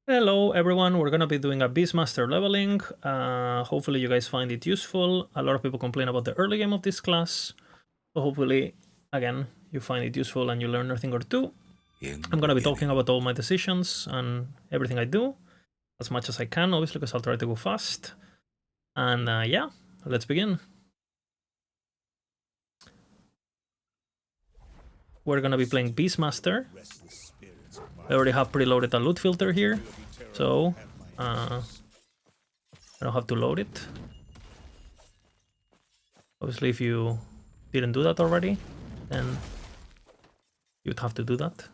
Hello everyone, we're gonna be doing a Beastmaster leveling. Hopefully you guys find it useful. A lot of people complain about the early game of this class. So hopefully, again, you find it useful and you learn a thing or two. I'm gonna be talking about all my decisions and everything I do, as much as I can, obviously, because I'll try to go fast. And yeah, let's begin. We're gonna be playing Beastmaster. I already have preloaded a loot filter here, so I don't have to load it. Obviously, if you didn't do that already, then you'd have to do that.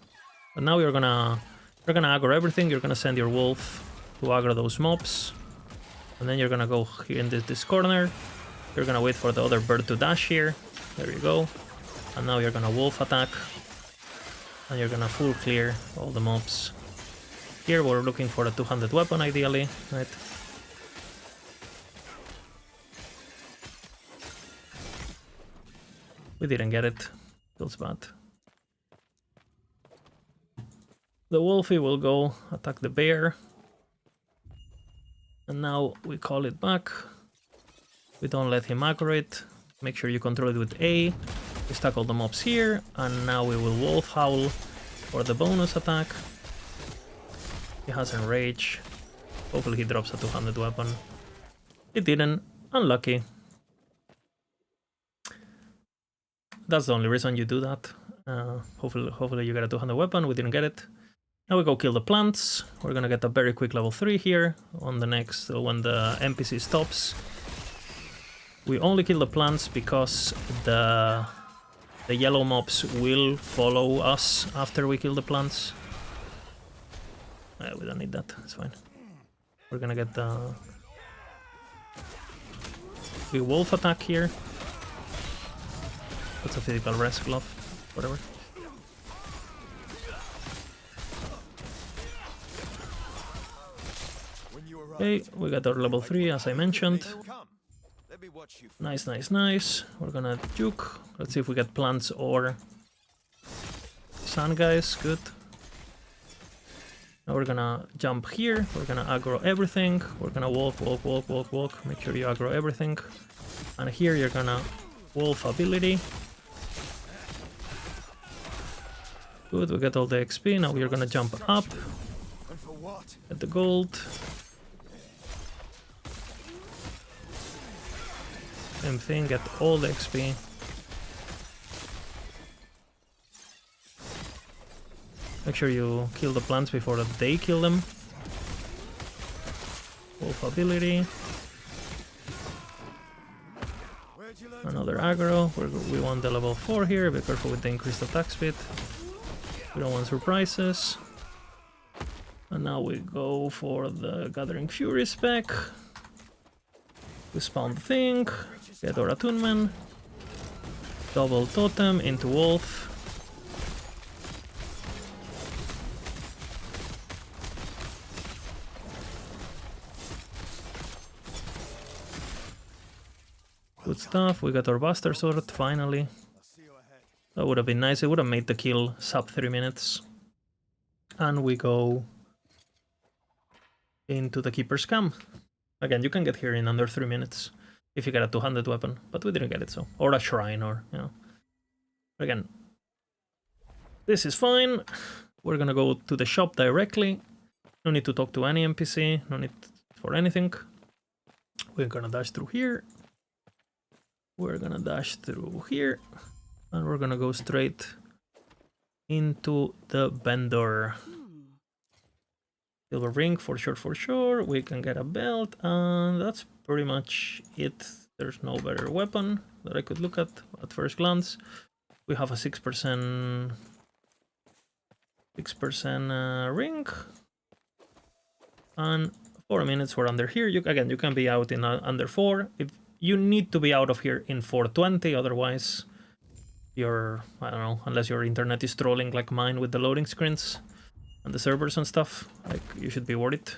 But now you're gonna aggro everything. You're gonna send your wolf to aggro those mobs, and then you're gonna go here in this corner. You're gonna wait for the other bird to dash here. There you go. And now you're gonna wolf attack, and you're gonna full clear all the mobs. Here we're looking for a two-handed weapon, ideally, right? We didn't get it. Feels bad. The wolfie will go attack the bear. And now we call it back. We don't let him aggro it. Make sure you control it with A. We stack all the mobs here. And now we will wolf howl for the bonus attack. He has enrage. Hopefully he drops a two-handed weapon. He didn't. Unlucky. That's the only reason you do that. Hopefully you get a two-handed weapon. We didn't get it. Now we go kill the plants. We're gonna get a very quick level 3 here on the next, when the NPC stops. We only kill the plants because the yellow mobs will follow us after we kill the plants. We don't need that, it's fine. We're gonna get the wolf attack here. That's a physical rest glove, whatever. Okay, we got our level 3 as I mentioned. Nice, nice, nice. We're gonna juke. Let's see if we get plants or sun guys. Good. Now we're gonna jump here. We're gonna aggro everything. We're gonna walk. Make sure you aggro everything. And here you're gonna wolf ability. Good, we get all the XP. Now we're gonna jump up. Get the gold. Same thing, get all the XP. Make sure you kill the plants before they kill them. Wolf ability. Another aggro. We want the level 4 here. Be careful with the increased attack speed. We don't want surprises. And now we go for the Gathering Fury spec. We spawn the thing. Get our attunement. Double totem into wolf. Good stuff. We got our Buster Sword finally. That would have been nice. It would have made the kill sub 3 minutes. And we go into the Keeper's Camp. Again, you can get here in under 3 minutes if you get a two-handed weapon, but we didn't get it, so. Or a shrine, or, you know. Again, this is fine. We're gonna go to the shop directly. No need to talk to any NPC, no need for anything. We're gonna dash through here. We're gonna dash through here. And we're gonna go straight into the vendor. Silver ring for sure. We can get a belt, and that's pretty much it. There's no better weapon that I could look at first glance. We have a 6% ring, and 4 minutes we're under here. You can be out in under 4. If you need to be out of here in 4:20, otherwise you're, I don't know, unless your internet is trolling like mine with the loading screens and the servers and stuff, like, you should be worried.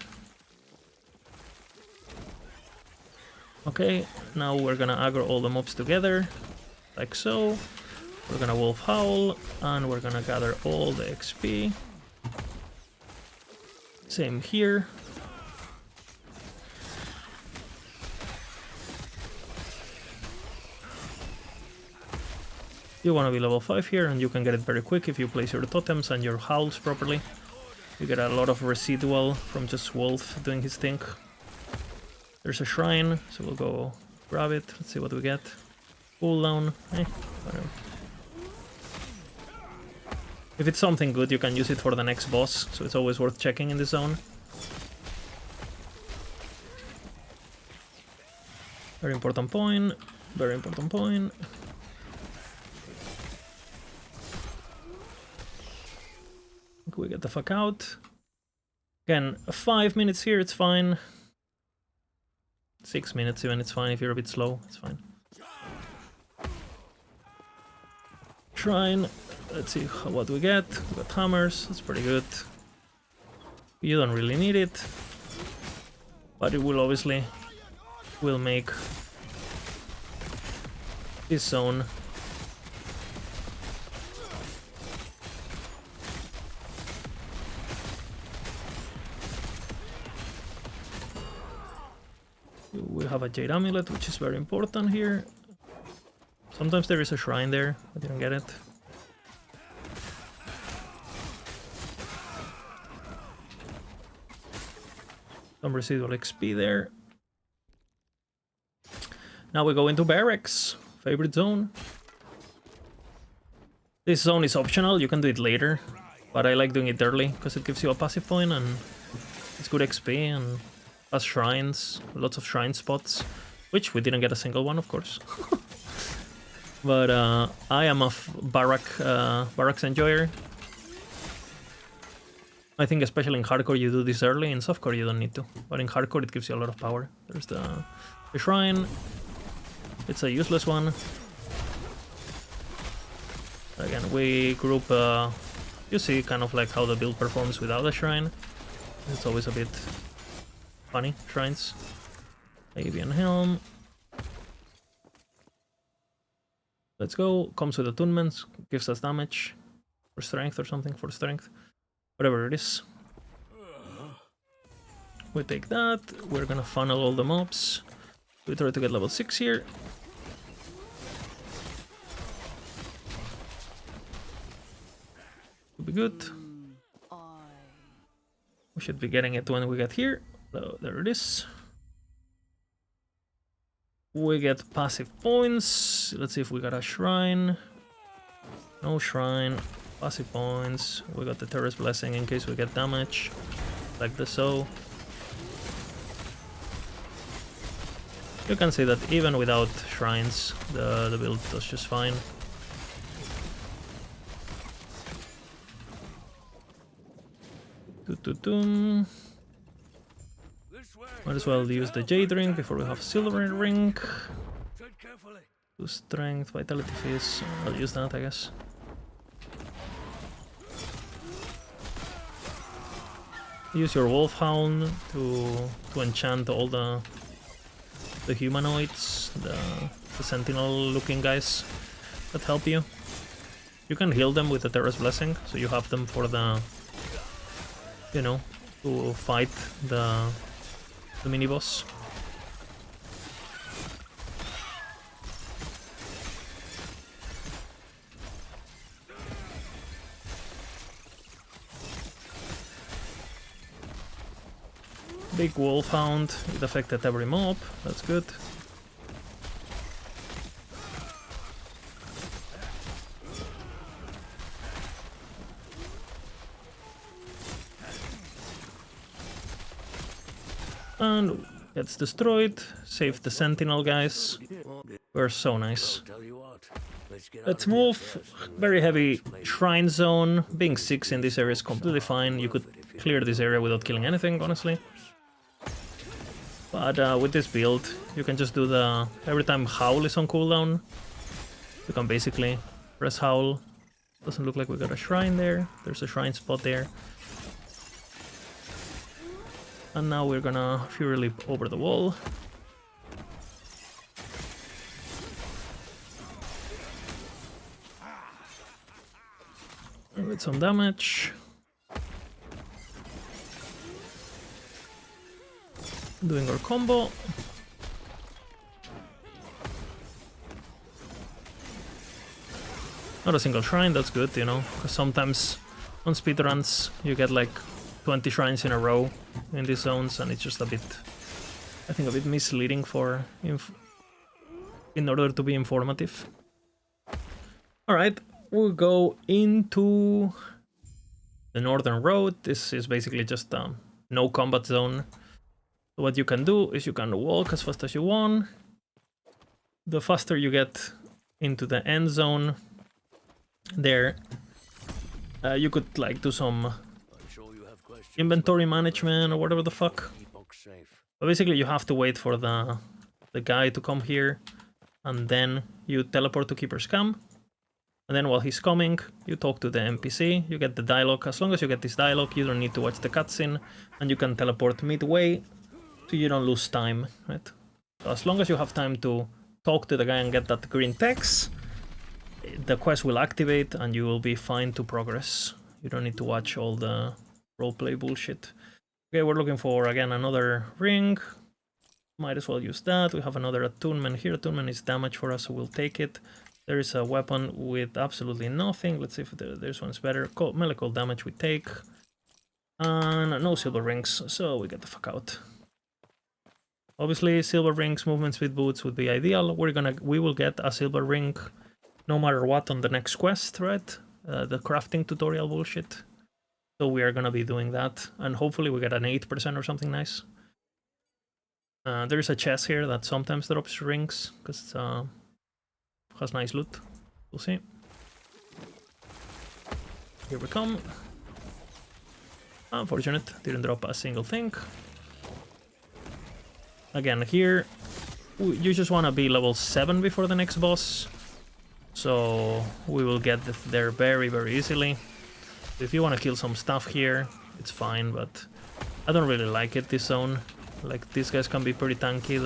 Okay, now we're gonna aggro all the mobs together, like so. We're gonna wolf howl, and we're gonna gather all the XP. Same here. You want to be level 5 here, and you can get it very quick if you place your totems and your howls properly. You get a lot of residual from just Wolf doing his thing. There's a shrine, so we'll go grab it. Let's see what we get. Cooldown, whatever. If it's something good, you can use it for the next boss, so it's always worth checking in the zone. Very important point, very important point. We get the fuck out. Again, 5 minutes here, it's fine. 6 minutes even, it's fine. If you're a bit slow, it's fine. Shrine. Let's see what we get. We got hammers, that's pretty good. You don't really need it, but it will obviously make this zone we have a Jade Amulet, which is very important here. Sometimes there is a shrine there, I didn't get it. Some residual XP there. Now we go into barracks, favorite zone. This zone is optional, you can do it later, but I like doing it early because it gives you a passive point and it's good XP and has shrines, lots of shrine spots, which we didn't get a single one, of course. But I am a barracks enjoyer. I think especially in hardcore you do this early, in softcore you don't need to, but in hardcore it gives you a lot of power. There's the shrine, it's a useless one. Again, we group, you see kind of like how the build performs without a shrine. It's always a bit funny, shrines. Avian Helm. Let's go, comes with attunements, gives us damage, for strength or something, for strength. Whatever it is. We take that, we're gonna funnel all the mobs. We try to get level 6 here. Should be good. We should be getting it when we get here. So there it is. We get passive points. Let's see if we got a shrine. No shrine. Passive points. We got the Terror's Blessing in case we get damage. Like the so. You can see that even without shrines, the build does just fine. Might as well use the Jade Ring before we have Silver Ring. Do Strength, Vitality Fizz. I'll use that, I guess. Use your Wolfhound to enchant all the humanoids, the sentinel-looking guys that help you. You can heal them with the Terra's Blessing, so you have them for the, you know, to fight the mini-boss. Big Wolfhound, it affected every mob, that's good. And gets destroyed, save the sentinel guys. We're so nice. Let's move. Very heavy shrine zone. Being 6 in this area is completely fine. You could clear this area without killing anything, honestly. But with this build, you can just do the... Every time Howl is on cooldown, you can basically press Howl. Doesn't look like we got a shrine there. There's a shrine spot there. And now we're gonna Fury Leap over the wall. With some damage. Doing our combo. Not a single shrine, that's good, you know, because sometimes on speedruns you get like 20 shrines in a row in these zones, and it's just a bit, I think, a bit misleading for in order to be informative. Alright, we'll go into the northern road. This is basically just a no combat zone. So what you can do is you can walk as fast as you want. The faster you get into the end zone there, you could like do some inventory management or whatever the fuck. But basically you have to wait for the guy to come here, and then you teleport to Keeper's Camp. And then while he's coming, you talk to the NPC, you get the dialogue. As long as you get this dialogue, you don't need to watch the cutscene, and you can teleport midway, so you don't lose time, right? So as long as you have time to talk to the guy and get that green text, the quest will activate and you will be fine to progress. You don't need to watch all the roleplay bullshit. Okay, we're looking for, again, another ring. Might as well use that. We have another attunement here. Attunement is damage for us, so we'll take it. There is a weapon with absolutely nothing. Let's see if this one's better. Melee cold damage we take. And no silver rings, so we get the fuck out. Obviously, silver rings, movement speed boots would be ideal. We will get a silver ring no matter what on the next quest, right? The crafting tutorial bullshit. So we are gonna be doing that, and hopefully we get an 8% or something nice. There is a chest here that sometimes drops rings, because has nice loot. We'll see. Here we come. Unfortunate, didn't drop a single thing. Again, here, you just want to be level 7 before the next boss. So we will get there very, very easily. If you want to kill some stuff here, it's fine, but I don't really like it, this zone. Like, these guys can be pretty tanky.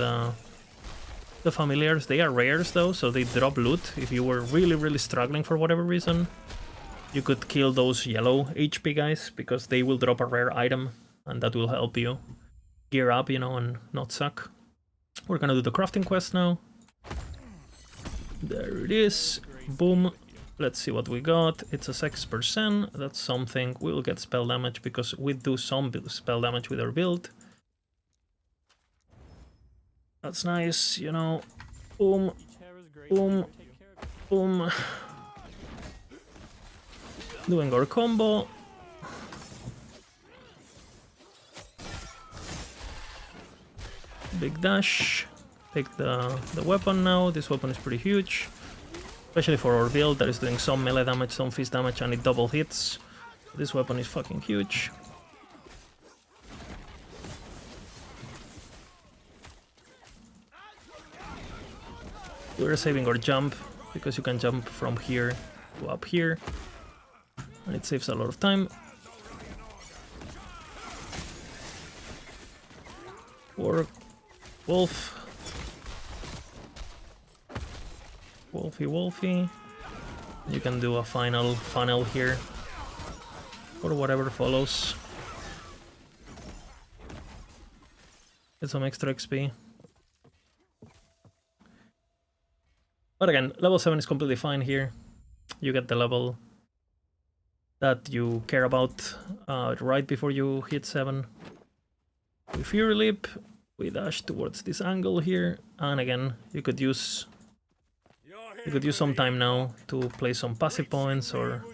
The familiars, they are rares though, so they drop loot. If you were really, really struggling for whatever reason, you could kill those yellow HP guys, because they will drop a rare item, and that will help you gear up, you know, and not suck. We're gonna do the crafting quest now. There it is. Boom. Let's see what we got. It's a 6%. That's something. We will get spell damage because we do some spell damage with our build. That's nice, you know. Boom. Boom. Boom. Doing our combo. Big dash. Take the weapon now. This weapon is pretty huge. Especially for our build that is doing some melee damage, some fist damage, and it double hits. This weapon is fucking huge. We're saving our jump, because you can jump from here to up here. And it saves a lot of time. Or wolf. Wolfie. You can do a final funnel here. Or whatever follows. Get some extra XP. But again, level 7 is completely fine here. You get the level that you care about right before you hit 7. We Fury Leap, we dash towards this angle here, and again, you could use some time now to play some passive points or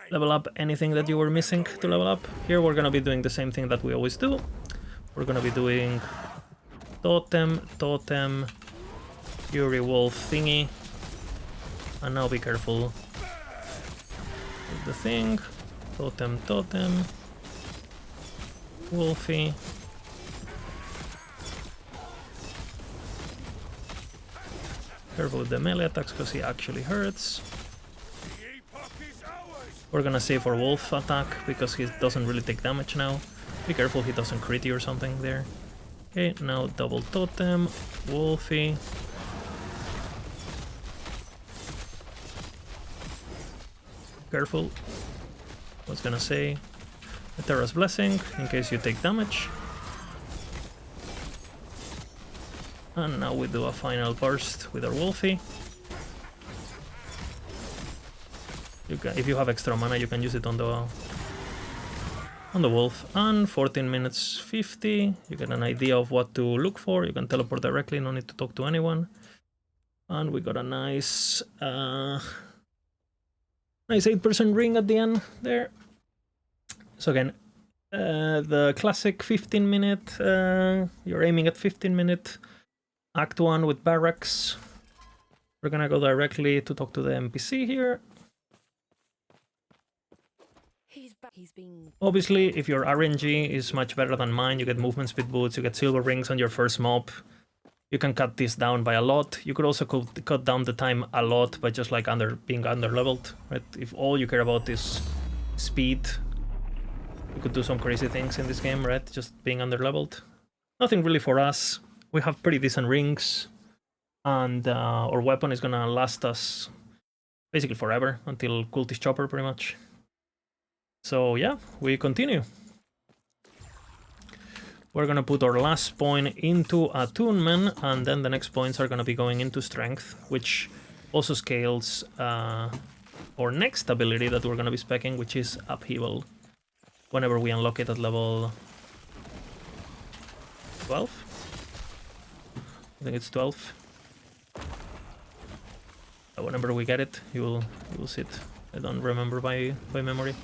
level up anything that you were missing to level up. Here we're gonna be doing the same thing that we always do. We're gonna be doing Totem, Fury Wolf thingy. And now be careful with the thing. Totem. Wolfie. Careful with the melee attacks, because he actually hurts. We're gonna save our wolf attack, because he doesn't really take damage now. Be careful he doesn't crit you or something there. Okay, now double totem, Wolfie. Careful. I was gonna say. Terra's Blessing, in case you take damage. And now we do a final burst with our Wolfie. If you have extra mana, you can use it on the Wolf. And 14 minutes 50, you get an idea of what to look for. You can teleport directly, no need to talk to anyone. And we got a nice 8% ring at the end there. So again, the classic 15-minute, you're aiming at 15-minute Act 1 with barracks. We're gonna go directly to talk to the NPC here. Obviously, if your RNG is much better than mine, you get movement speed boots, you get silver rings on your first mob. You can cut this down by a lot. You could also cut down the time a lot by just like being under-leveled, right? If all you care about is speed, you could do some crazy things in this game, right? Just being under-leveled. Nothing really for us. We have pretty decent rings, and our weapon is gonna last us basically forever, until Cultist Chopper, pretty much. So yeah, we continue. We're gonna put our last point into Attunement, and then the next points are gonna be going into Strength, which also scales our next ability that we're gonna be speccing, which is Upheaval, whenever we unlock it at level 12. I think it's 12. Whenever we get it, you will see it. I don't remember by memory.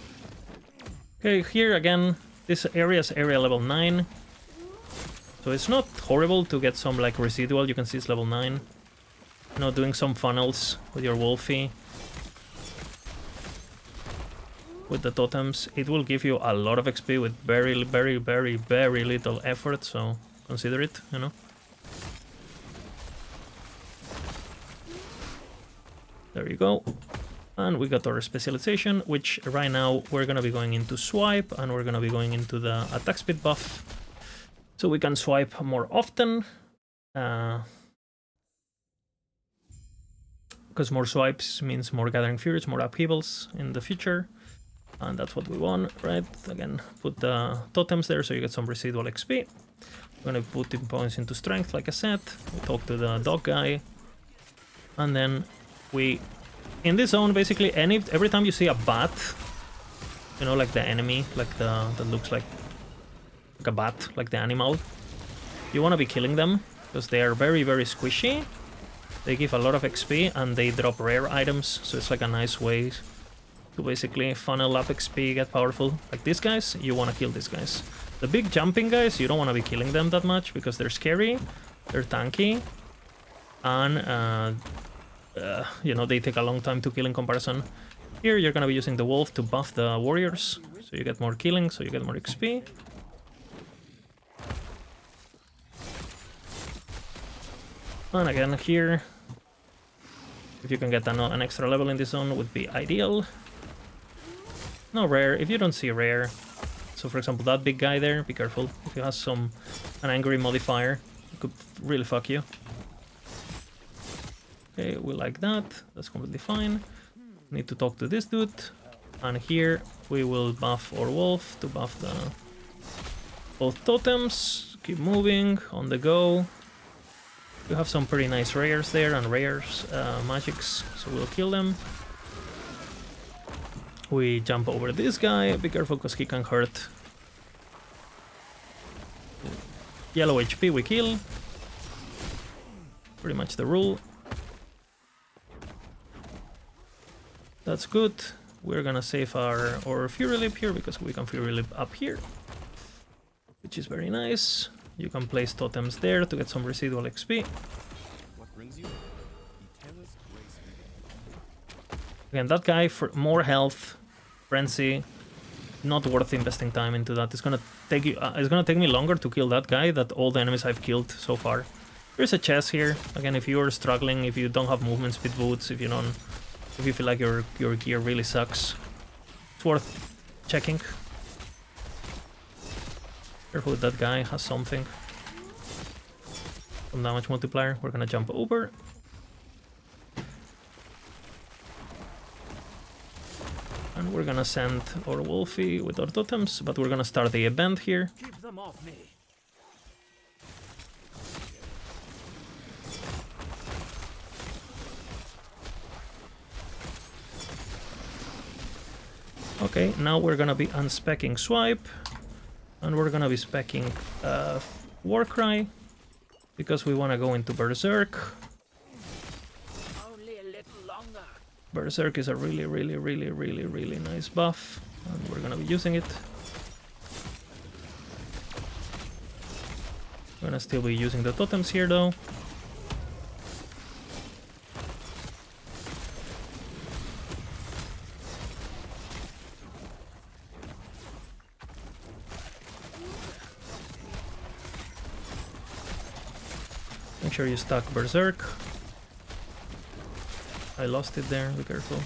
Okay, here again, this area is area level 9. So it's not horrible to get some like residual. You can see it's level 9. You know, doing some funnels with your Wolfie, with the totems, it will give you a lot of XP with very, very, very, very little effort. So consider it, you know. There you go. And we got our specialization, which right now we're gonna be going into swipe, and we're gonna be going into the attack speed buff. So we can swipe more often. Because more swipes means more Gathering Furies, more upheavals in the future. And that's what we want, right? Again, put the totems there so you get some residual XP. We're gonna put in points into strength, like I said. We talk to the dog guy. And then we... In this zone, basically, every time you see a bat, you know, like the enemy, like that looks like a bat, like the animal, you want to be killing them, because they are very, very squishy. They give a lot of XP, and they drop rare items, so it's like a nice way to basically funnel up XP, get powerful. Like these guys, you want to kill these guys. The big jumping guys, you don't want to be killing them that much, because they're scary, they're tanky, and you know, they take a long time to kill in comparison. Here you're gonna be using the wolf to buff the warriors, so you get more killing, so you get more XP. And again here, if you can get an extra level in this zone, would be ideal. No rare, if you don't see rare. So for example, that big guy there, be careful. If he has an angry modifier, it could really fuck you. Okay, we like that. That's completely fine. Need to talk to this dude. And here we will buff our wolf to buff both totems. Keep moving, on the go. We have some pretty nice rares there, and rares magics, so we'll kill them. We jump over this guy. Be careful, because he can hurt. Yellow HP we kill. Pretty much the rule. That's good. We're gonna save our Fury Leap here, because we can Fury Leap up here, which is very nice. You can place totems there to get some residual XP. What brings you? Again, that guy, for more health, frenzy, not worth investing time into that. It's gonna take you. It's gonna take me longer to kill that guy than all the enemies I've killed so far. There's a chest here. Again, if you're struggling, if you don't have movement speed boots, if you feel like your gear really sucks, it's worth checking. Careful with that guy, has something. Some damage multiplier. We're gonna jump over. And we're gonna send our Wolfie with our totems, but we're gonna start the event here. Keep them off me. Okay, now we're gonna be unspecking Swipe, and we're gonna be specking Warcry, because we wanna go into Berserk. Only a little longer. Berserk is a really nice buff, and we're gonna be using it. We're gonna still be using the totems here though. Make sure you stack Berserk. I lost it there, be careful.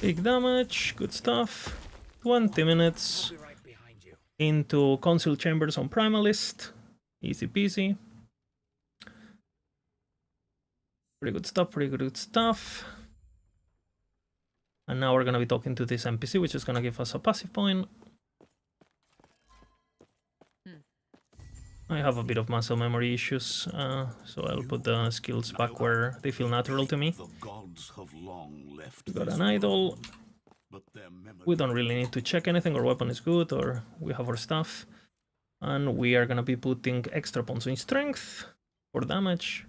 Big damage, good stuff. 20 minutes I'll be right behind you. into Conceal Chambers on Primalist. Easy peasy. Pretty good stuff, pretty good stuff. And now we're gonna be talking to this NPC, which is gonna give us a passive point. I have a bit of muscle memory issues, so I'll put the skills back where they feel natural to me. We got an idol. We don't really need to check anything, our weapon is good, or we have our stuff. And we are gonna be putting extra points in strength for damage.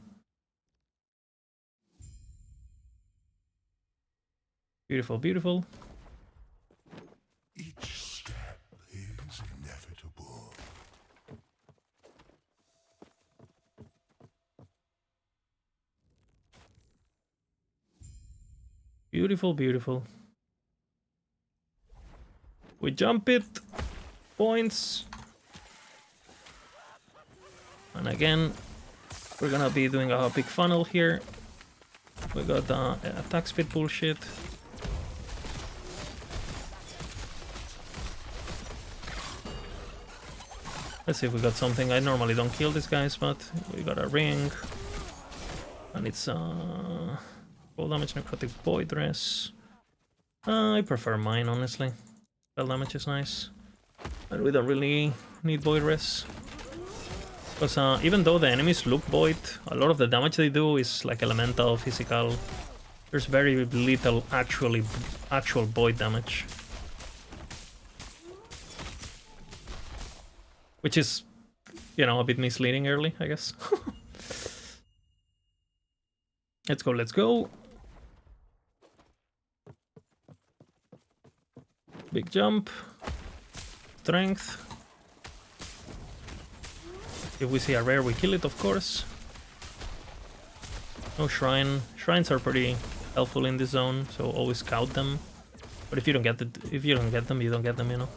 Beautiful, beautiful. Each step is inevitable. Beautiful, beautiful. We jump it. Points. And again, we're gonna be doing a big funnel here. We got the attack speed bullshit. Let's see if we got something. I normally don't kill these guys, but we got a ring. And it's full damage necrotic void dress. I prefer mine, honestly. Spell damage is nice. And we don't really need void res. Because even though the enemies look void, a lot of the damage they do is like elemental, physical. There's very little actual void damage. Which is, you know, a bit misleading early, I guess. Let's go, let's go. Big jump. Strength. If we see a rare, we kill it, of course. No shrine. Shrines are pretty helpful in this zone, so always scout them. But if you don't get them, you don't get them, you know.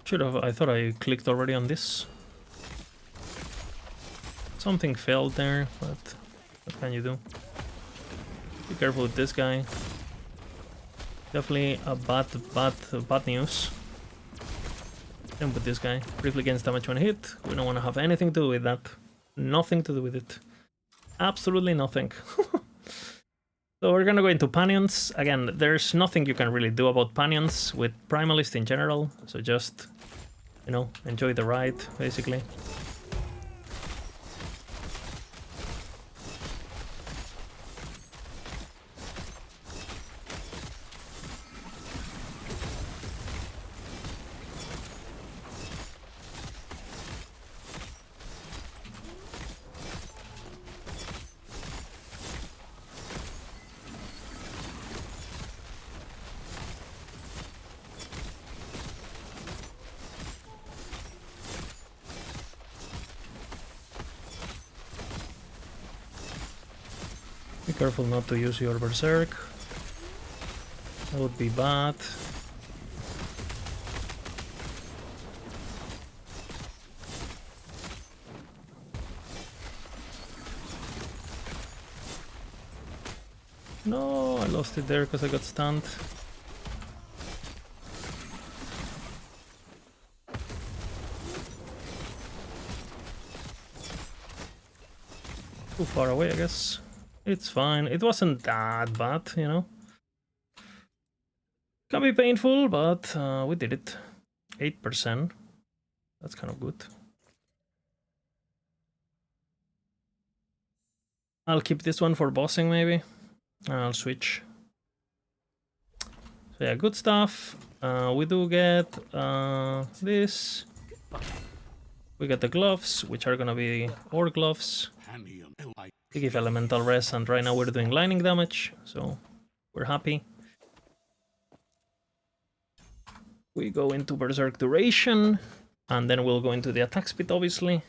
Should have, I thought I clicked already on this. Something failed there, but what can you do? Be careful with this guy. Definitely a bad news. And with this guy, briefly gains damage when hit. We don't want to have anything to do with that. Nothing to do with it. Absolutely nothing. So we're gonna go into Panions. Again, there's nothing you can really do about Panions with Primalist in general, so just, you know, enjoy the ride, basically. careful not to use your Berserk. That would be bad. No, I lost it there because I got stunned. Too far away, I guess. It's fine. It wasn't that bad, you know. Can be painful, but we did it. 8%. That's kind of good. I'll keep this one for bossing, maybe. I'll switch. So yeah, good stuff. We do get this. We get the gloves, which are gonna be ore gloves. They give elemental res, and right now we're doing lightning damage, so we're happy. We go into Berserk duration, and then we'll go into the attack speed, obviously.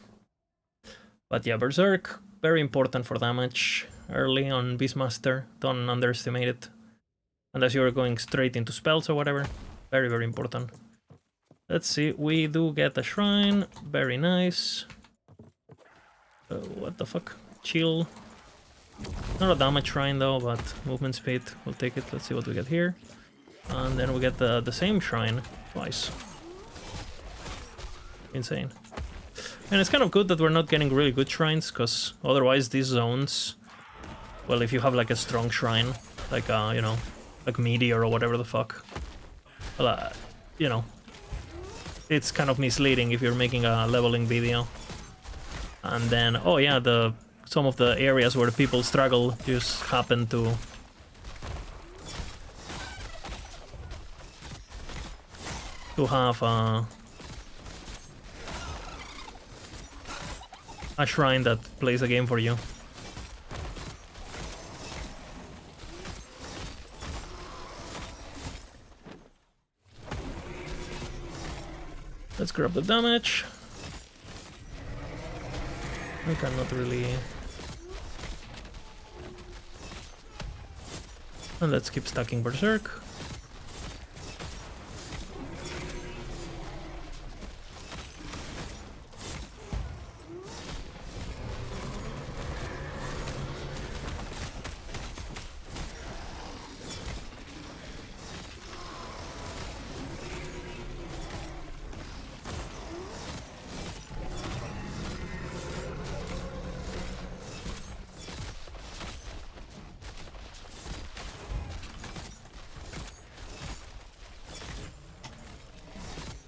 But yeah, Berserk, very important for damage early on Beastmaster. Don't underestimate it. Unless you're going straight into spells or whatever. Very, very important. Let's see, we do get a shrine. Very nice. What the fuck? Chill. Not a damage shrine though, but movement speed. We'll take it. Let's see what we get here. And then we get the same shrine twice. Insane. And it's kind of good that we're not getting really good shrines, because otherwise these zones... Well, if you have like a strong shrine, like, you know, like Meteor or whatever the fuck. Well, you know, it's kind of misleading if you're making a leveling video. And then, oh yeah, some of the areas where the people struggle just happen to... have a shrine that plays a game for you. Let's grab the damage. I cannot really... And let's keep stacking Berserk.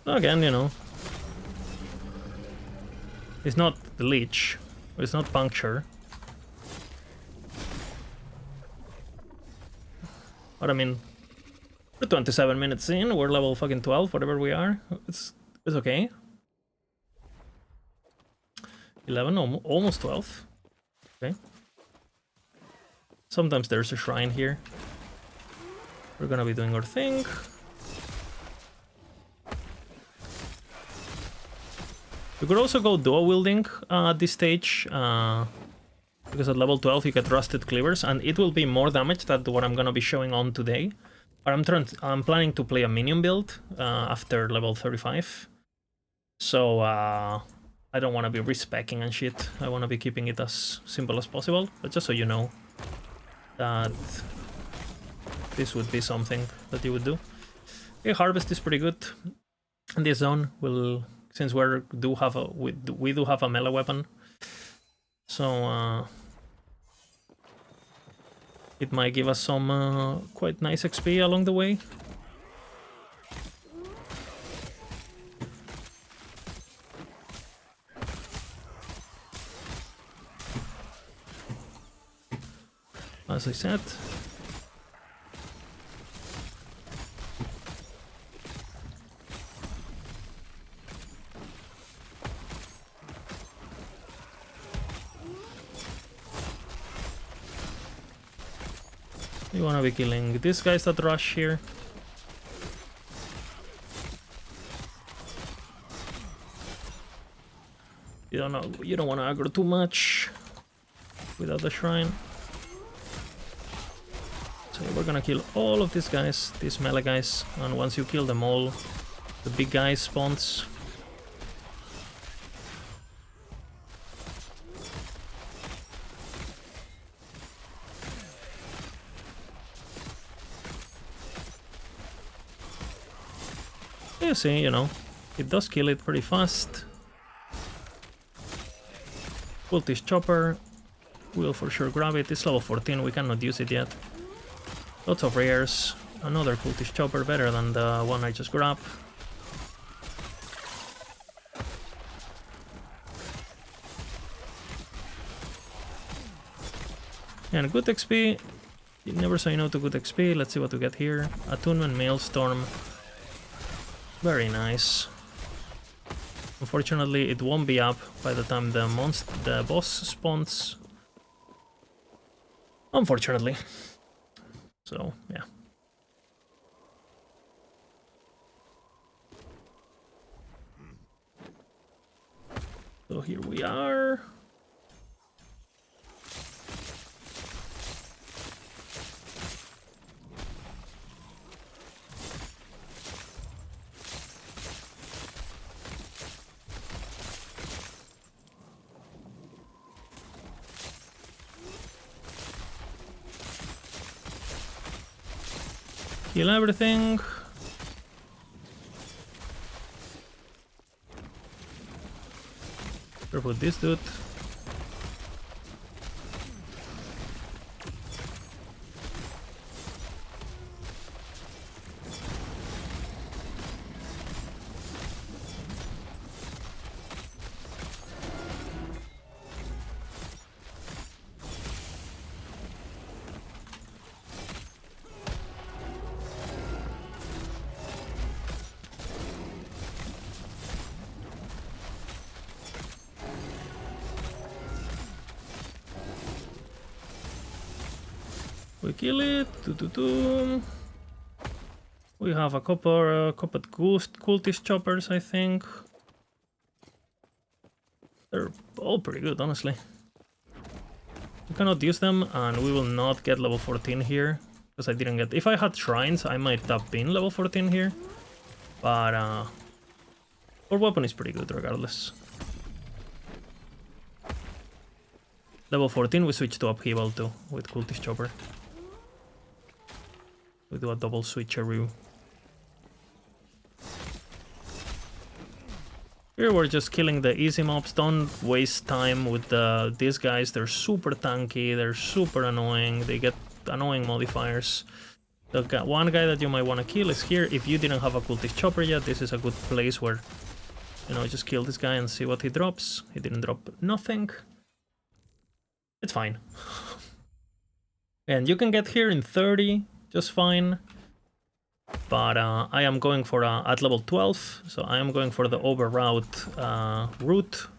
Again, you know, it's not the leech, it's not puncture. But I mean, we're 27 minutes in, we're level fucking 12, whatever we are. It's okay. 11, almost 12. Okay. Sometimes there's a shrine here. We're gonna be doing our thing. You could also go dual wielding at this stage, because at level 12 you get rusted cleavers, and it will be more damage than what I'm gonna be showing on today. But I'm planning to play a minion build after level 35, so I don't want to be respecking and shit. I want to be keeping it as simple as possible. But just so you know that this would be something that you would do. Okay, harvest is pretty good. In this zone, since we do have a melee weapon, so it might give us some quite nice XP along the way. As I said. You wanna be killing these guys that rush here. You don't want to aggro too much without the shrine. gonna kill all of these guys, these melee guys, and once you kill them all, the big guy spawns. You see, you know, it does kill it pretty fast. Cultist chopper, we'll for sure grab it. It's level 14, we cannot use it yet. Lots of rares. Another cultist chopper, better than the one I just grabbed. And good XP. You never say no to good XP. Let's see what we get here. Attunement Maelstrom. Very nice. Unfortunately, it won't be up by the time the boss spawns. Unfortunately. So, yeah. So here we are. Kill everything. Careful with this dude. We kill it. We have a couple cultist choppers, I think. They're all pretty good, honestly. We cannot use them, and we will not get level 14 here, because I didn't get... If I had shrines, I might have been level 14 here. But, our weapon is pretty good, regardless. Level 14, we switch to Upheaval too, with Cultist Chopper. We do a double switcheroo. Here we're just killing the easy mobs. Don't waste time with these guys. They're super tanky, they're super annoying, they get annoying modifiers. The one guy that you might want to kill is here. If you didn't have a Cultist Chopper yet, this is a good place where, you know, just kill this guy and see what he drops. He didn't drop nothing. It's fine. And you can get here in 30, just fine. But I am going for at level 12, so I am going for the over route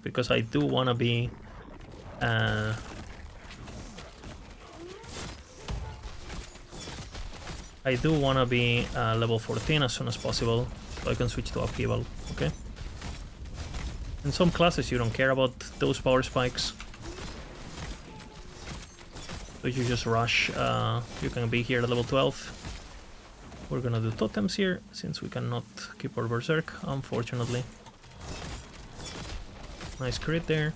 because I do want to be level 14 as soon as possible, so I can switch to Upheaval. Okay. In some classes you don't care about those power spikes. So you just rush, you can be here at level 12. We're gonna do totems here, since we cannot keep our berserk, unfortunately. Nice crit there.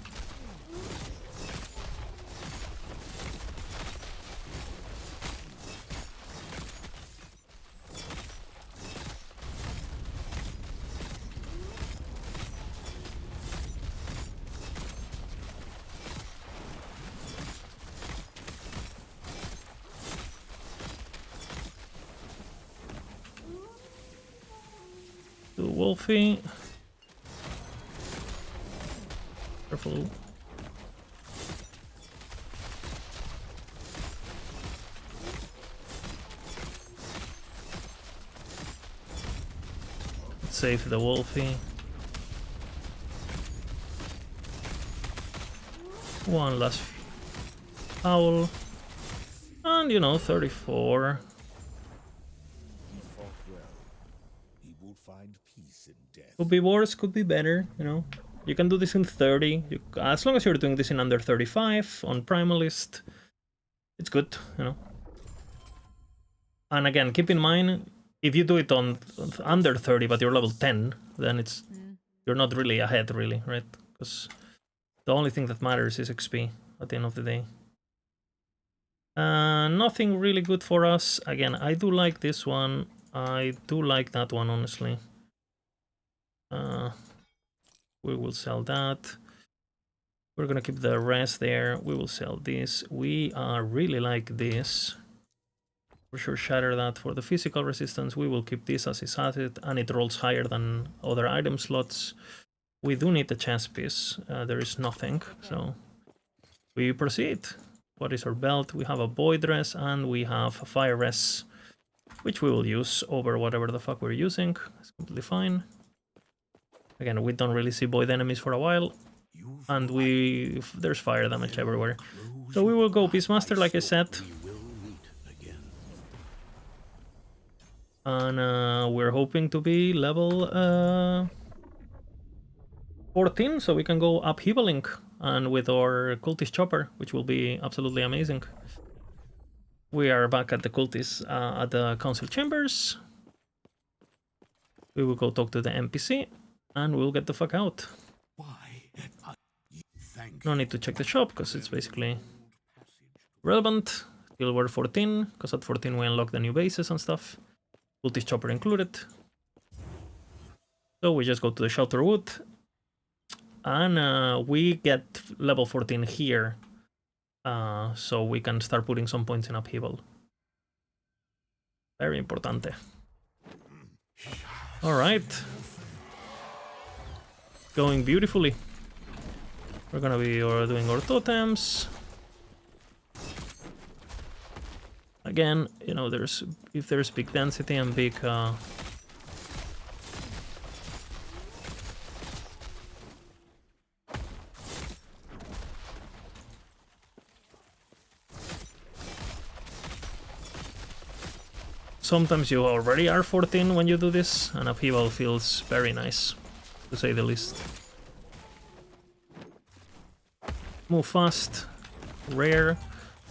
Wolfie. Careful. Let's save the Wolfie. One last owl. And, you know, 34. Could be worse, could be better, you know. You can do this in 30, as long as you're doing this in under 35 on Primalist, it's good, you know. And again, keep in mind, if you do it on under 30 but you're level 10, then it's you're not really ahead, really, right? Because the only thing that matters is XP at the end of the day. Nothing really good for us. Again, I do like this one. I do like that one, honestly. We will sell that. We're gonna keep the rest there. We will sell this. We really like this. For sure, shatter that for the physical resistance. We will keep this as is asset, and it rolls higher than other item slots. We do need the chess piece. There is nothing, so we proceed. What is our belt? We have a boy dress and we have a fire res, which we will use over whatever the fuck we're using. It's completely fine. Again, we don't really see void enemies for a while, and there's fire damage everywhere. So we will go Beastmaster, like I said. And we're hoping to be level 14, so we can go upheavaling and with our cultist chopper, which will be absolutely amazing. We are back at the cultists at the council chambers. We will go talk to the NPC and we'll get the fuck out. No need to check the shop because it's basically relevant. Still we're 14 because at 14 we unlock the new bases and stuff. Cultist chopper included. So we just go to the shelter wood. And we get level 14 here. So we can start putting some points in upheaval. Very importante. Alright. Going beautifully. We're gonna be doing our totems. Again, you know, if there's big density and big sometimes you already are 14 when you do this, and upheaval feels very nice, to say the least. Move fast. Rare.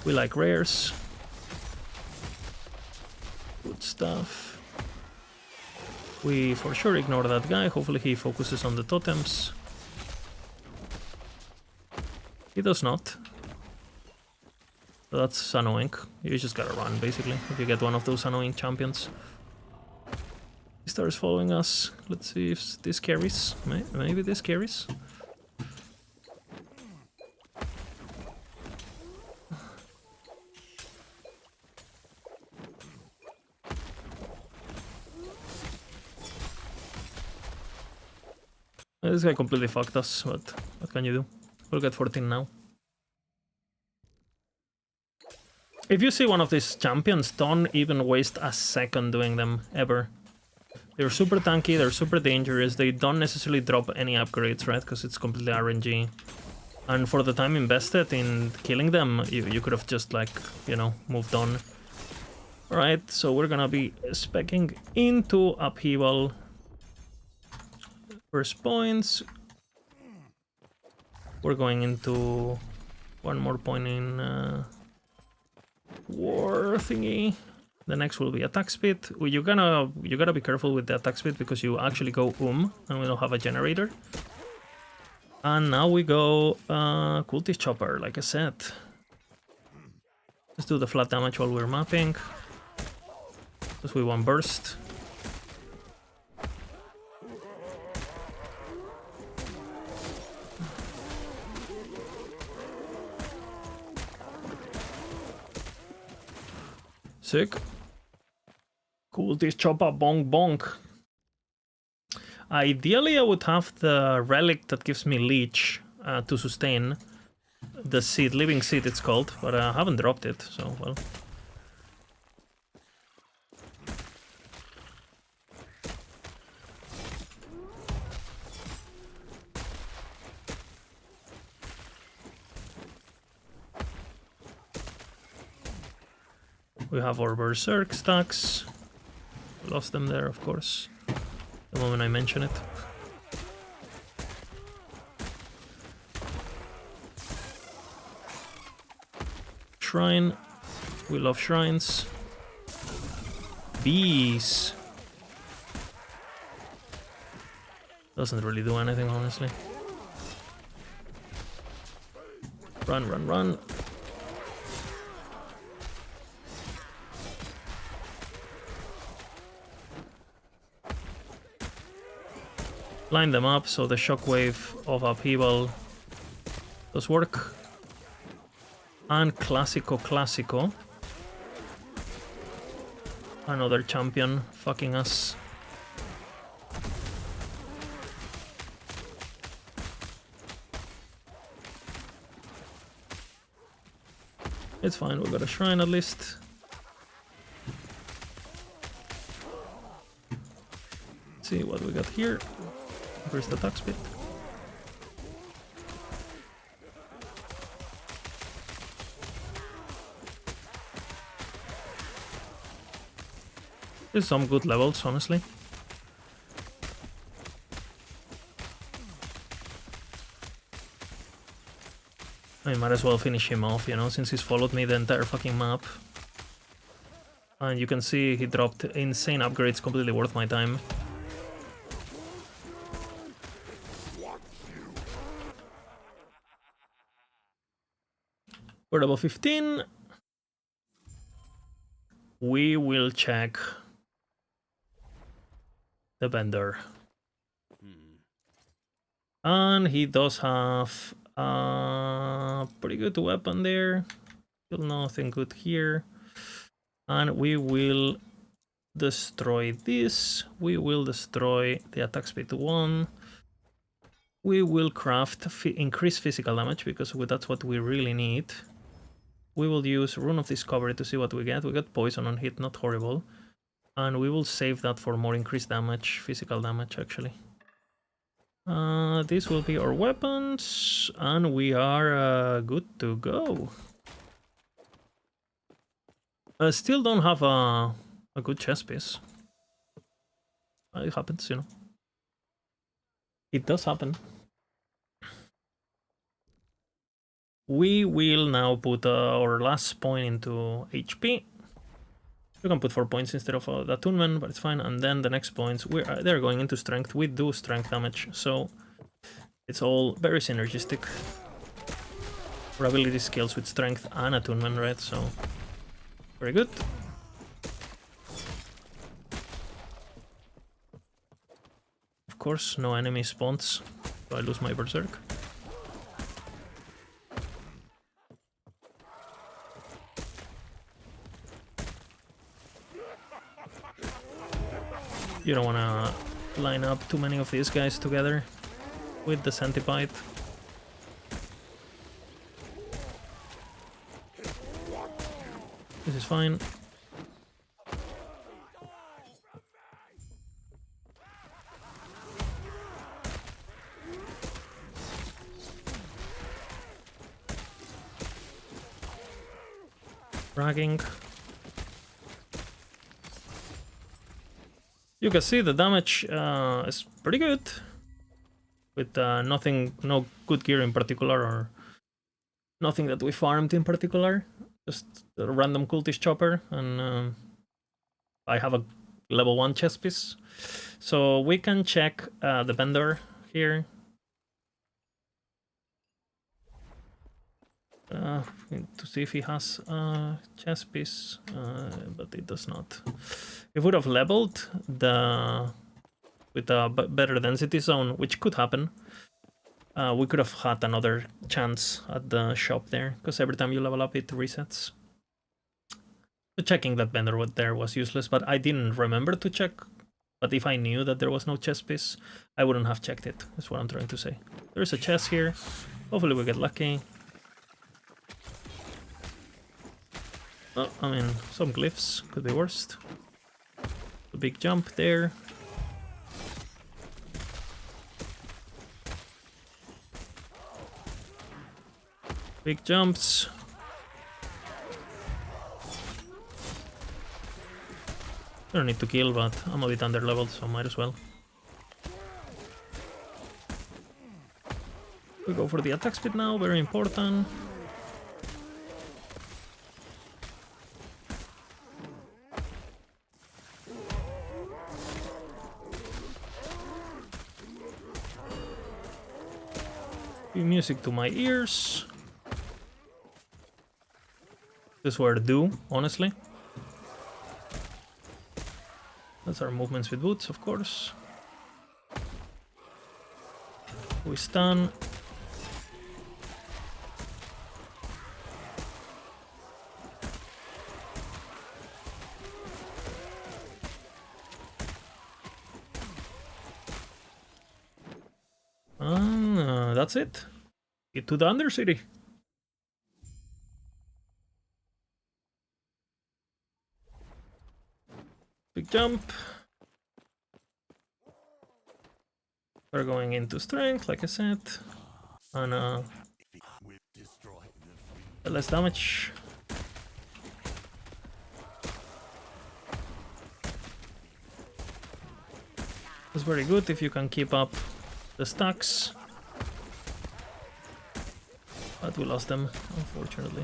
We like rares. Good stuff. We for sure ignore that guy. Hopefully he focuses on the totems. He does not. So that's annoying. You just gotta run, basically, if you get one of those annoying champions. He starts following us. Let's see if this carries. Maybe this carries. This guy completely fucked us, but what can you do? We'll get 14 now. If you see one of these champions, don't even waste a second doing them, ever. They're super tanky, they're super dangerous, they don't necessarily drop any upgrades, right? Because it's completely RNG. And for the time invested in killing them, you could have just, like, you know, moved on. Alright, so we're gonna be speccing into upheaval. First points. We're going into one more point in war thingy. The next will be attack speed. You gotta be careful with the attack speed because you actually go and we don't have a generator. And now we go cultist chopper, like I said. Let's do the flat damage while we're mapping. Because we want burst. Sick. Cultist chopper, bonk bonk. Ideally, I would have the relic that gives me leech to sustain. The seed, living seed it's called, but I haven't dropped it, so well. We have our berserk stacks. Lost them there, of course, the moment I mention it. Shrine. We love shrines. bees. Doesn't really do anything, honestly. Run, run, run. Line them up so the shockwave of upheaval does work. And Classico. Another champion fucking us. It's fine, we got a shrine at least. Let's see what we got here. Where's the attack speed? There's some good levels, honestly. I might as well finish him off, you know, since he's followed me the entire fucking map. And you can see he dropped insane upgrades, completely worth my time. We're level 15. We will check the vendor. And he does have a pretty good weapon there. Still nothing good here. And we will destroy this. We will destroy the attack speed to 1. We will craft increase physical damage because that's what we really need. We will use Rune of Discovery to see what we get. We got poison on hit, not horrible. And we will save that for more increased damage, physical damage actually. This will be our weapons, and we are good to go. Still don't have a good chest piece. It happens, you know. It does happen. We will now put our last point into HP. You can put 4 points instead of the attunement, but it's fine. And then the next points, they're going into strength. We do strength damage, so it's all very synergistic. Our ability skills with strength and attunement, right? So very good. Of course, no enemy spawns, so I lose my berserk. You don't want to line up too many of these guys together with the centipede. This is fine. Fragging. You can see the damage is pretty good, with no good gear in particular, or nothing that we farmed in particular. Just a random cultist chopper, and I have a level 1 chest piece. So we can check the vendor here. To see if he has a chest piece, but it does not. If we would have leveled with a better density zone, which could happen, we could have had another chance at the shop there, because every time you level up it resets. So checking that vendor there was useless, but I didn't remember to check. But if I knew that there was no chest piece, I wouldn't have checked it. That's what I'm trying to say. There's a chest here. Hopefully we get lucky. Oh, I mean, some glyphs could be worst. A big jump there. Big jumps. I don't need to kill, but I'm a bit under leveled, so might as well. We go for the attack speed now, very important. Music to my ears. This were to do, honestly. That's our movements with boots, of course. We stun. That's it. Get to the Undercity. Big jump. We're going into strength, like I said. And less damage. It's very good if you can keep up the stacks. But we lost them, unfortunately.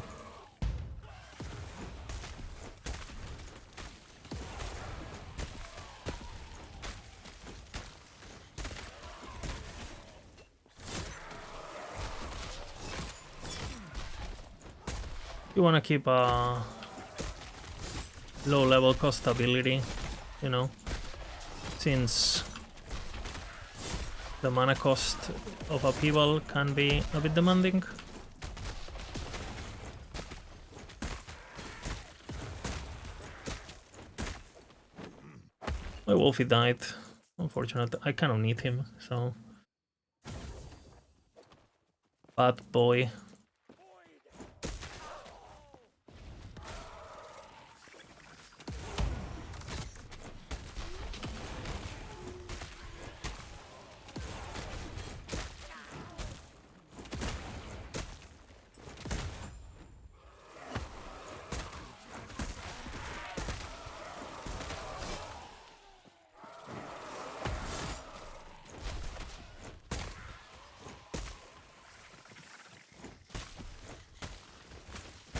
You want to keep a low level cost ability, you know, since the mana cost of upheaval can be a bit demanding. My Wolfie died, unfortunately. I kind of need him, so... Bad boy.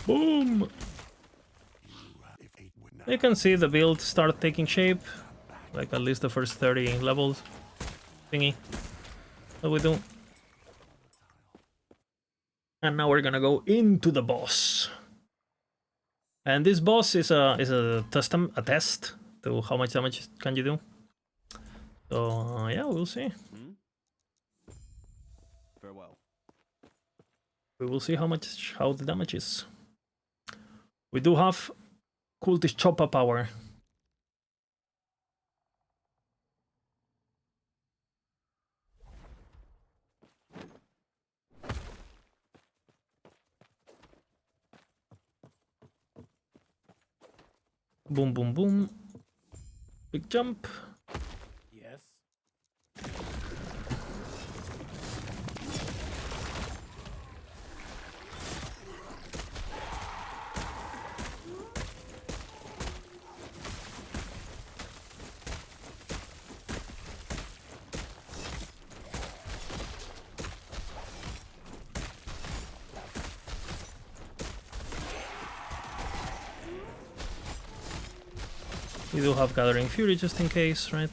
Boom! You can see the build start taking shape, like at least the first 30 levels thingy that we do. And now we're gonna go into the boss. And this boss is a test to how much damage can you do. So yeah, we'll see. Farewell. We will see how the damage is. We do have cultist chopper power. Boom, boom, boom. Big jump. Yes. We do have Gathering Fury just in case, right?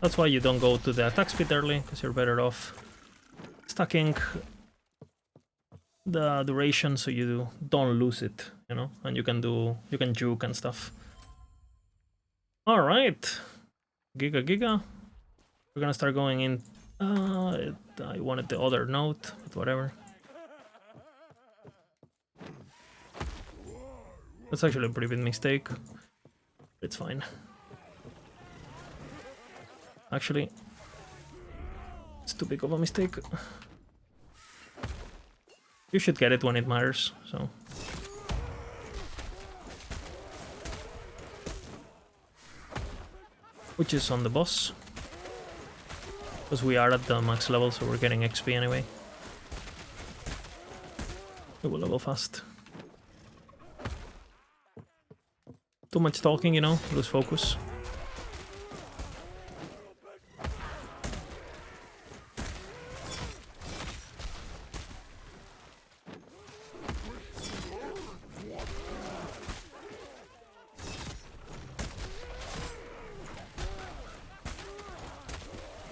That's why you don't go to the attack speed early, because you're better off stacking the duration so you don't lose it, you know, and you can juke and stuff. All right, Giga. We're gonna start going in. I wanted the other note, but whatever. That's actually a pretty big mistake. It's fine. Actually, it's too big of a mistake. You should get it when it matters, so. Which is on the boss. Because we are at the max level, so we're getting XP anyway. We will level fast. Too much talking, you know, lose focus.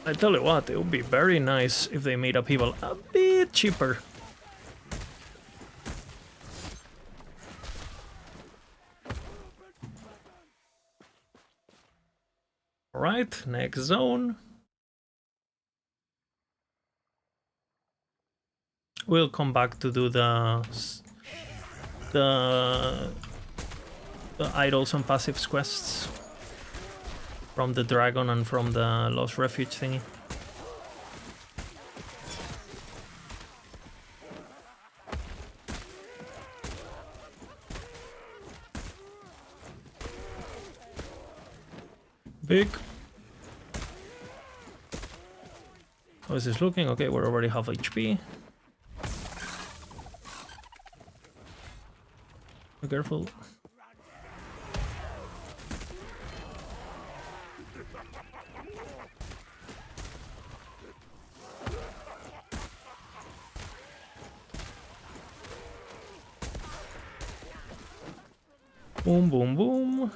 I tell you what, it would be very nice if they made upheaval a bit cheaper. Alright, next zone. We'll come back to do the idols and passives quests from the dragon and from the Lost Refuge thingy. Big. How is this looking? Okay, we're already half HP. Be careful. Boom, boom, boom.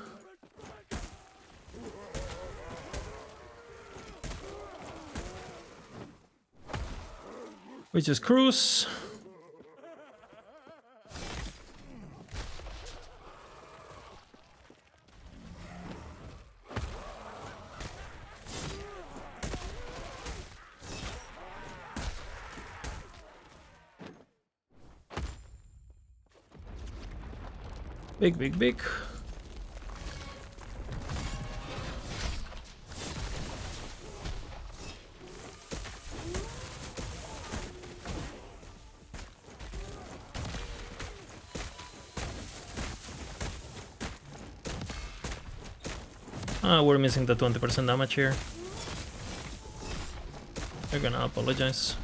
We just cruise. Big, big, big. We're missing the 20% damage here. We're gonna apologize.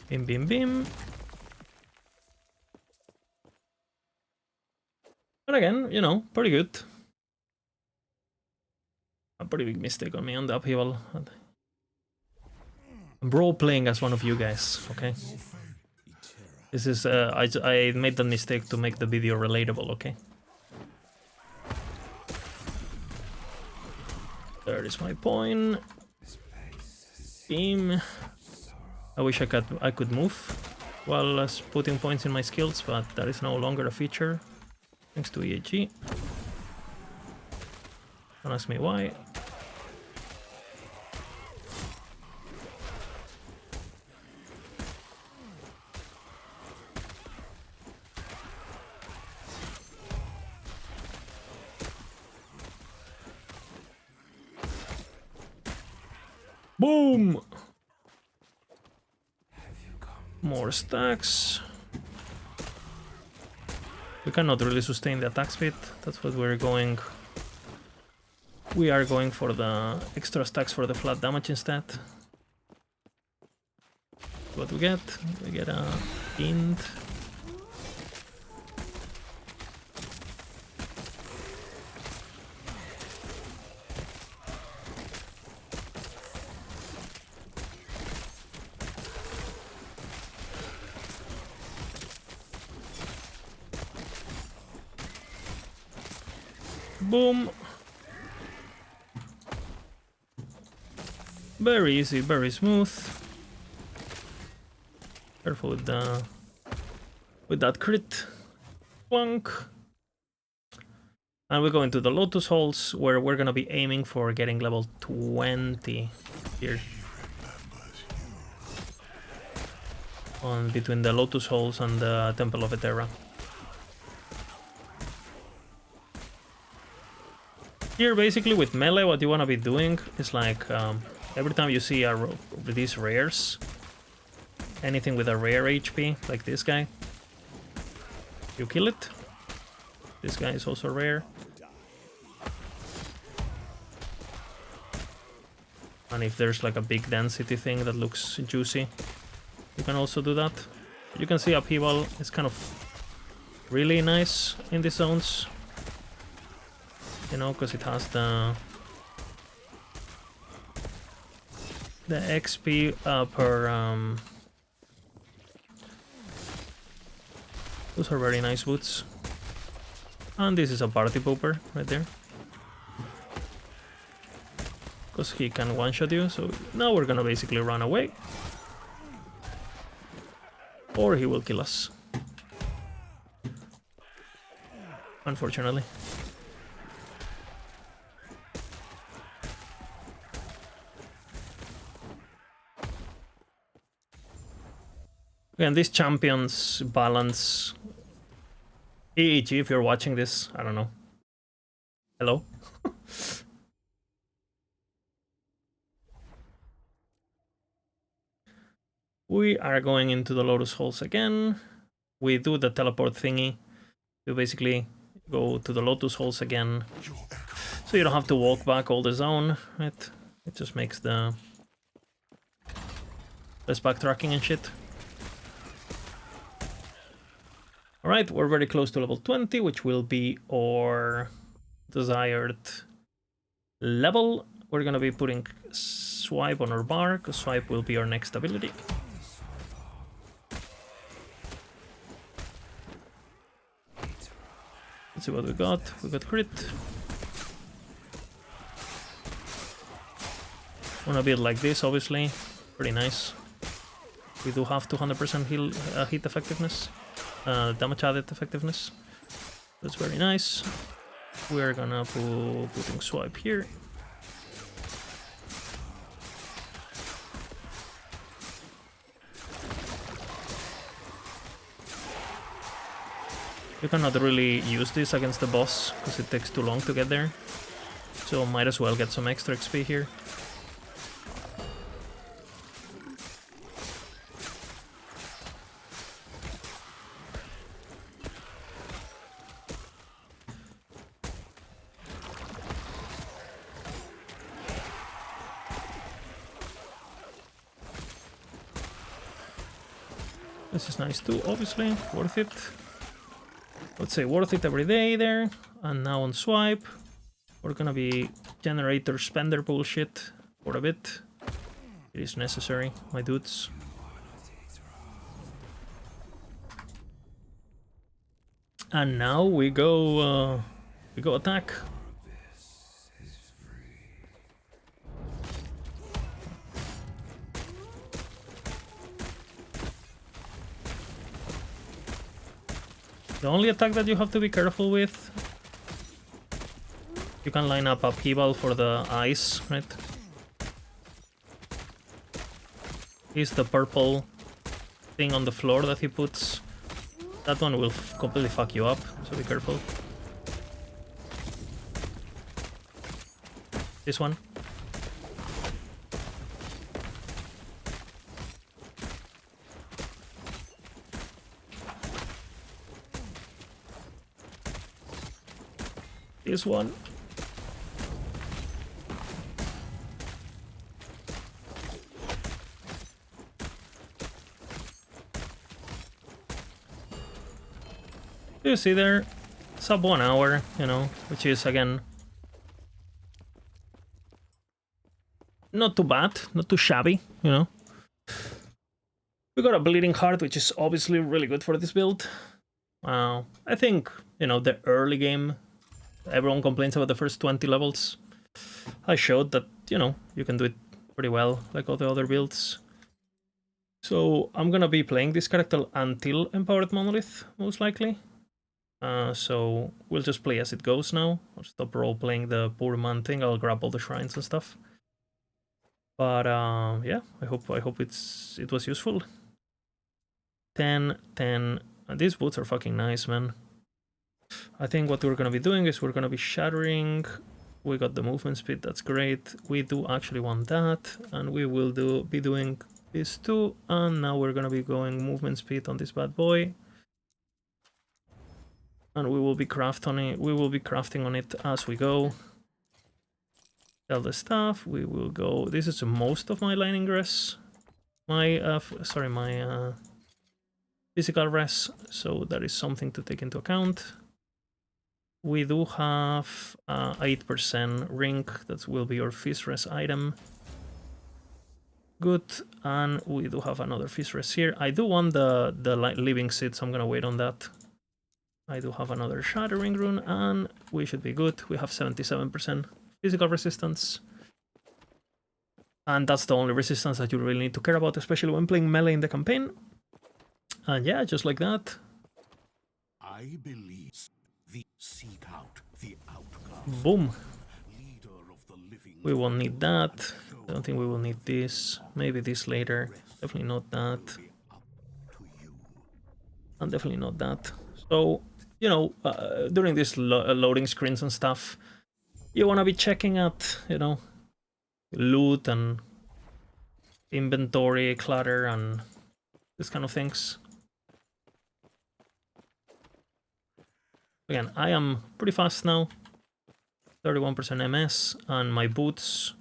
Bim, bim, bim. But again, you know, pretty good. A pretty big mistake on me on the upheaval. I'm role-playing as one of you guys, okay? This is, I made the mistake to make the video relatable, okay? There is my point. Beam. I wish I could move while putting points in my skills, but that is no longer a feature. Thanks to EAG. Don't ask me why. Boom! More stacks. We cannot really sustain the attack speed. That's what we're going. We are going for the extra stacks for the flat damage instead. What we get? We get a int. Boom. Very easy, very smooth. Careful with that crit. Plunk. And we go into the Lotus Halls, where we're gonna be aiming for getting level 20 here. On between the Lotus Halls and the Temple of Eterra. Here, basically, with melee, what you want to be doing is like, every time you see these rares, anything with a rare HP, like this guy, you kill it. This guy is also rare. And if there's like a big density thing that looks juicy, you can also do that. You can see upheaval is kind of really nice in these zones. You know, because it has the XP per those are very nice boots. And this is a party pooper right there. Because he can one-shot you, so now we're gonna basically run away. Or he will kill us. Unfortunately. Again, these champions balance. EEG, if you're watching this, I don't know. Hello? We are going into the Lotus Halls again. We do the teleport thingy to basically go to the Lotus Halls again. So you don't have to walk back all the zone, right? It just makes the less backtracking and shit. Alright, we're very close to level 20, which will be our desired level. We're gonna be putting Swipe on our bar, because Swipe will be our next ability. Let's see what we got. We got crit. On a build like this, obviously. Pretty nice. We do have 200% hit effectiveness. Damage added effectiveness. That's very nice. We're gonna putting Swipe here. You cannot really use this against the boss because it takes too long to get there. So might as well get some extra XP here. This is nice too, obviously, worth it. Let's say worth it every day there. And now on Swipe, we're gonna be generator spender bullshit for a bit. It is necessary, my dudes. And now we go attack. The only attack that you have to be careful with, you can line up upheaval for the eyes, right? Is the purple thing on the floor that he puts. That one will completely fuck you up, so be careful. This one. This one. You see there, sub 1 hour, you know, which is again not too bad, not too shabby, you know. We got a Bleeding Heart, which is obviously really good for this build. I think, you know, the early game, everyone complains about the first 20 levels. I showed that, you know, you can do it pretty well, like all the other builds. So I'm gonna be playing this character until Empowered Monolith, most likely. So we'll just play as it goes now. I'll stop role-playing the poor man thing. I'll grab all the shrines and stuff. But yeah, I hope it was useful. 10, 10. These boots are fucking nice, man. I think what we're gonna be doing is we're gonna be shattering. We got the movement speed, that's great. We do actually want that, and we will be doing this too. And now we're gonna be going movement speed on this bad boy. And we will be crafting on it as we go. Sell the stuff. We will go. This is most of my lining res. My physical res. So that is something to take into account. We do have 8% ring. That will be our fizz res item. Good. And we do have another fizz res here. I do want the living seed, so I'm gonna wait on that. I do have another Shattering Rune, and we should be good. We have 77% physical resistance. And that's the only resistance that you really need to care about, especially when playing melee in the campaign. And yeah, just like that. I believe the seek out the outcast. Boom. Leader of the living. We won't need that. I don't think we will need this. Maybe this later. Definitely not that. To you. And definitely not that. So, you know, during these loading screens and stuff, you want to be checking at, you know, loot and inventory clutter and this kind of things. Again, I am pretty fast now. 31% MS, and my boots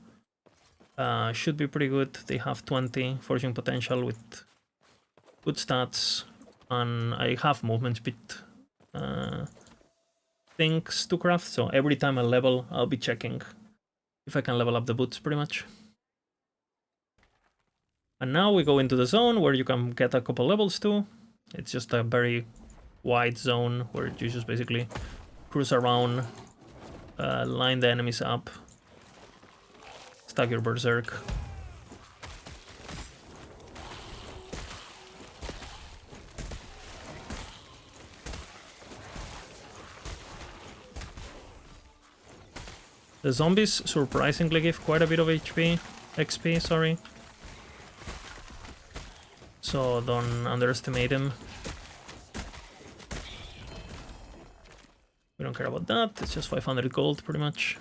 should be pretty good. They have 20 forging potential with good stats, and I have movement speed things to craft, so every time I level, I'll be checking if I can level up the boots pretty much. And now we go into the zone where you can get a couple levels too. It's just a very wide zone where you just basically cruise around, line the enemies up, stack your berserk. The zombies surprisingly give quite a bit of XP, sorry. So don't underestimate them. We don't care about that, it's just 500 gold pretty much.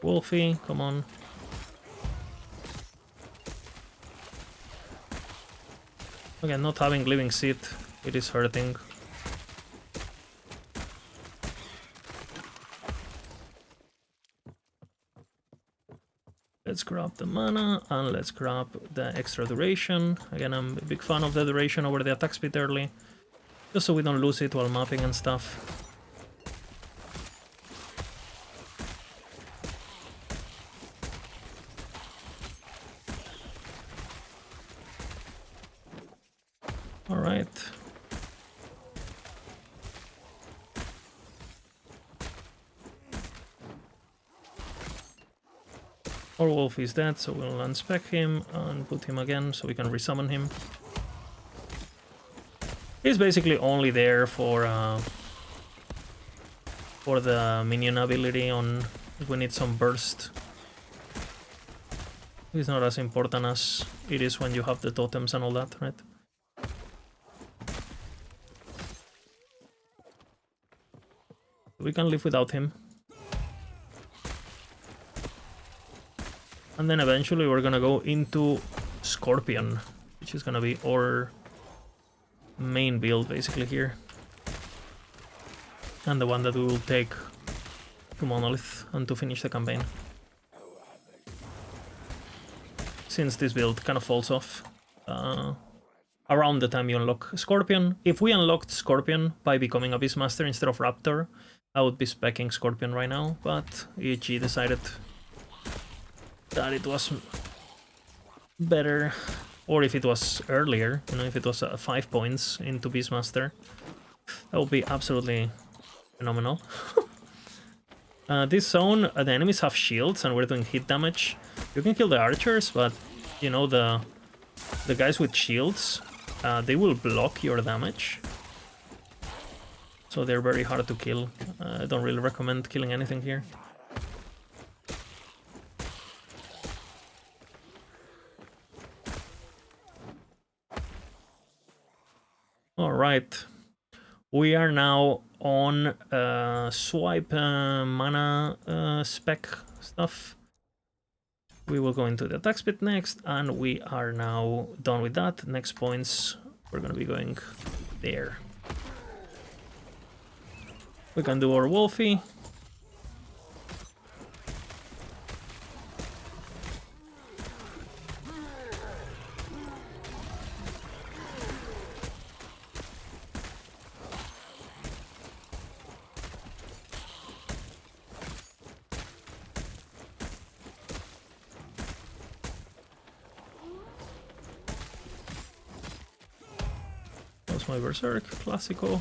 Wolfie, come on. Again, not having living seed, it is hurting. Let's grab the mana, and let's grab the extra duration. Again, I'm a big fan of the duration over the attack speed early, just so we don't lose it while mapping and stuff. Alright. Our wolf is dead, so we'll unspec him and put him again so we can resummon him. He's basically only there for the minion ability on if we need some burst. He's not as important as it is when you have the totems and all that, right? We can live without him. And then eventually we're gonna go into Scorpion, which is gonna be our main build basically here. And the one that we will take to Monolith and to finish the campaign. Since this build kind of falls off around the time you unlock Scorpion. If we unlocked Scorpion by becoming a Beastmaster instead of Raptor, I would be speccing Scorpion right now, but EG decided that it was better, or if it was earlier, you know, if it was 5 points into Beastmaster, that would be absolutely phenomenal. This zone, the enemies have shields and we're doing hit damage. You can kill the archers, but you know, the guys with shields, they will block your damage. So they're very hard to kill. I don't really recommend killing anything here. Alright, we are now on swipe mana spec stuff. We will go into the attack speed next, and we are now done with that. Next points, we're gonna be going there. We can do our Wolfie. use my Berserk, Classico.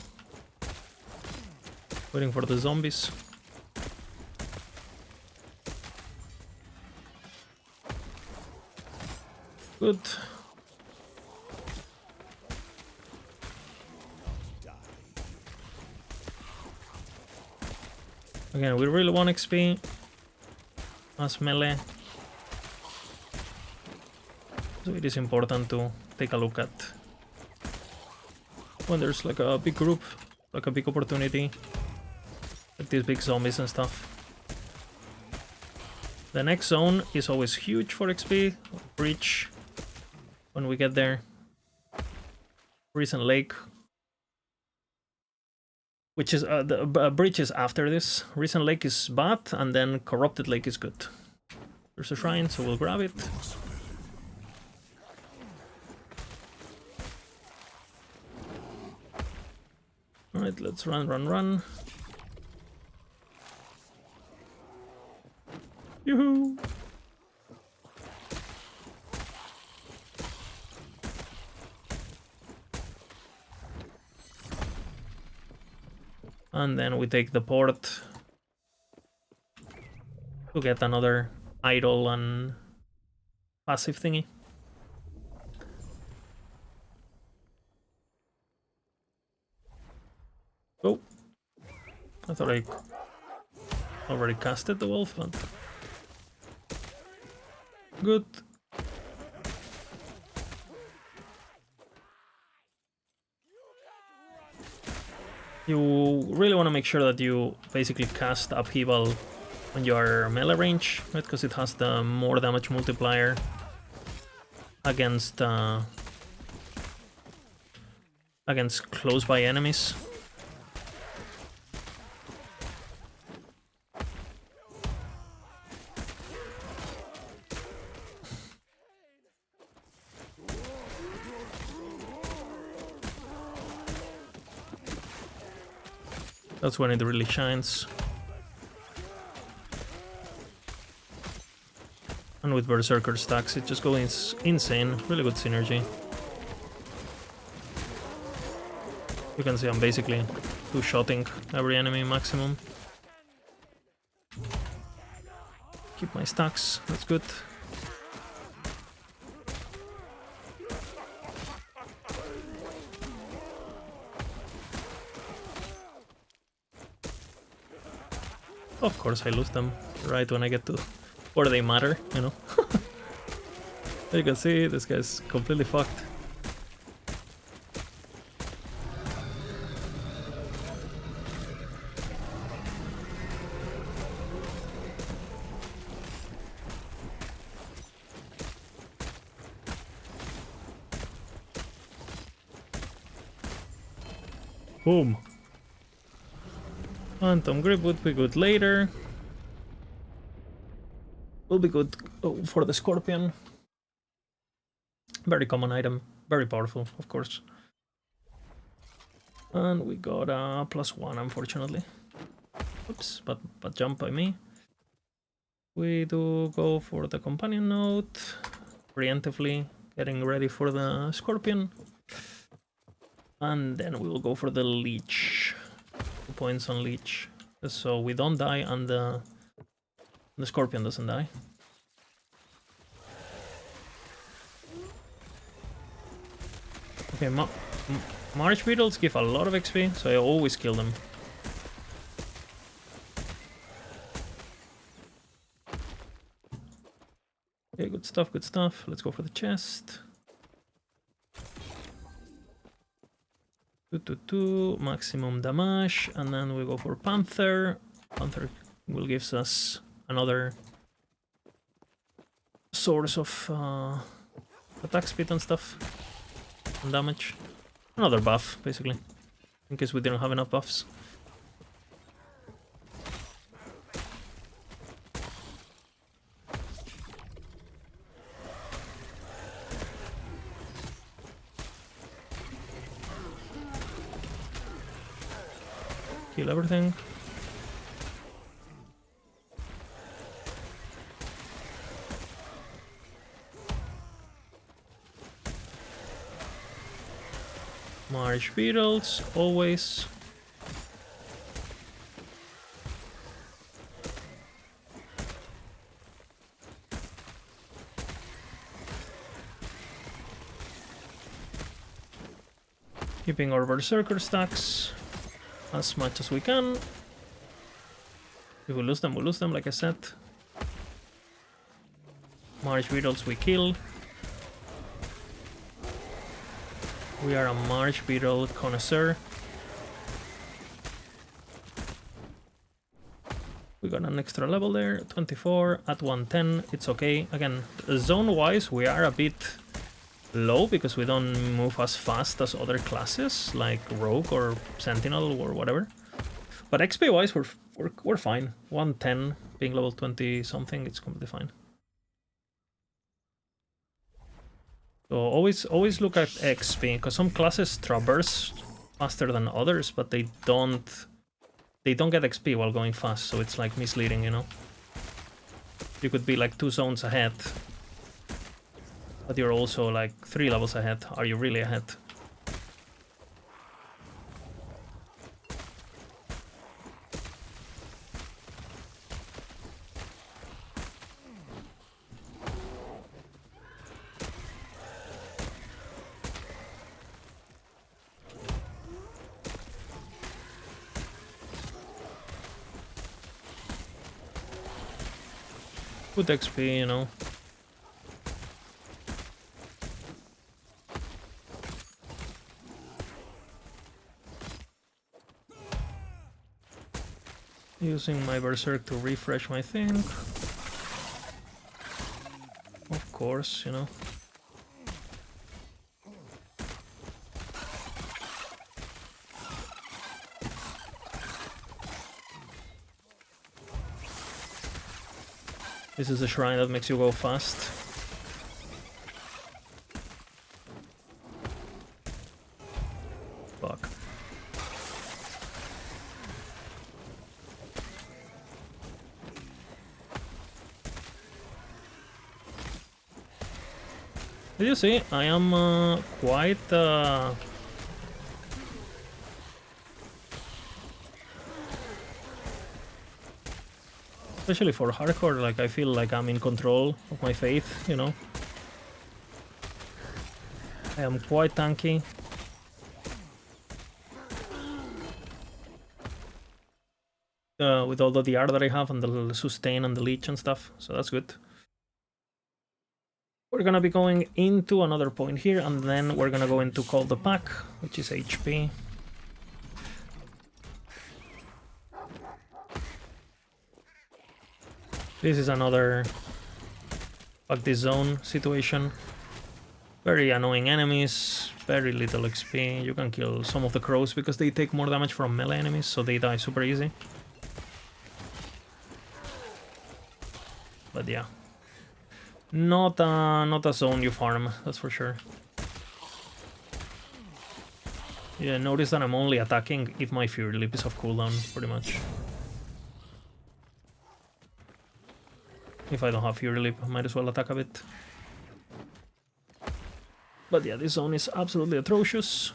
Waiting for the zombies. Good. Again, we really want XP as melee. So it is important to take a look at when there's like a big group, like a big opportunity, like these big zombies and stuff. The next zone is always huge for XP, Breach, when we get there. Recent Lake, which is, the Breach is after this. Recent Lake is bad, and then Corrupted Lake is good. There's a shrine, so we'll grab it. Alright, let's run. Yoo-hoo! And then we take the port to get another idol and passive thingy. Oh, I thought I already casted the wolf, but good. You really want to make sure that you basically cast Upheaval on your melee range, right? Because it has the more damage multiplier against close by enemies. That's when it really shines. And with Berserker stacks, it just goes insane. Really good synergy. You can see I'm basically two-shotting every enemy maximum. Keep my stacks, that's good. Of course I lose them right when I get to where they matter, you know. You can see this guy's completely fucked. Boom. Phantom Grip would be good later. Will be good for the Scorpion. Very common item. Very powerful, of course. And we got a +1, unfortunately. Oops, but jump by me. We do go for the Companion Node. Preemptively getting ready for the Scorpion. And then we will go for the Leech. 2 points on Leech. So we don't die and the Scorpion doesn't die. Okay, March Beetles give a lot of XP, so I always kill them. Okay, good stuff, good stuff. Let's go for the chest. 2 maximum damage, and then we go for Panther. Panther will give us another source of attack speed and stuff, and damage. Another buff, basically, in case we didn't have enough buffs. Kill everything. Marsh Beetles, always. Keeping our Berserker stacks as much as we can. If we lose them, we lose them, like I said. Marsh Beetles we kill. We are a Marsh Beetle connoisseur. We got an extra level there, 24 at 110, it's okay. Again, zone-wise, we are a bit low because we don't move as fast as other classes, like Rogue or Sentinel or whatever. But XP-wise, we're fine. 110, being level 20-something, it's completely fine. So always look at XP, because some classes traverse faster than others, but they don't get XP while going fast, so it's like misleading, you know? You could be like 2 zones ahead, but you're also like 3 levels ahead. Are you really ahead? Good XP, you know. Using my Berserk to refresh my thing. Of course, you know. This is a shrine that makes you go fast. Fuck. Did you see? I am quite especially for hardcore, like I feel like I'm in control of my faith, you know. I am quite tanky. With all the DR that I have and the sustain and the leech and stuff, so that's good. We're gonna be going into another point here, and then we're gonna go into Call the Pack, which is HP. This is another fuck this zone situation. Very annoying enemies, very little XP. You can kill some of the crows because they take more damage from melee enemies, so they die super easy. But yeah, not a zone you farm, that's for sure. Yeah, notice that I'm only attacking if my Fury Leap is off cooldown, pretty much. If I don't have Fury Leap, I might as well attack a bit. But yeah, this zone is absolutely atrocious.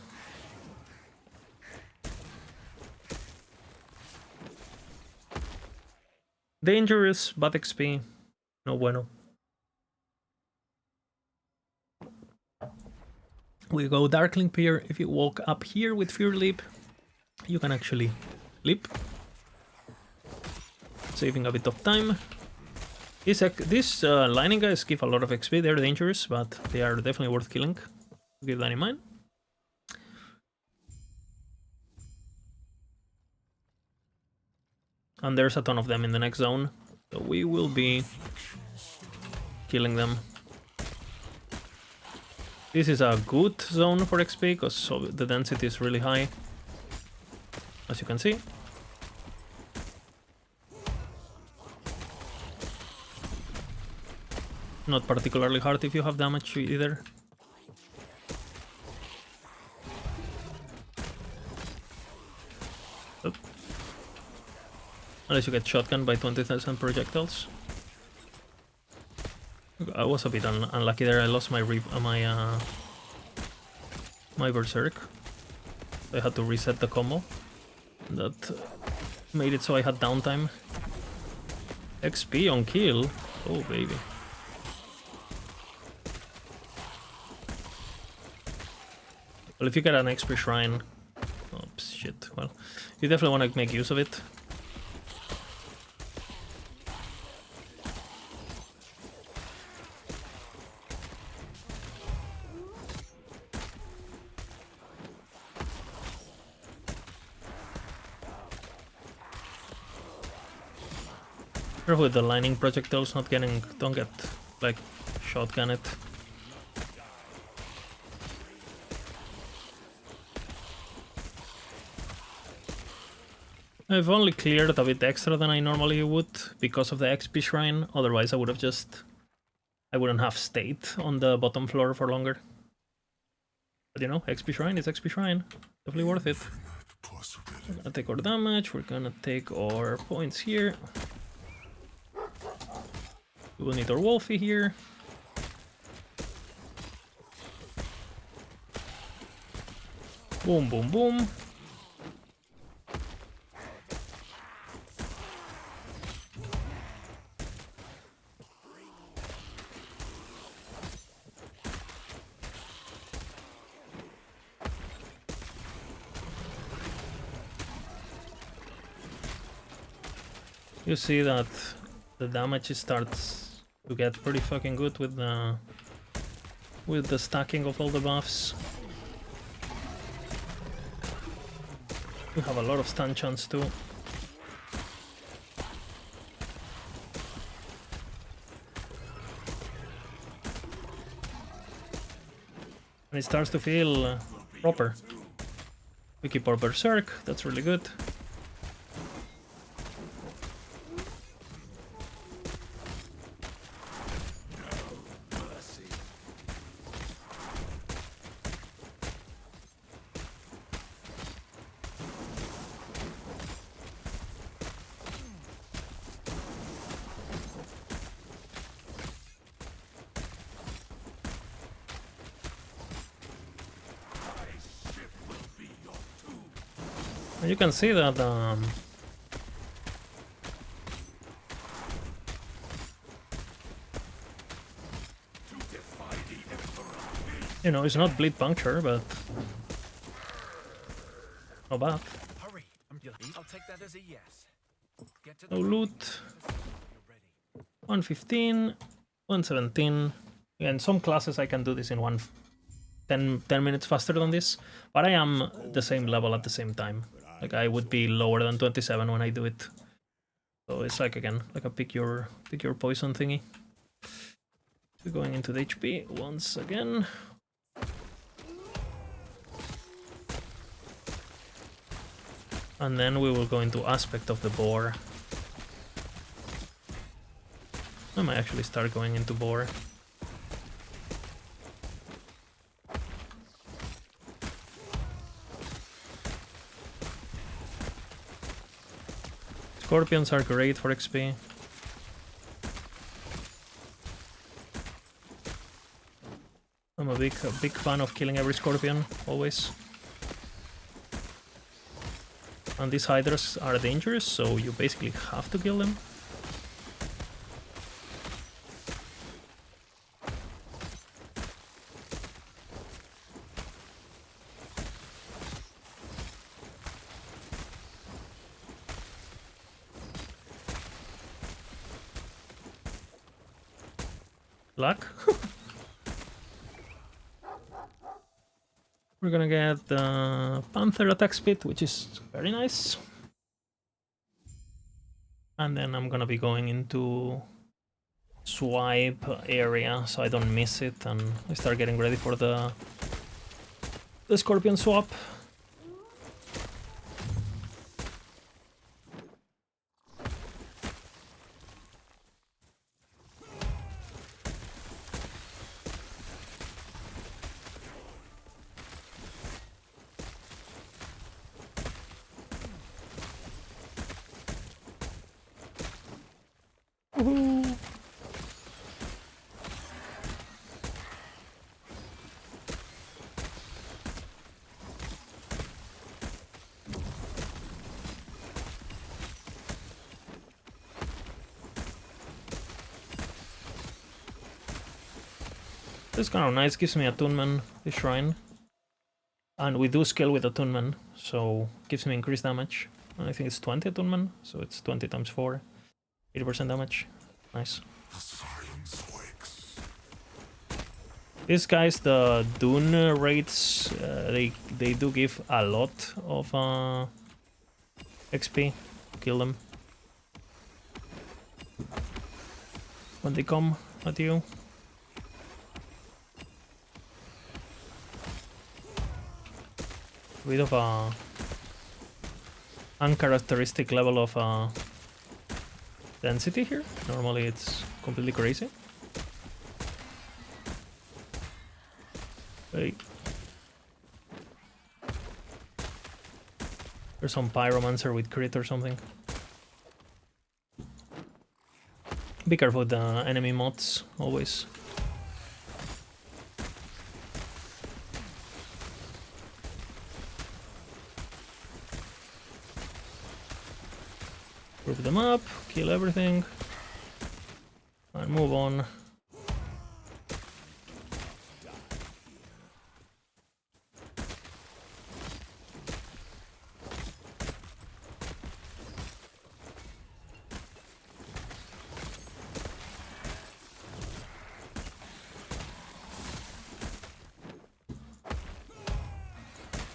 Dangerous, but XP. No bueno. We go Darkling Pier. If you walk up here with Fury Leap, you can actually leap. Saving a bit of time. These lightning guys give a lot of XP, they're dangerous, but they are definitely worth killing. Keep that in mind. And there's a ton of them in the next zone, so we will be killing them. This is a good zone for XP, because the density is really high, as you can see. Not particularly hard if you have damage either. Oh. Unless you get shotgun by 20,000 projectiles. I was a bit unlucky there. I lost my my Berserk. I had to reset the combo. That made it so I had downtime. XP on kill. Oh, baby. Well, if you get an XP shrine... Oh, shit. Well, you definitely want to make use of it. Careful with the lightning projectiles, not getting... Don't get, like, shotgun it. I've only cleared a bit extra than I normally would because of the XP shrine, otherwise I would have just... I wouldn't have stayed on the bottom floor for longer. But you know, XP shrine is XP shrine. Definitely worth it. We're gonna take our damage, we're gonna take our points here. We will need our Wolfie here. Boom, boom, boom. You see that the damage starts to get pretty fucking good with the stacking of all the buffs. We have a lot of stun chance too. And it starts to feel proper. We keep our berserk, that's really good. You can see that you know, it's not bleed puncture, but not bad. Hurry. I'll take that as a yes. Get to the No loot. 115, 117. And some classes I can do this in 10 minutes faster than this, but I am the same level at the same time. Like I would be lower than 27 when I do it. So it's like, again, like a pick your poison thingy. We're going into the HP once again. And then we will go into aspect of the boar. I might actually start going into boar. Scorpions are great for XP. I'm a big fan of killing every scorpion, always. And these hydras are dangerous, so you basically have to kill them. Luck. We're gonna get the Panther attack speed, which is very nice. And then I'm gonna be going into swipe area so I don't miss it, and I start getting ready for the scorpion swap. This is kind of nice, gives me attunement, the shrine. And we do scale with attunement, so gives me increased damage. And I think it's 20 attunement, so it's 20 times 4. 80% damage. Nice. These guys, the Dune raids, they do give a lot of XP. Kill them when they come at you. Bit of a uncharacteristic level of density here. Normally it's completely crazy. Hey. There's some pyromancer with crit or something. Be careful with the enemy mods, always. Group them up, kill everything, and move on.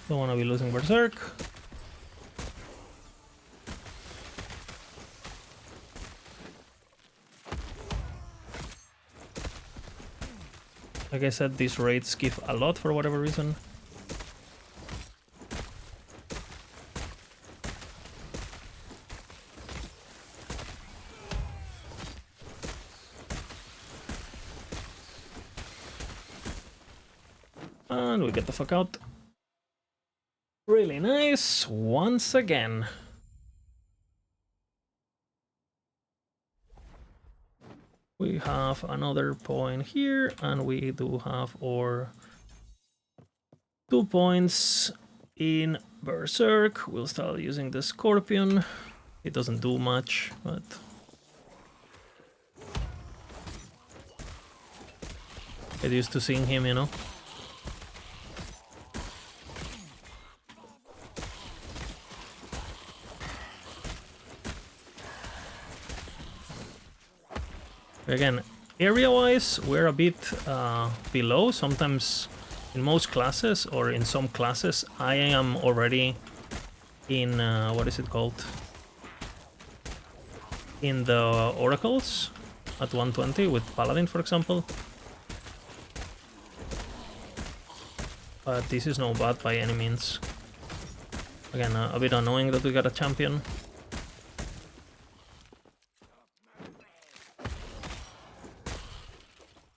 Don't want to be losing Berserk. Like I said, these raids give a lot for whatever reason. And we get the fuck out. Really nice, once again. We have another point here, and we do have our 2 points in Berserk. We'll start using the Scorpion. It doesn't do much, but get used to seeing him, you know. Again, area-wise, we're a bit below. Sometimes in most classes, or in some classes, I am already in, what is it called? In the Oracles at 120 with Paladin, for example. But this is no bad by any means. Again, a bit annoying that we got a champion.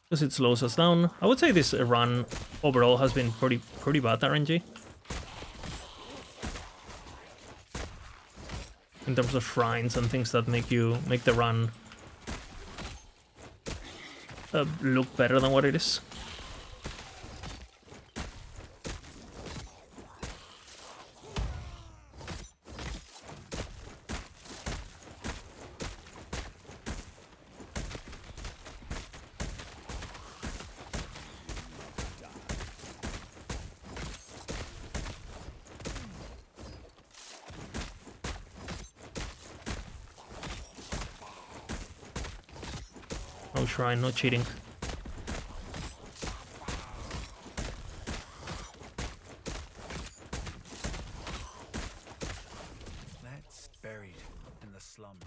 Because it slows us down. I would say this run overall has been pretty bad RNG. In terms of shrines and things that make the run look better than what it is. No shrine, no cheating. That's buried in the slums.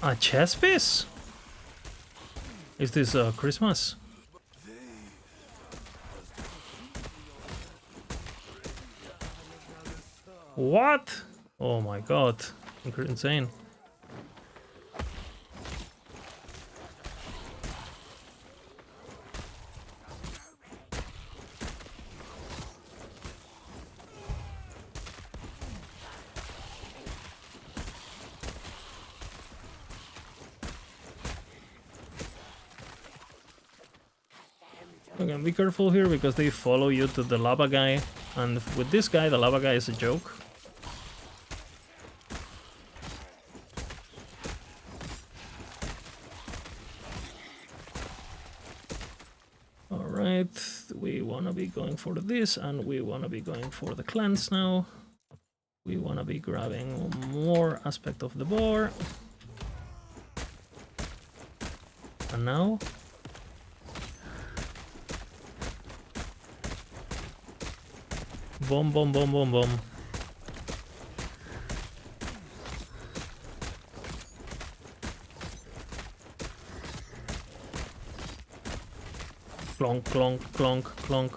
A chess piece? Is this Christmas? What? Oh my god. Insane. Again, be careful here because they follow you to the lava guy, and with this guy, the lava guy is a joke. Alright, we wanna be going for this, and we wanna be going for the cleanse now. We wanna be grabbing more aspect of the bar. And now... Boom, boom, boom, boom, boom. Clonk, clonk, clonk, clonk.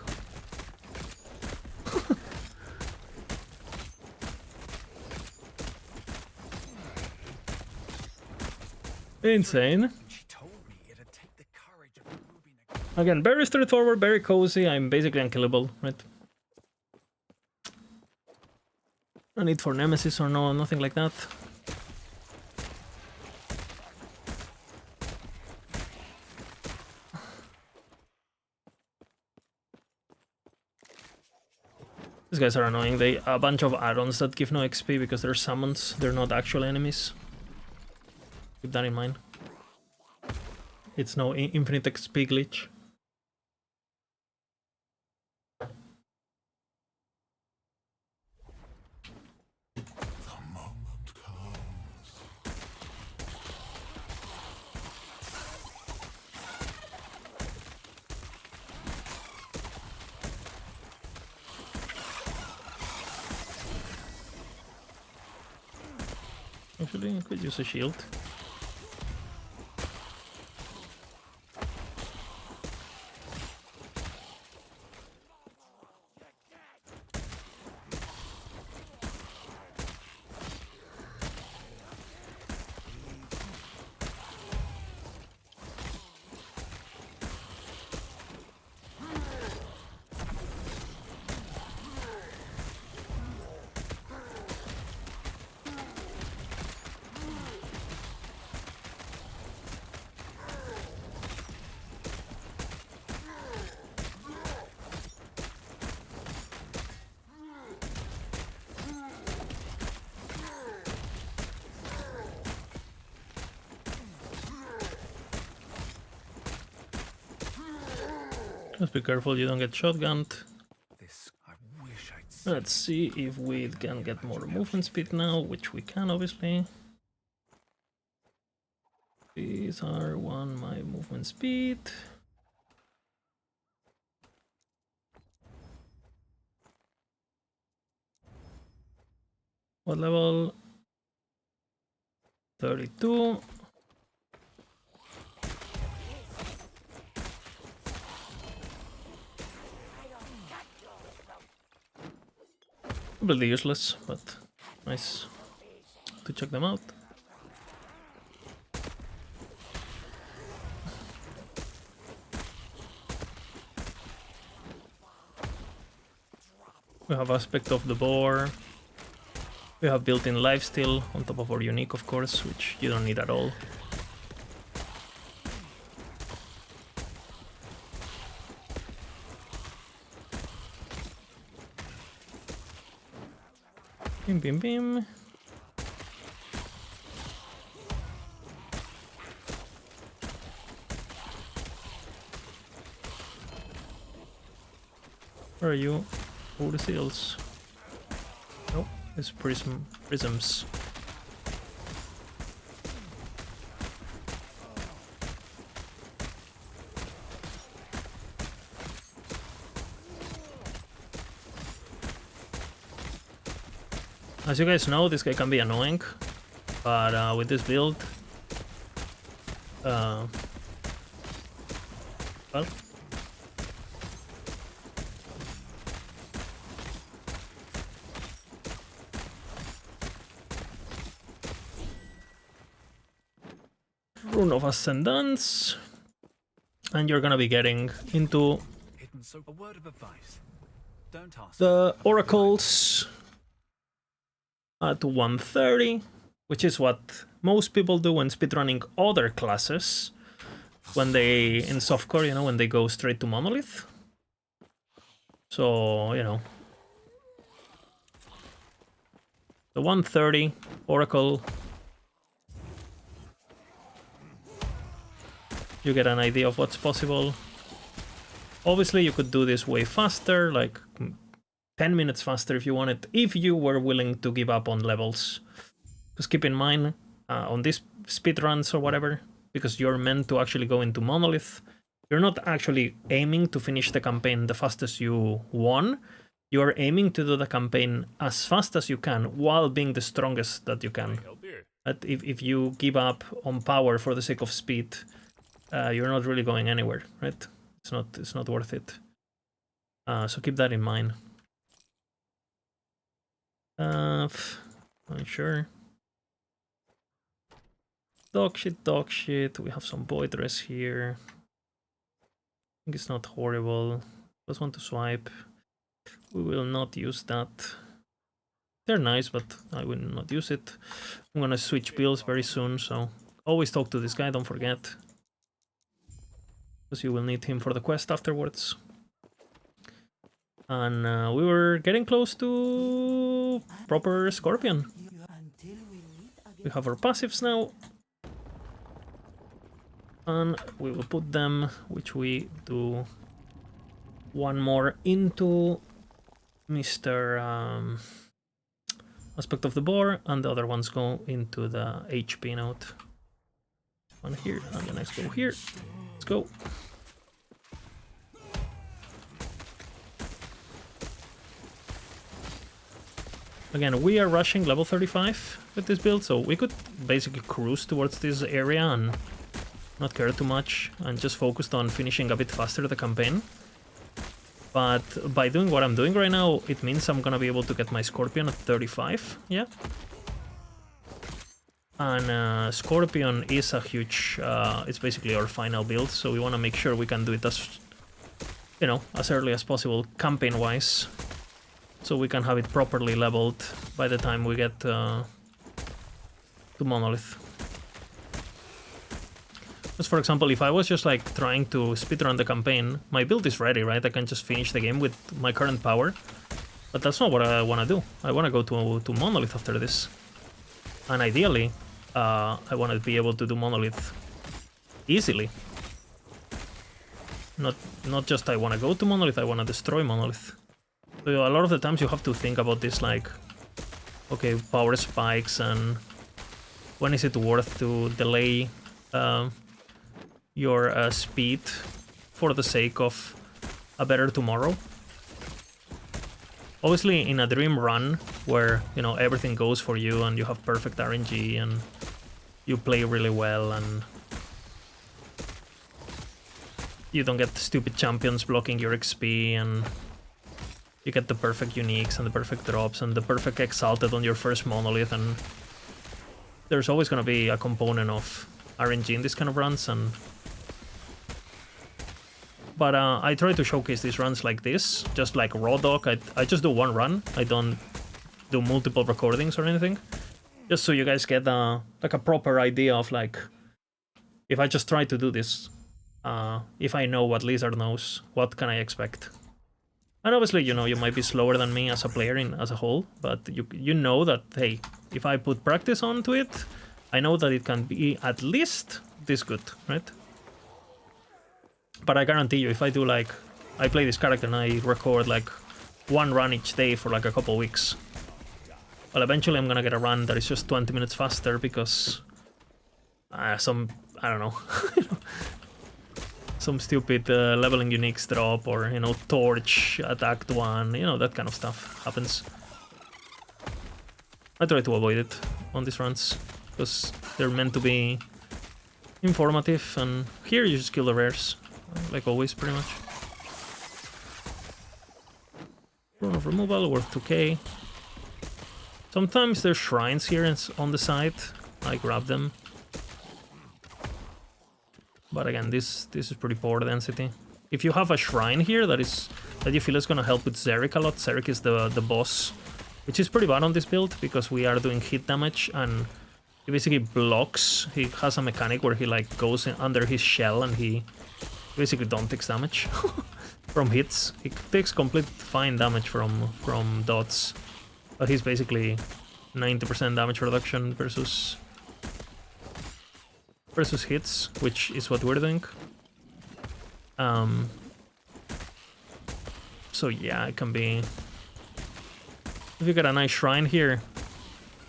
Insane. Again, very straightforward, very cozy. I'm basically unkillable, right? No need for Nemesis or no, nothing like that. These guys are annoying. They a bunch of add-ons that give no XP because they're summons. They're not actual enemies. Keep that in mind. It's no infinite XP glitch. Actually, I could use a shield. Just be careful you don't get shotgunned. Let's see if we can get more movement speed now, which we can obviously. These are my movement speed. What level? 32. Completely useless, but nice to check them out. We have aspect of the boar. We have built-in lifesteal on top of our unique, of course, which you don't need at all. Bim, bim, bim. Where are you? Oh, the seals. Nope, it's prisms. As you guys know, this guy can be annoying, but with this build, well, Rune of Ascendance, and you're gonna be getting into the oracles at 130, which is what most people do when speedrunning other classes. when they, in softcore, you know, when they go straight to Monolith. So, you know. The 130, Oracle. You get an idea of what's possible. Obviously, you could do this way faster, like 10 minutes faster if you wanted, if you were willing to give up on levels. Just keep in mind, on these speedruns or whatever, because you're meant to actually go into Monolith, you're not actually aiming to finish the campaign the fastest you won. You are aiming to do the campaign as fast as you can while being the strongest that you can. But if you give up on power for the sake of speed, you're not really going anywhere, right? It's not worth it. So keep that in mind. I'm sure. Dog shit. We have some boy dress here. I think it's not horrible. Just want to swipe. We will not use that. They're nice, but I will not use it. I'm gonna switch builds very soon, so always talk to this guy, don't forget. Because you will need him for the quest afterwards. And we were getting close to proper Scorpion. We have our passives now. And we will put them, which we do one more into Mr. Aspect of the Boar, and the other ones go into the HP node. One here, and the next go here. Let's go. Again, we are rushing level 35 with this build, so we could basically cruise towards this area and not care too much, and just focused on finishing a bit faster the campaign. But by doing what I'm doing right now, it means I'm gonna be able to get my Scorpion at 35, yeah? And Scorpion is a huge, it's basically our final build, so we wanna make sure we can do it as, you know, as early as possible, campaign-wise. So we can have it properly leveled by the time we get to Monolith. Because for example, if I was just like trying to speedrun the campaign, my build is ready, right? I can just finish the game with my current power. But that's not what I want to do. I want to go to Monolith after this. And ideally, I want to be able to do Monolith easily. Not just I want to go to Monolith, I want to destroy Monolith. So a lot of the times you have to think about this like, okay, power spikes and when is it worth to delay your speed for the sake of a better tomorrow. Obviously in a dream run where, you know, everything goes for you and you have perfect RNG and you play really well and you don't get stupid champions blocking your XP and you get the perfect uniques and the perfect drops and the perfect exalted on your first Monolith, and there's always going to be a component of RNG in this kind of runs. But I try to showcase these runs like this, just like raw dog. I just do one run. I don't do multiple recordings or anything, just so you guys get like a proper idea of like, if I just try to do this, if I know what Lizard knows, what can I expect? And obviously, you know, you might be slower than me as a player as a whole, but you know that, hey, if I put practice onto it, I know that it can be at least this good, right? But I guarantee you, if I do like, I play this character and I record like one run each day for like a couple weeks, well, eventually I'm gonna get a run that is just 20 minutes faster because I don't know, some stupid leveling uniques drop, or, you know, torch attacked one, you know, that kind of stuff happens. I try to avoid it on these runs because they're meant to be informative, and here you just kill the rares, like always, pretty much. Rune of Removal worth 2k. Sometimes there's shrines here on the side, I grab them. But again, this is pretty poor density. If you have a shrine here that you feel is gonna help with Xeric a lot, Xeric is the boss, which is pretty bad on this build because we are doing hit damage, and He basically blocks. He has a mechanic where he like goes under his shell and he basically don't take damage from hits. He takes complete fine damage from dots, but he's basically 90% damage reduction versus hits, which is what we're doing. So yeah, it can be. If you get a nice shrine here,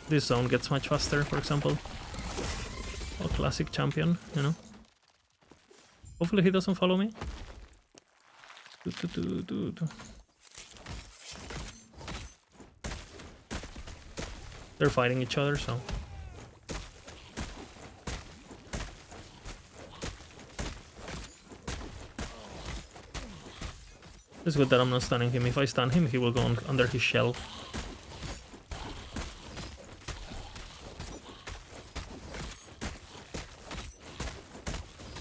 this zone gets much faster, for example. A classic champion, you know. Hopefully he doesn't follow me. They're fighting each other, so. It's good that I'm not stunning him. If I stun him, he will go under his shell.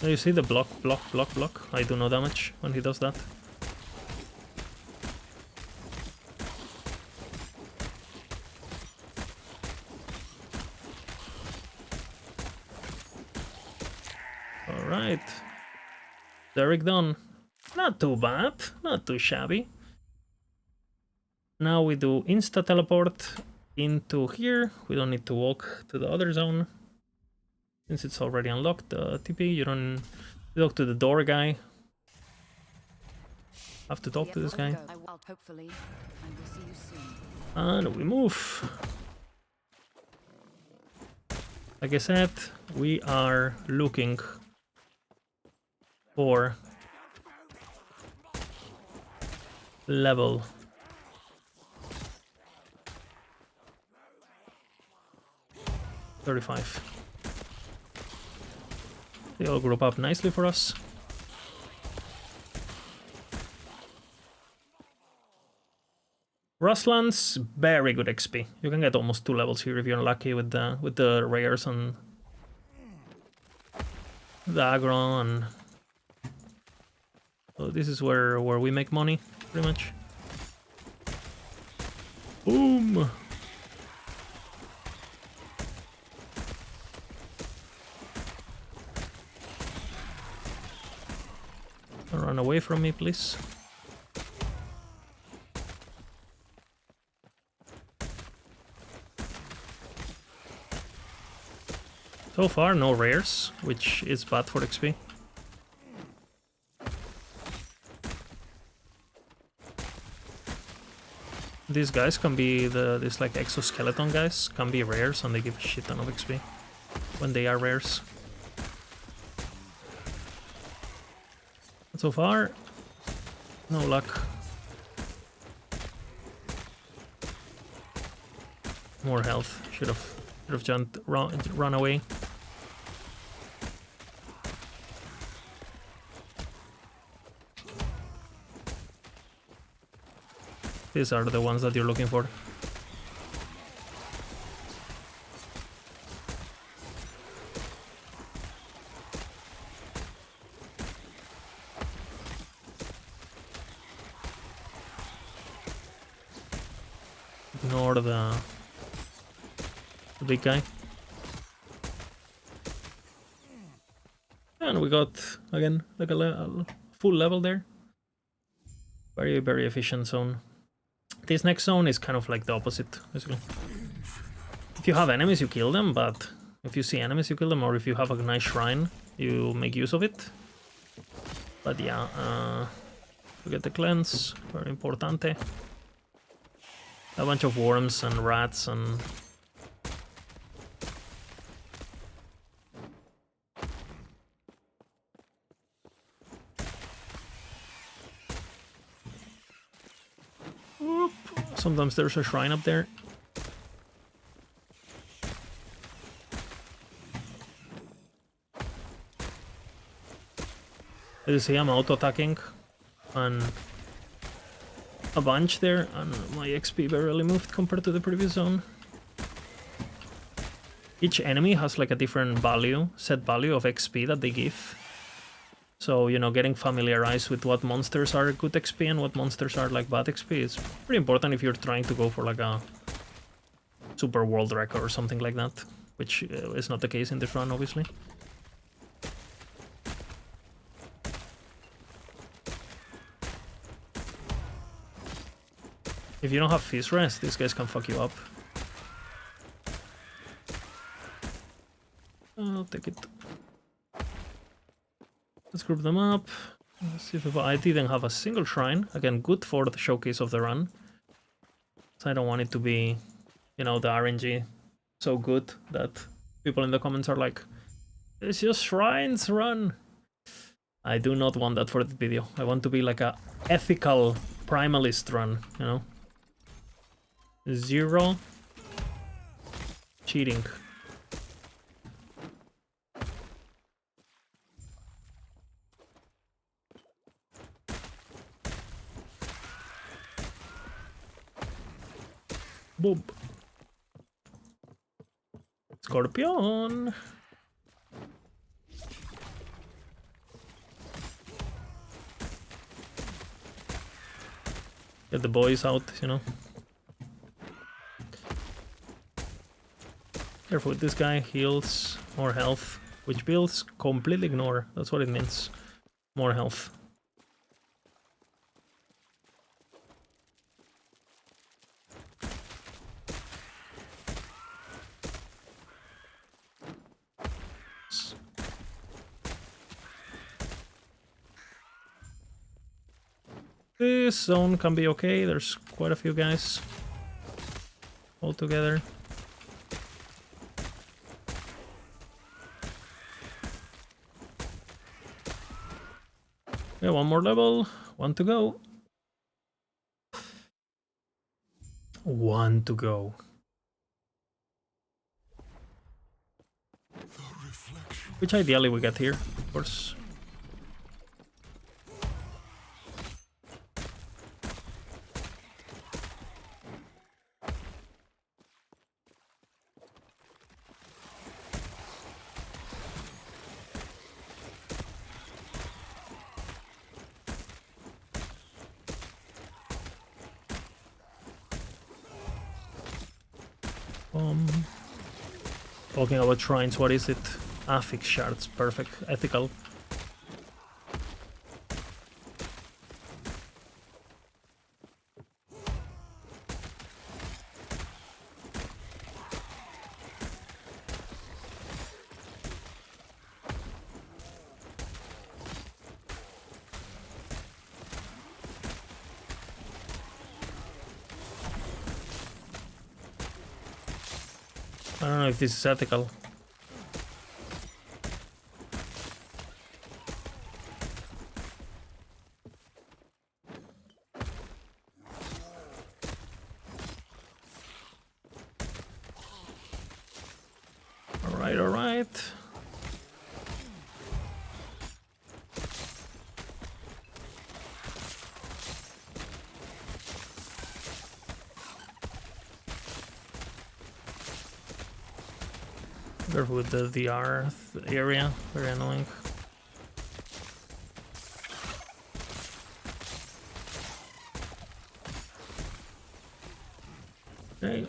You see the block. I do no damage when he does that. Alright. Derek done. Not too bad. Not too shabby. Now we do insta-teleport into here. We don't need to walk to the other zone. Since it's already unlocked, the TP, you don't talk to the door guy. Have to talk to this guy. And we move. Like I said, we are looking for level 35. They all group up nicely for us. Rustlands, very good XP. You can get almost 2 levels here if you're lucky with the rares and the aggro, and so this is where we make money, pretty much. Boom! Run away from me, please. So far, no rares, which is bad for XP. These guys can be these like exoskeleton guys can be rares, and they give a shit ton of XP when they are rares. But so far, no luck. More health. Should have jumped, run away. These are the ones that you're looking for. Ignore the big guy. And we got, again, like a full level there. Very, very efficient zone. This next zone is kind of like the opposite, basically. If you have enemies, you kill them, but if you see enemies, you kill them, or if you have a nice shrine, you make use of it. But yeah, we get the cleanse, very importante. A bunch of worms and rats and... Sometimes there's a shrine up there. As you see, I'm auto-attacking and a bunch there, and my XP barely moved compared to the previous zone. Each enemy has like a different value, set value of XP that they give. So, you know, getting familiarized with what monsters are good XP and what monsters are like bad XP is pretty important if you're trying to go for like a super world record or something like that. which is not the case in this run, obviously. If you don't have Fizz Rest, these guys can fuck you up. I'll take it. Let's group them up. Let's see if I didn't have a single shrine. Again, good for the showcase of the run. So I don't want it to be, you know, the RNG so good that people in the comments are like, it's just shrines run. I do not want that for the video. I want to be like a ethical primalist run, you know? Zero cheating. Boom. Scorpion. Get the boys out, you know. Careful with this guy, heals, more health, which builds completely ignore. That's what it means. More health. This zone can be okay, there's quite a few guys all together. Yeah, one more level, one to go. One to go. Which ideally we get here, of course. Talking about shrines, what is it? Affix shards, perfect, ethical. I don't know if this is ethical. Alright, alright. Careful with the VR area, very annoying. Okay.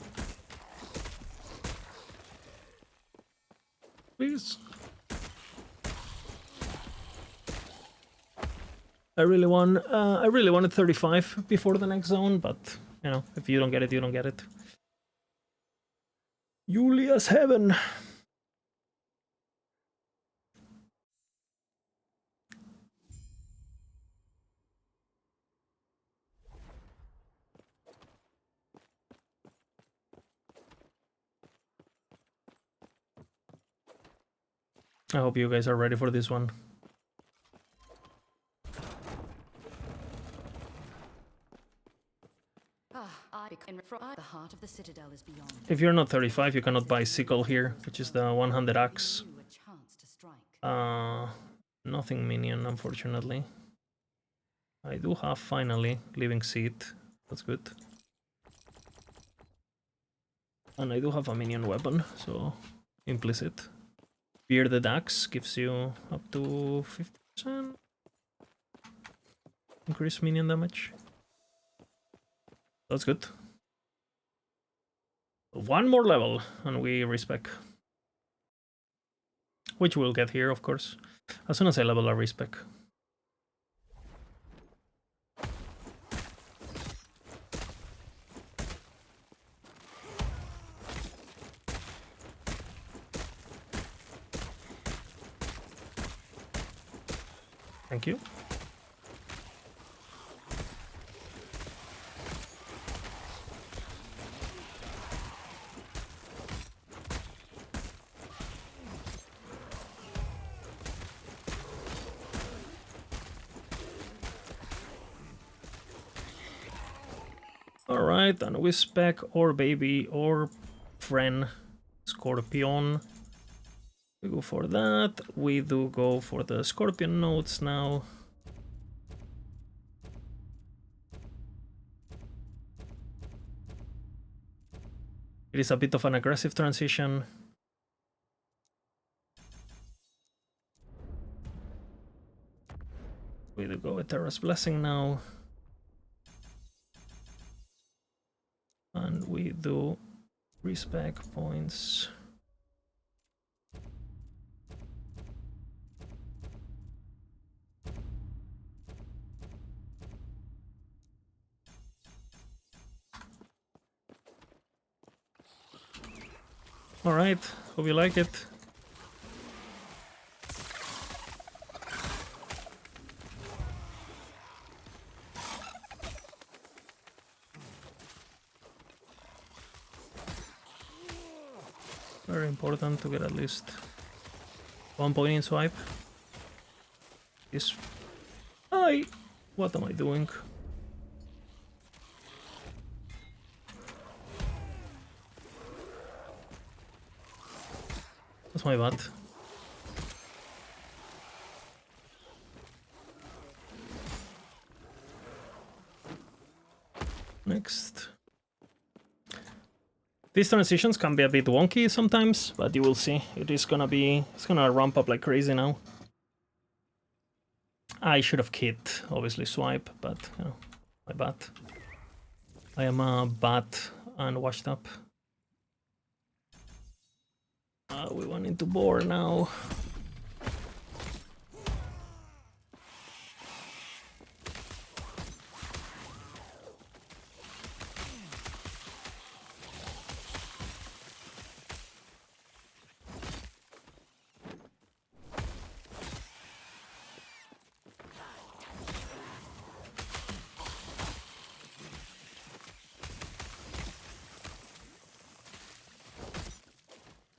Please. I really wanted 35 before the next zone, but you know, if you don't get it, you don't get it. Julia's heaven. I hope you guys are ready for this one. The heart of the citadel is beyond. If you're not 35, you cannot buy Sickle here, which is the one-handed axe. Nothing minion, unfortunately. I do have, finally, Living Seed. That's good. And I do have a minion weapon, so implicit. Bearded Axe gives you up to 50% increased minion damage. That's good. One more level, and we respec. which we'll get here, of course, as soon as I level a respec. Thank you. Alright, and we spec or baby or friend Scorpion. We go for that. We do go for the Scorpion notes now. It is a bit of an aggressive transition. We do go with Terra's Blessing now. And we do respec points. Alright, hope you like it. Very important to get at least 1 point in swipe. This. What am I doing? That's my bad. Next. These transitions can be a bit wonky sometimes, but you will see. It's gonna ramp up like crazy now. I should have kid, obviously swipe, but you know, my bad. I am a bat and washed up. We went into boar now.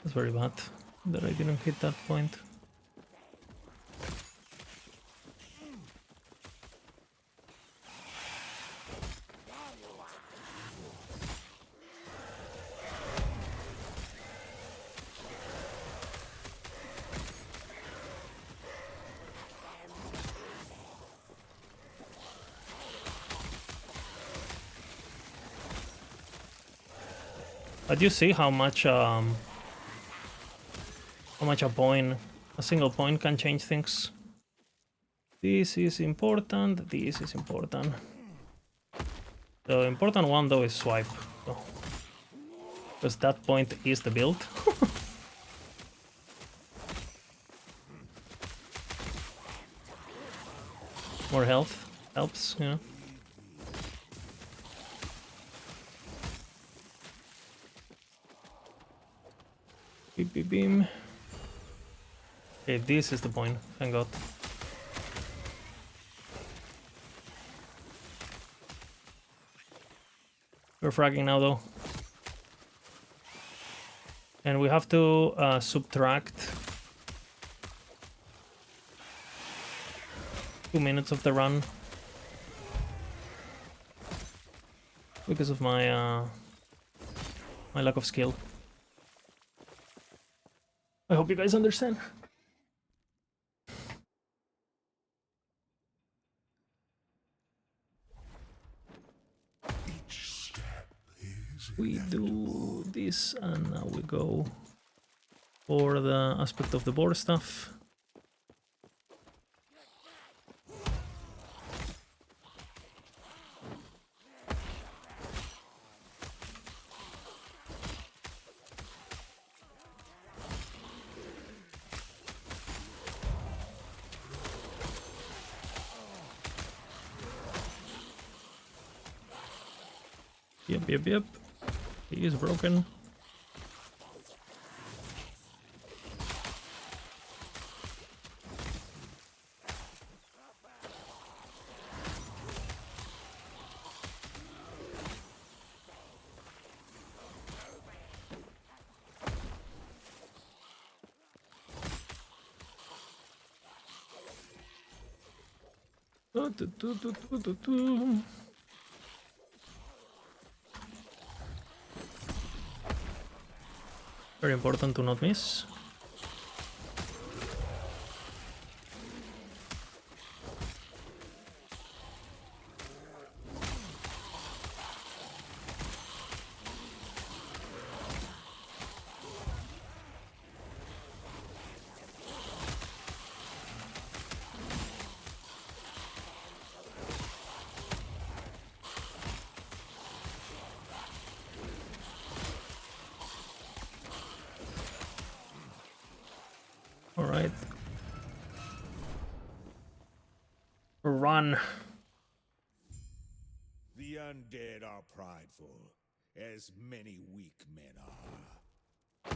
That's very bad that I didn't hit that point. But you see how much a single point can change things. This is important, this is important. The important one though is swipe. So, because that point is the build. More health helps, you know. Beep beep beam. Okay, this is the point, thank god. We're fragging now though. And we have to subtract 2 minutes of the run. Because of my my lack of skill. I hope you guys understand. We do this and now we go for the aspect of the board stuff. Yep. He is broken. Very important to not miss. Alright. Run. The undead are prideful, as many weak men are.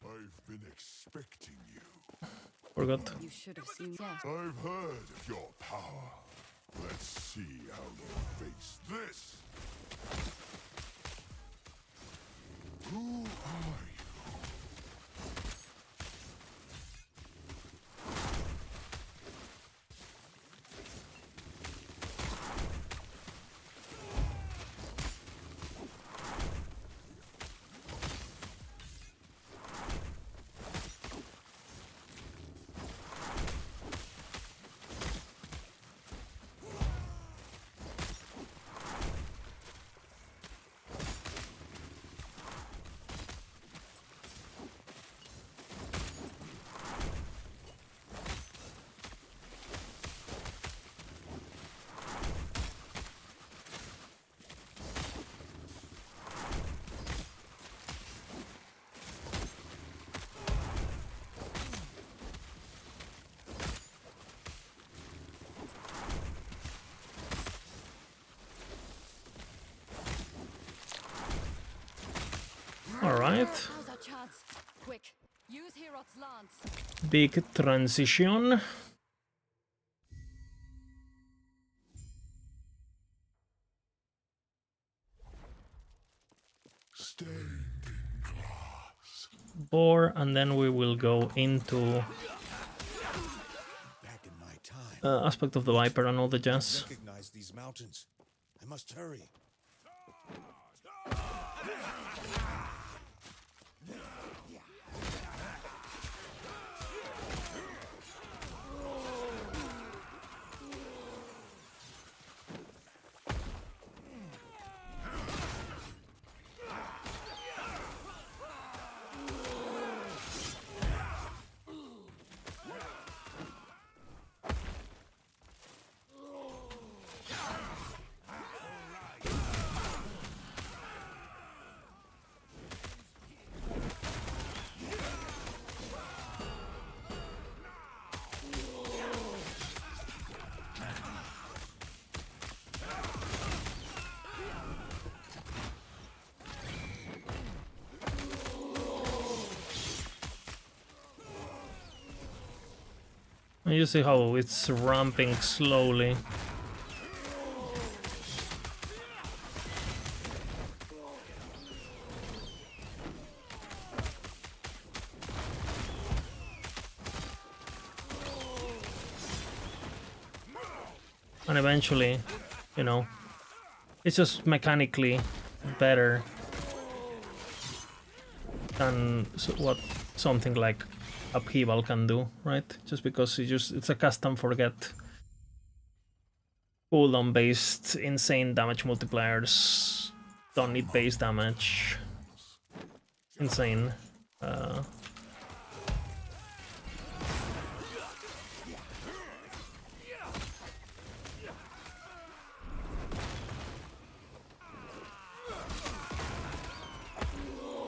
I've been expecting you. Forgot. You should have seen. Yes. I've heard of your power. Let's see how you face this. Who are you? Alright. Now's our chance. Quick, use Heorot's lance. Big transition. Stained in glass. Boar, and then we will go into Back in my time, aspect of the Viper and all the jazz. recognize these mountains. I must hurry. And you see how it's ramping slowly. And eventually, you know, it's just mechanically better than what something like Upheaval can do, right? Just because it's a custom forget cooldown based insane damage multipliers, don't need base damage, insane.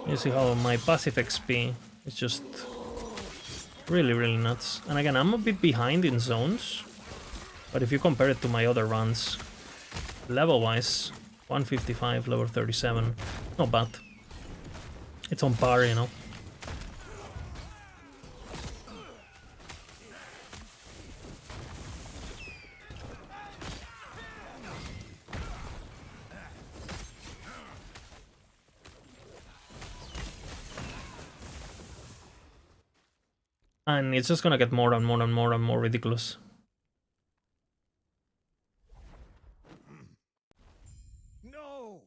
You see how my passive XP is just really nuts. And again, I'm a bit behind in zones, but if you compare it to my other runs, level-wise, 155, level 37. Not bad. It's on par, you know. And it's just gonna get more and more and more and more ridiculous. No!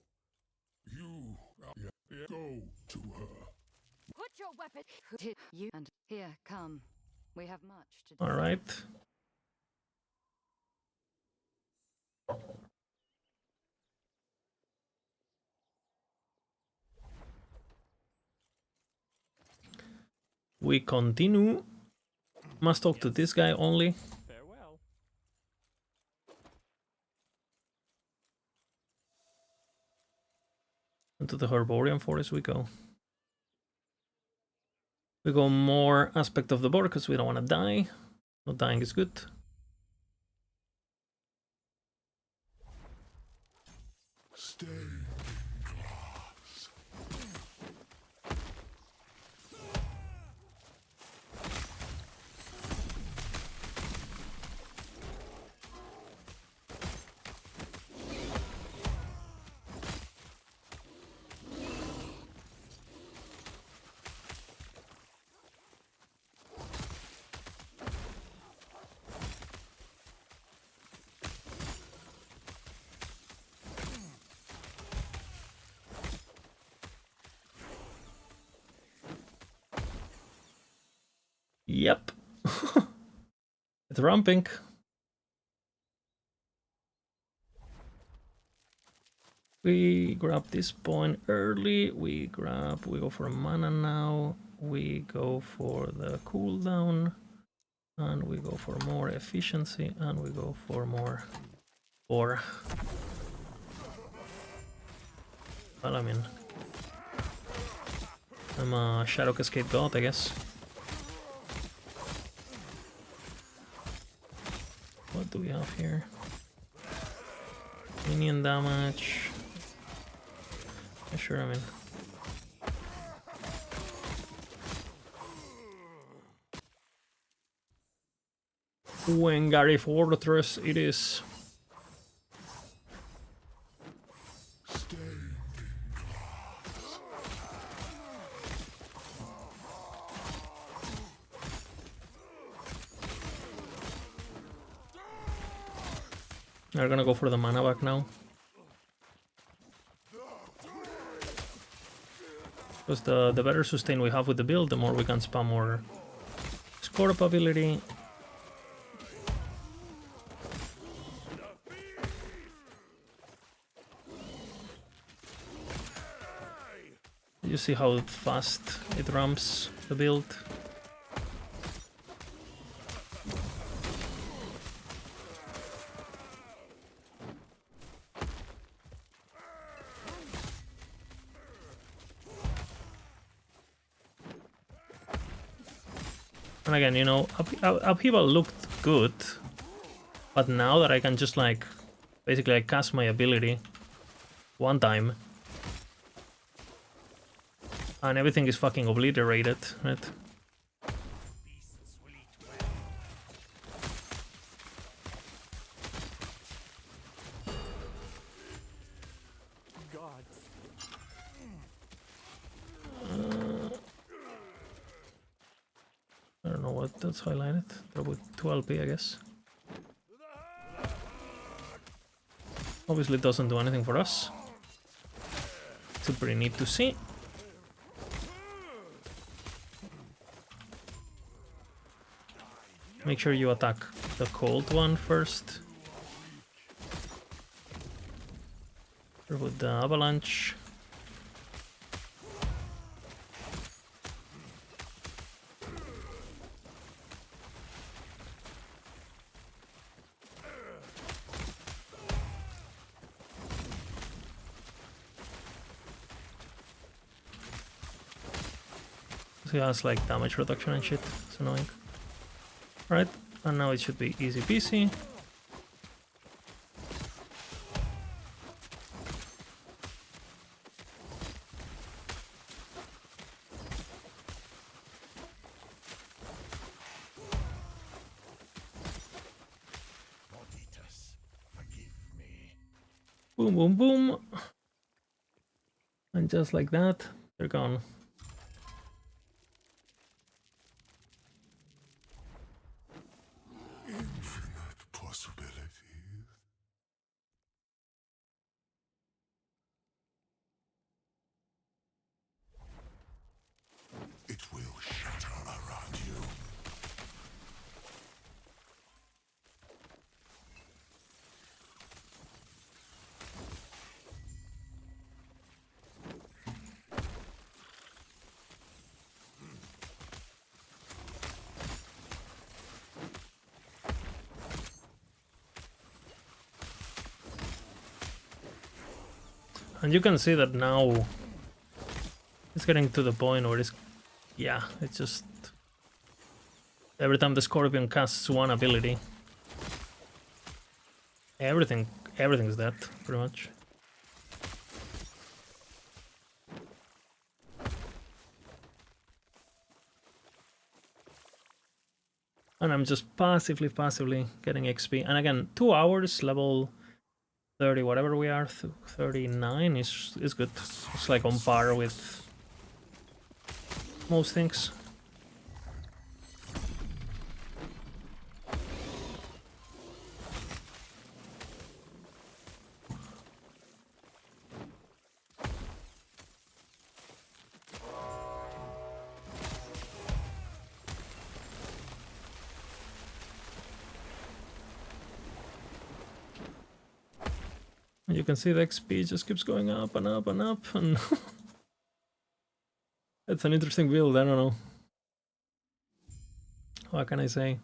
You go to her. Put your weapon. You and here, come. We have much to do. All right. We continue. Must talk to this guy only. Farewell. Into the Herborian Forest we go. We go more aspect of the board because we don't want to die. Not dying is good. Stay. Yep. It's ramping. We grab this point early. We go for mana now. We go for the cooldown. And we go for more efficiency. And we go for more ore. Well, I mean, I'm a Shadow Cascade god, I guess. What do we have here? Minion damage. Yeah, sure, I mean. Wengari Fortress it is. They're gonna go for the mana back now. Because the better sustain we have with the build, the more we can spam more score up ability. You see how fast it ramps the build. And again, you know, Upheaval looked good, but now that I can just like, basically I cast my ability one time, and everything is fucking obliterated, right? I don't know what that's highlighted. They're with 2 LP, I guess. Obviously it doesn't do anything for us. It's pretty neat to see. Make sure you attack the cold one first. With the avalanche. He has like damage reduction and shit. It's annoying. Alright, and now it should be easy peasy. Boom, boom, boom. And just like that, they're gone. Infinite possibilities. It will shatter around you. And you can see that now it's getting to the point where it's, yeah, it's just every time the Scorpion casts one ability, everything's dead, pretty much. And I'm just passively getting XP. And again, 2 hours, level 30, whatever we are, 39 is good. It's like on par with most things. And you can see the XP just keeps going up and up and up, and it's an interesting build, I don't know. What can I say?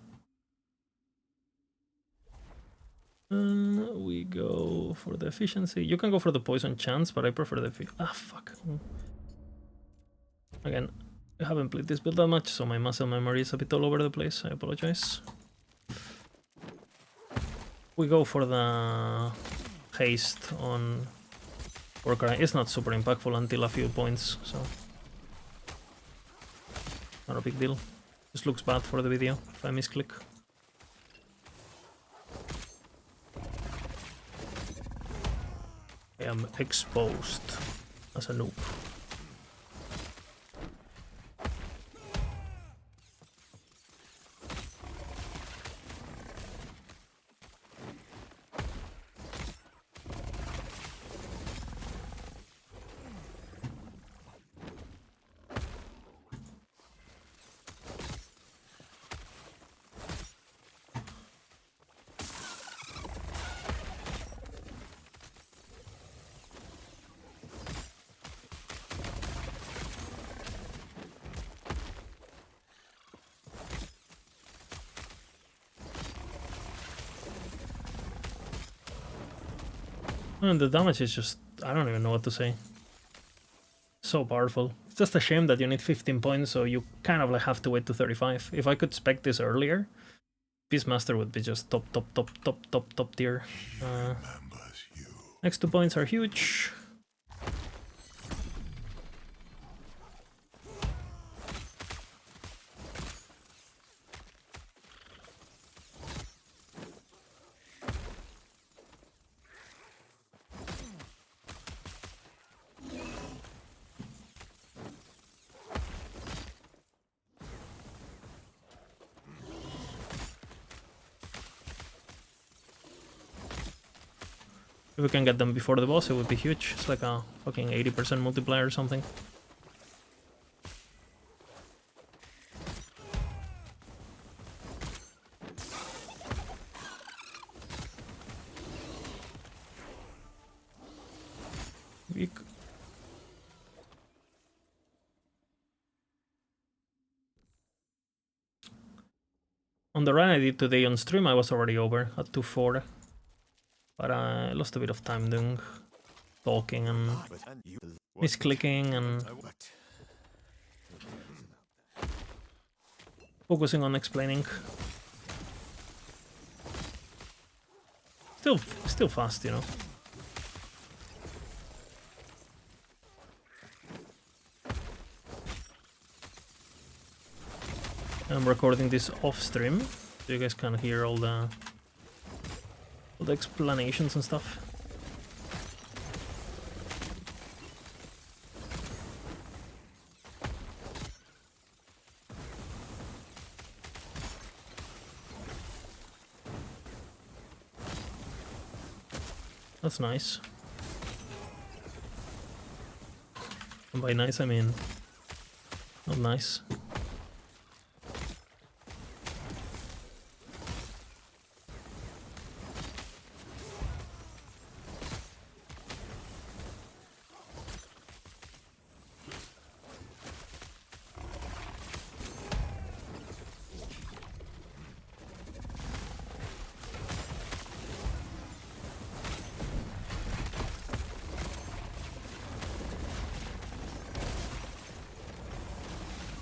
We go for the efficiency. You can go for the poison chance, but I prefer the fuck. Again, I haven't played this build that much, so my muscle memory is a bit all over the place. I apologize. We go for the haste on Warcry. It's not super impactful until a few points, so not a big deal. Just looks bad for the video if I misclick. I am exposed as a noob. And the damage is just, I don't even know what to say. So powerful. It's just a shame that you need 15 points, so you kind of like have to wait to 35. If I could spec this earlier, Beastmaster would be just top tier. Next 2 points are huge. If we can get them before the boss, it would be huge. It's like a fucking 80% multiplier or something. Weak. On the run I did today on stream, I was already over at 2-4. But I lost a bit of time doing talking and misclicking and focusing on explaining. Still fast, you know. I'm recording this off stream, so you guys can hear all the explanations and stuff. That's nice. And by nice, I mean not nice.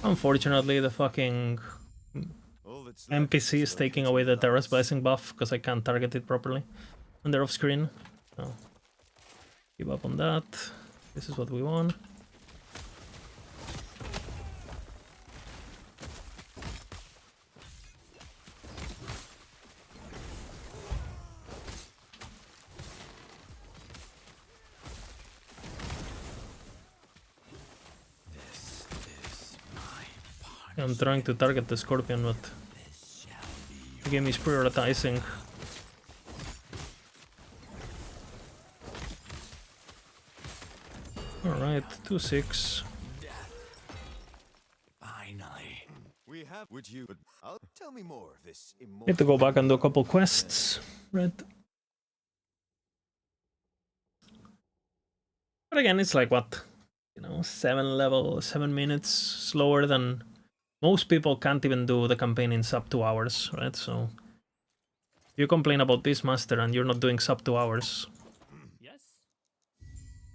Unfortunately, the fucking NPC is taking away the Terrace Blessing buff because I can't target it properly when they're off screen. So, give up on that. This is what we want. I'm trying to target the Scorpion, but the game is prioritizing. Alright, 2-6. Finally. We have would you tell me more of this immortal. Need to go back and do a couple quests. Right. But again, it's like what? You know, 7 minutes slower than most people can't even do the campaign in sub 2 hours, right? So you complain about Beastmaster and you're not doing sub 2 hours. Yes.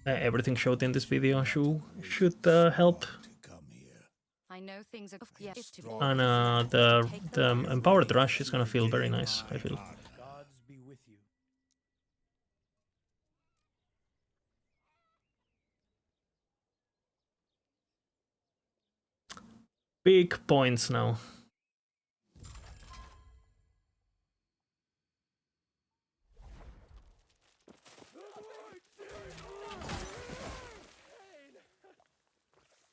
Everything showed in this video should help. I know things are And the Empowered Rush is gonna feel very nice, I feel. Gods be with you. Big points now.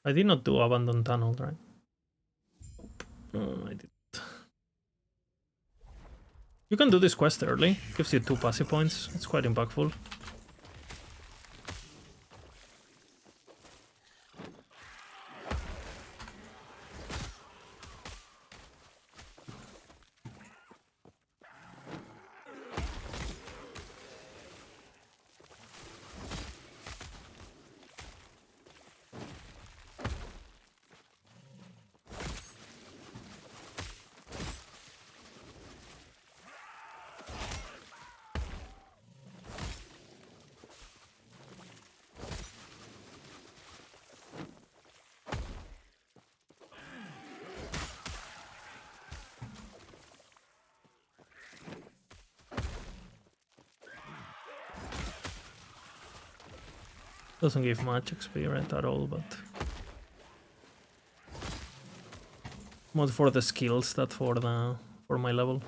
I did not do Abandoned Tunnel, right? No, I didn't. You can do this quest early. Gives you 2 passive points. It's quite impactful. Doesn't give much XP right at all, but more for the skills than for my level.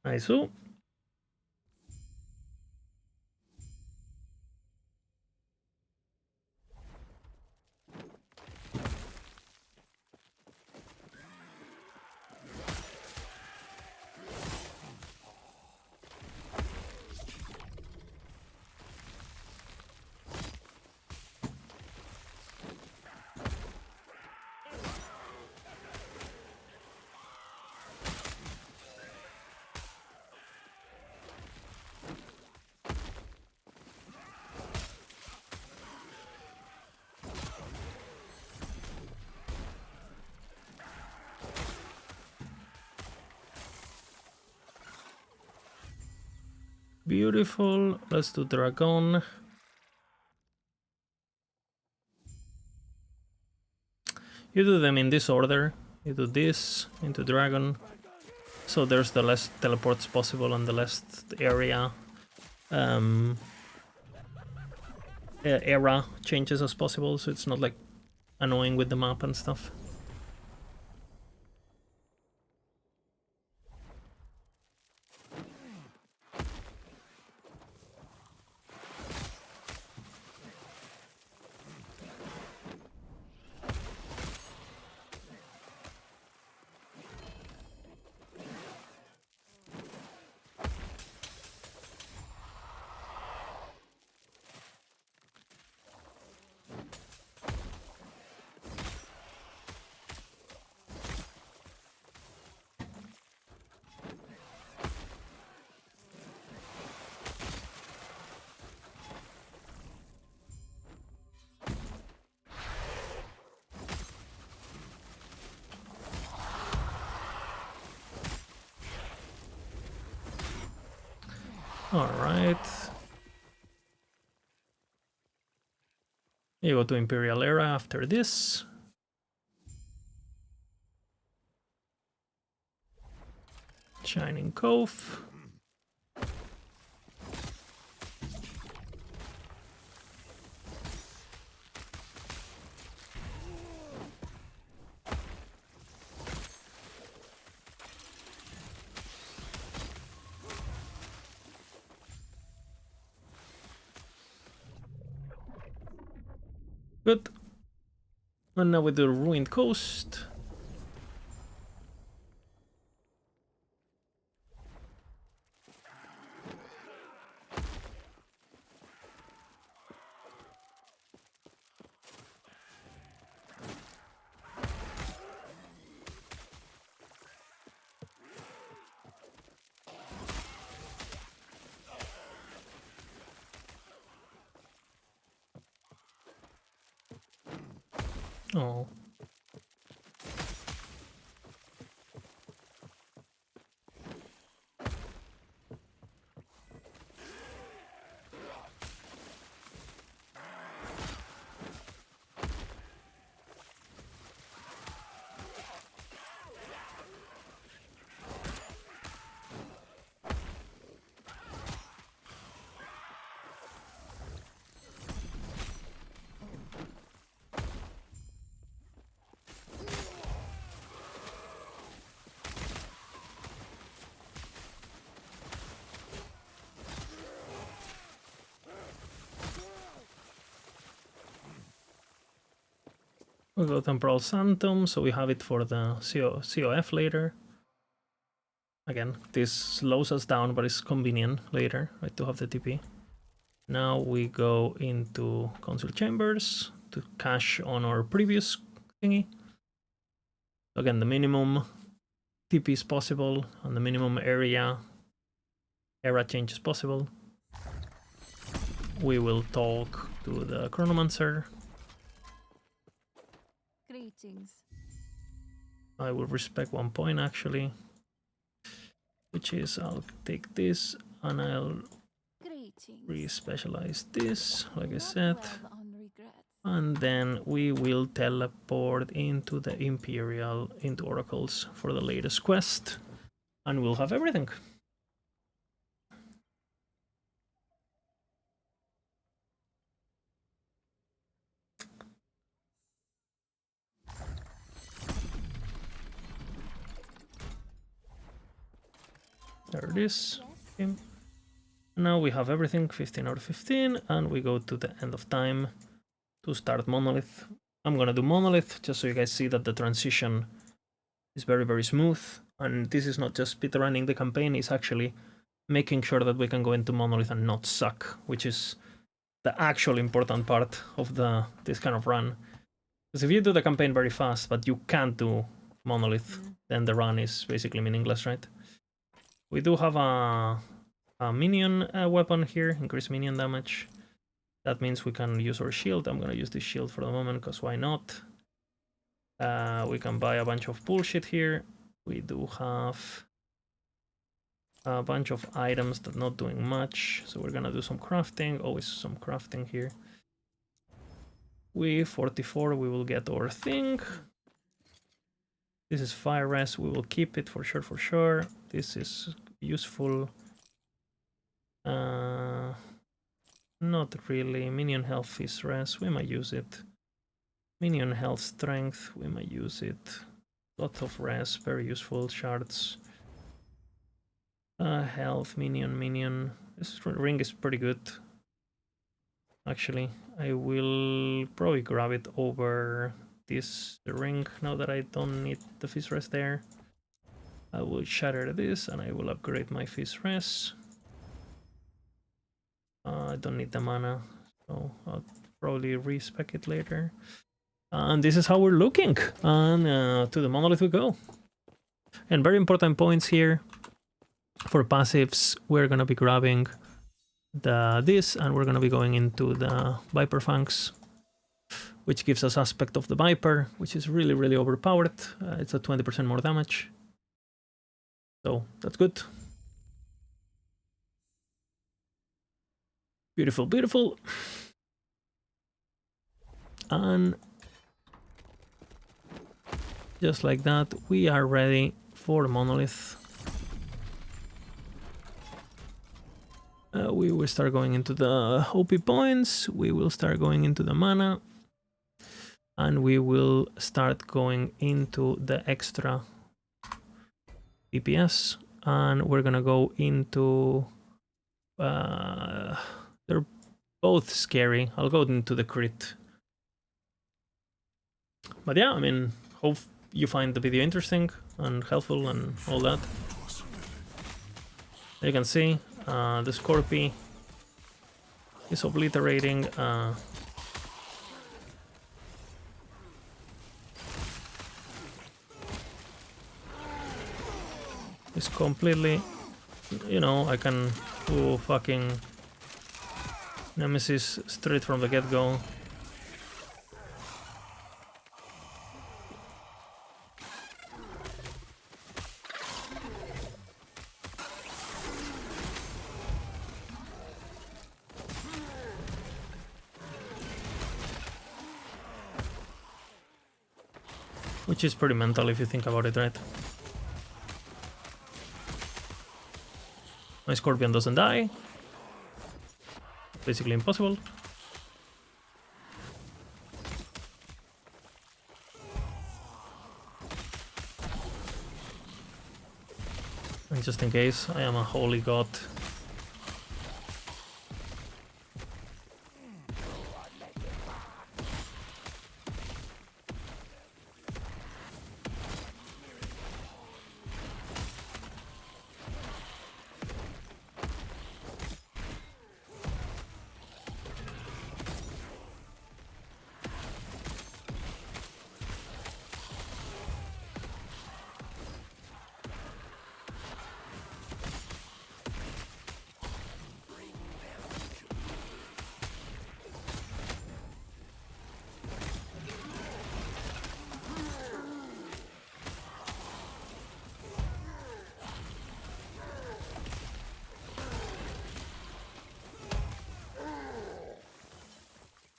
Nice. Beautiful. Let's do Dragon. You do them in this order. You do this into Dragon. So there's the less teleports possible and the less area era changes as possible, so it's not like annoying with the map and stuff. Alright. You go to Imperial Era after this. Shining CoF. Good. And now we do Ruined Coast. Oh. We go Temporal Phantom, so we have it for the COF later. Again, this slows us down, but it's convenient later, right, to have the TP. Now we go into Council Chambers to cash on our previous thingy. Again, the minimum TP is possible, and the minimum era change is possible. We will talk to the Chronomancer. Greetings. I will respect 1 point actually, which is I'll take this and I'll re-specialize this, like I said, and then we will teleport into the Imperial, into Oracles for the latest quest, and we'll have everything. There it is. Okay. Now we have everything, 15 out of 15, and we go to the end of time to start Monolith. I'm gonna do Monolith just so you guys see that the transition is very, very smooth. And this is not just speedrunning the campaign, it's actually making sure that we can go into Monolith and not suck, which is the actual important part of this kind of run. Because if you do the campaign very fast, but you can't do Monolith, then the run is basically meaningless, right? We do have a minion weapon here, increased minion damage. That means we can use our shield. I'm gonna use this shield for the moment, because why not? We can buy a bunch of bullshit here. We do have a bunch of items that not doing much, so we're gonna do some crafting. Always some crafting here. We 44, we will get our thing. This is fire res. We will keep it for sure, for sure. This is useful. Not really. Minion health is res. We might use it. Minion health strength. We might use it. Lot of res. Very useful. Shards. Health. Minion. This ring is pretty good. Actually, I will probably grab it over this ring now that I don't need the fizz res there. I will shatter this and I will upgrade my fizz res. I don't need the mana, so I'll probably respec it later. And this is how we're looking. And to the Monolith we go. And very important points here. For passives, we're gonna be grabbing this, and we're gonna be going into the Viper Fangs, which gives us aspect of the Viper, which is really, really overpowered. It's a 20% more damage. So that's good. Beautiful, beautiful. And just like that, we are ready for Monolith. We will start going into the OP points, we will start going into the mana, and we will start going into the extra DPS, and we're gonna go into... they're both scary. I'll go into the crit. But yeah, I mean, hope you find the video interesting and helpful and all that. You can see the Scorpy is obliterating it's completely, you know, I can do fucking Nemesis straight from the get-go. Which is pretty mental if you think about it, right? My Scorpion doesn't die. Basically impossible. And just in case, I am a holy god.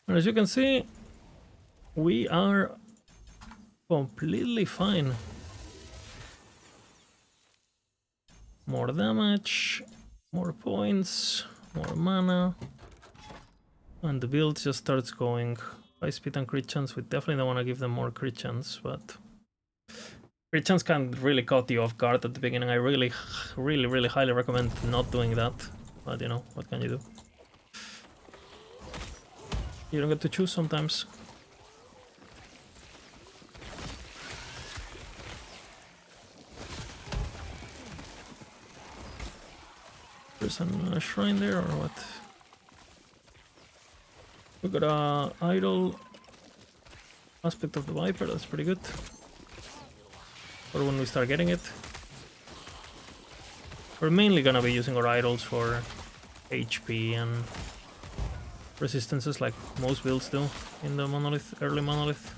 As you can see, we are completely fine. More damage, more points, more mana, and the build just starts going. High speed and crit chance, we definitely don't want to give them more crit chance, but crit chance can really caught you off guard at the beginning. I really highly recommend not doing that, but you know, what can you do? You don't get to choose sometimes. There's a shrine there or what? We got a idle aspect of the Viper, that's pretty good. For when we start getting it. We're mainly gonna be using our idols for HP and resistances like most builds do in the Monolith, early Monolith.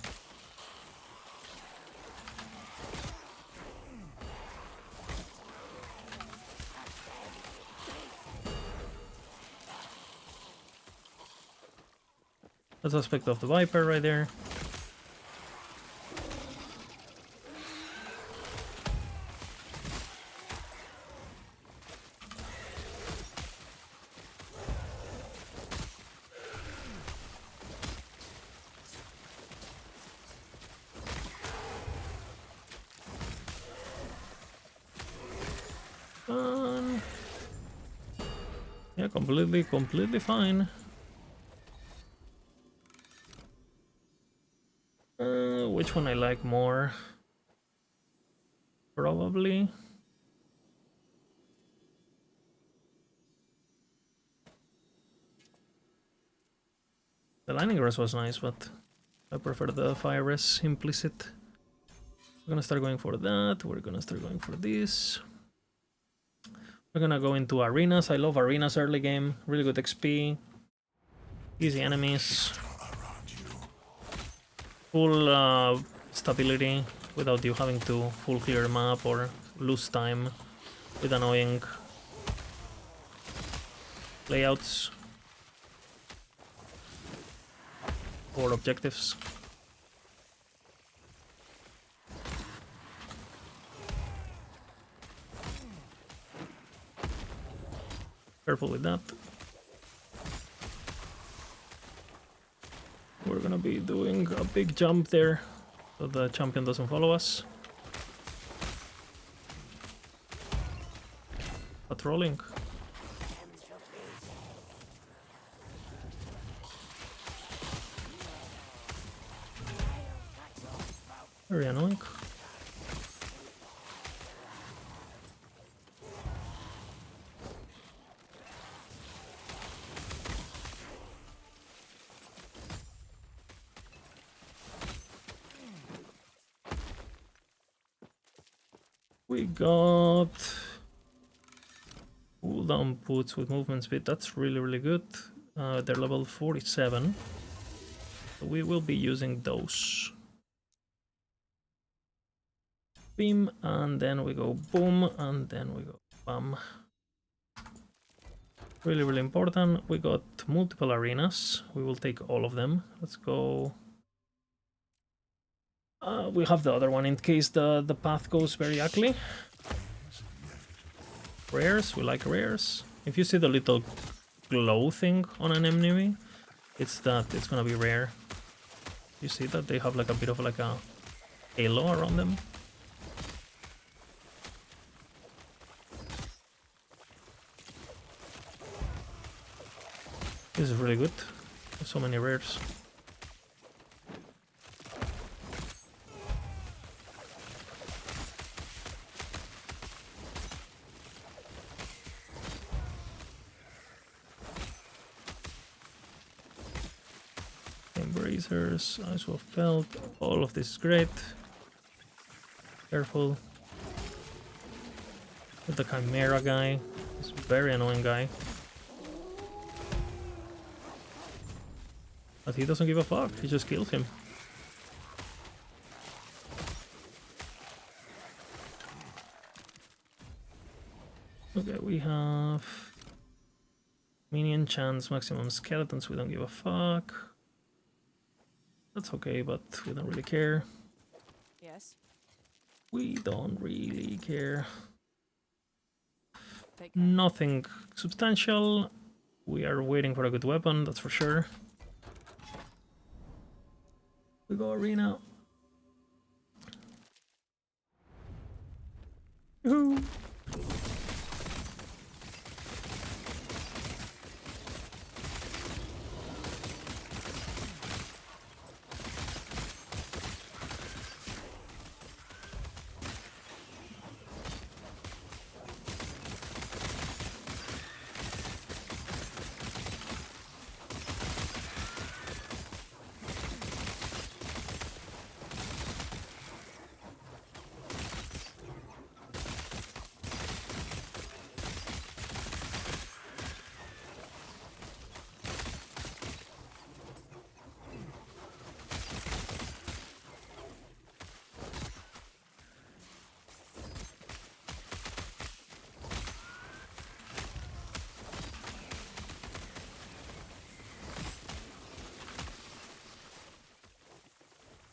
That's aspect of the Viper right there. Yeah, completely fine. Which one I like more? Probably. The lightning res was nice, but I prefer the fire res implicit. We're gonna start going for that. We're gonna start going for this. We're gonna go into arenas. I love arenas early game. Really good XP. Easy enemies. Full stability without you having to full clear the map or lose time with annoying layouts or objectives. Careful with that. We're gonna be doing a big jump there so the champion doesn't follow us. Patrolling. Very annoying. We got cooldown puts with movement speed. That's really good. They're level 47. So we will be using those. Beam, and then we go boom, and then we go bam. Really important. We got multiple arenas. We will take all of them. Let's go. We have the other one in case the path goes very ugly. Rares, we like rares. If you see the little glow thing on an enemy, it's that it's gonna be rare. You see that they have like a bit of like a halo around them. This is really good. There's so many rares. Embracers, Ice Wolf Belt, all of this is great. Careful with the Chimera guy. This very annoying guy. But he doesn't give a fuck, he just kills him. Okay, we have minion chance, maximum skeletons, we don't give a fuck. That's okay, but we don't really care. Yes. We don't really care. Take care. Nothing substantial. We are waiting for a good weapon, that's for sure. We go arena. Yoo-hoo.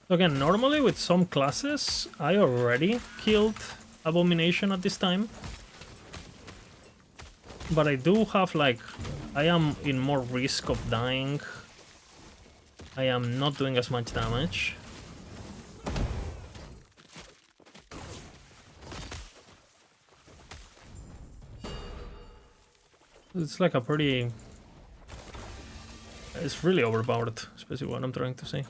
Again, normally with some classes, I already killed Abomination at this time. But I do have like, I am in more risk of dying. I am not doing as much damage. It's like a pretty... It's really overpowered, especially what I'm trying to say.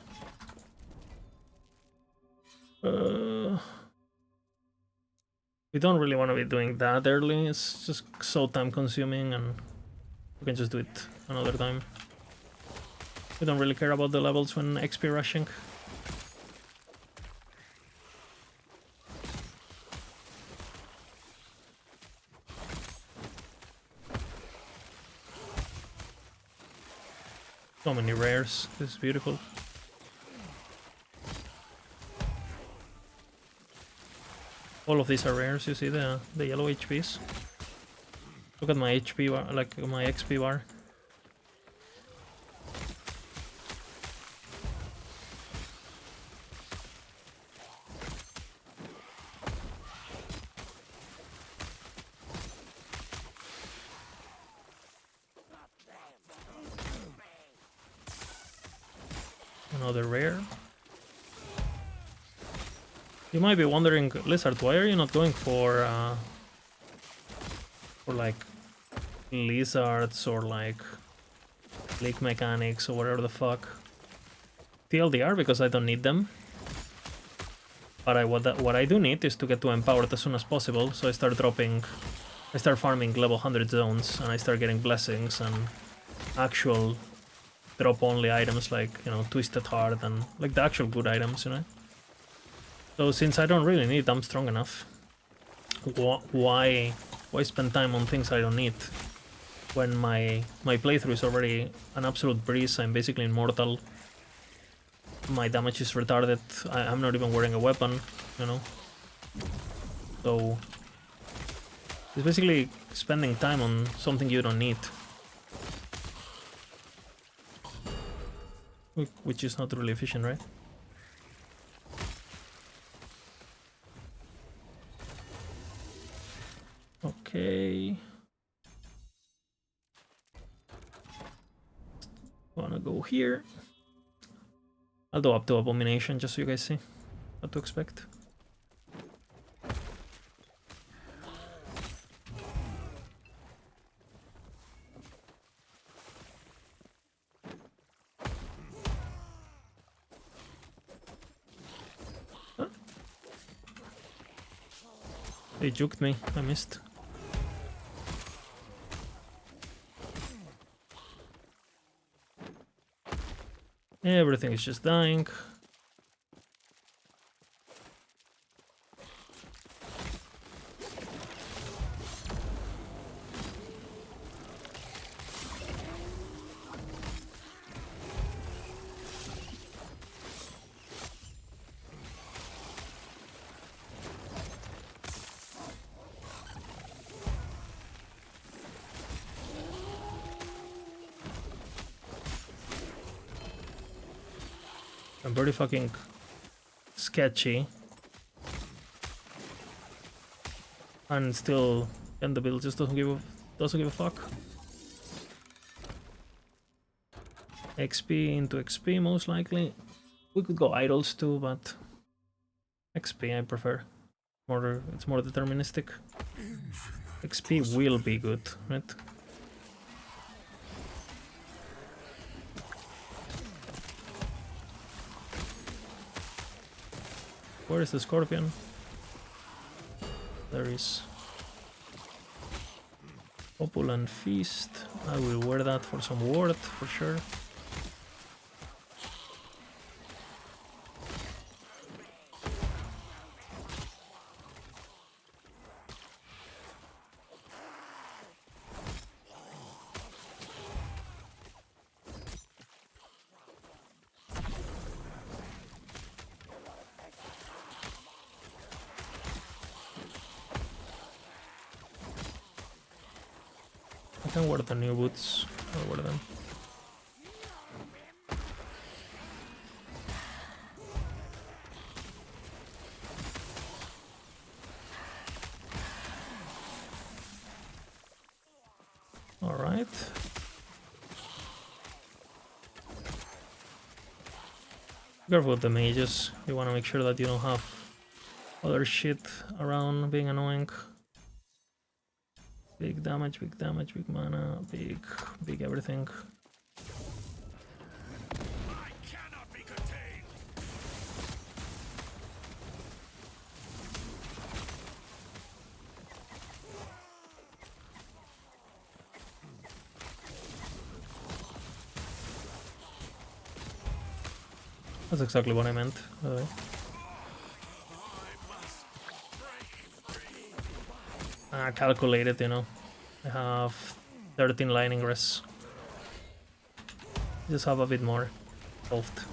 We don't really want to be doing that early. It's just so time consuming and we can just do it another time. We don't really care about the levels when XP rushing. So many rares. This is beautiful. All of these are rares. You see the yellow HPs. Look at my HP bar, like my XP bar. Another rare. You might be wondering, Lizard, why are you not going for like lizards or like leak mechanics or whatever the fuck? TLDR, because I don't need them. But what I do need is to get to empowered as soon as possible, so I start farming level 100 zones, and I start getting blessings and actual drop only items like, you know, Twisted Heart and like the actual good items, you know. So since I don't really need, I'm strong enough. Why spend time on things I don't need when my playthrough is already an absolute breeze? I'm basically immortal. My damage is retarded. I'm not even wearing a weapon, you know. So it's basically spending time on something you don't need, which is not really efficient, right? Okay. Wanna go here. I'll do up to Abomination just so you guys see what to expect. Huh? They juked me, I missed. Everything is just dying. I'm pretty fucking sketchy. And still, and the build just doesn't give a fuck. XP into XP most likely. We could go idols too, but XP I prefer. It's more deterministic. XP will be good, right? Where is the scorpion? There is. Opulent Feast. I will wear that for some ward, for sure. I can wear the new boots. I'll wear them. Alright. Careful with the mages. You want to make sure that you don't have other shit around being annoying. Big damage, big mana, big everything. I cannot be contained. That's exactly what I meant, by the way. Calculated, you know. I have 13 line ingress. Just have a bit more health.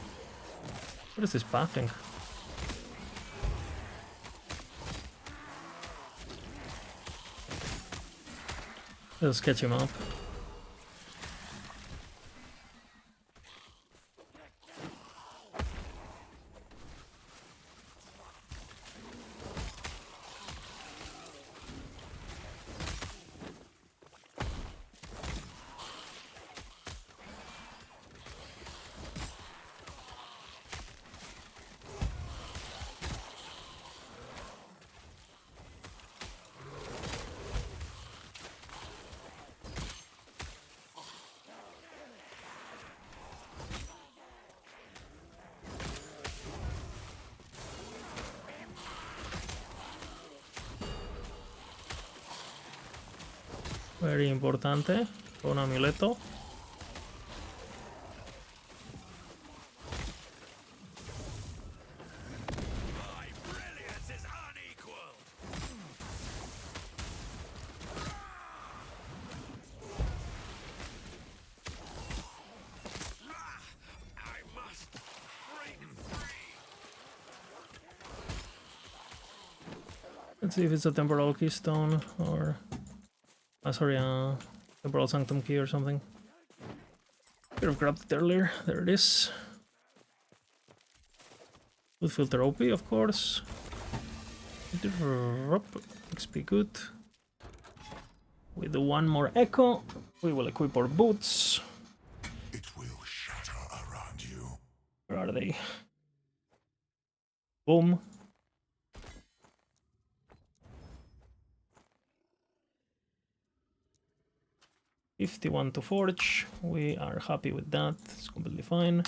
What is this pathing? Let's catch him up. Very importante. Un amuleto. My brilliance is unequal. I must break free. Let's see if it's a temporal keystone or sorry, temporal sanctum key or something. Could have grabbed it earlier. There it is. Good filter OP, of course. XP good. With the one more echo, we will equip our boots. It will shatter around you. Where are they? Boom. $51 to forge. We are happy with that. It's completely fine.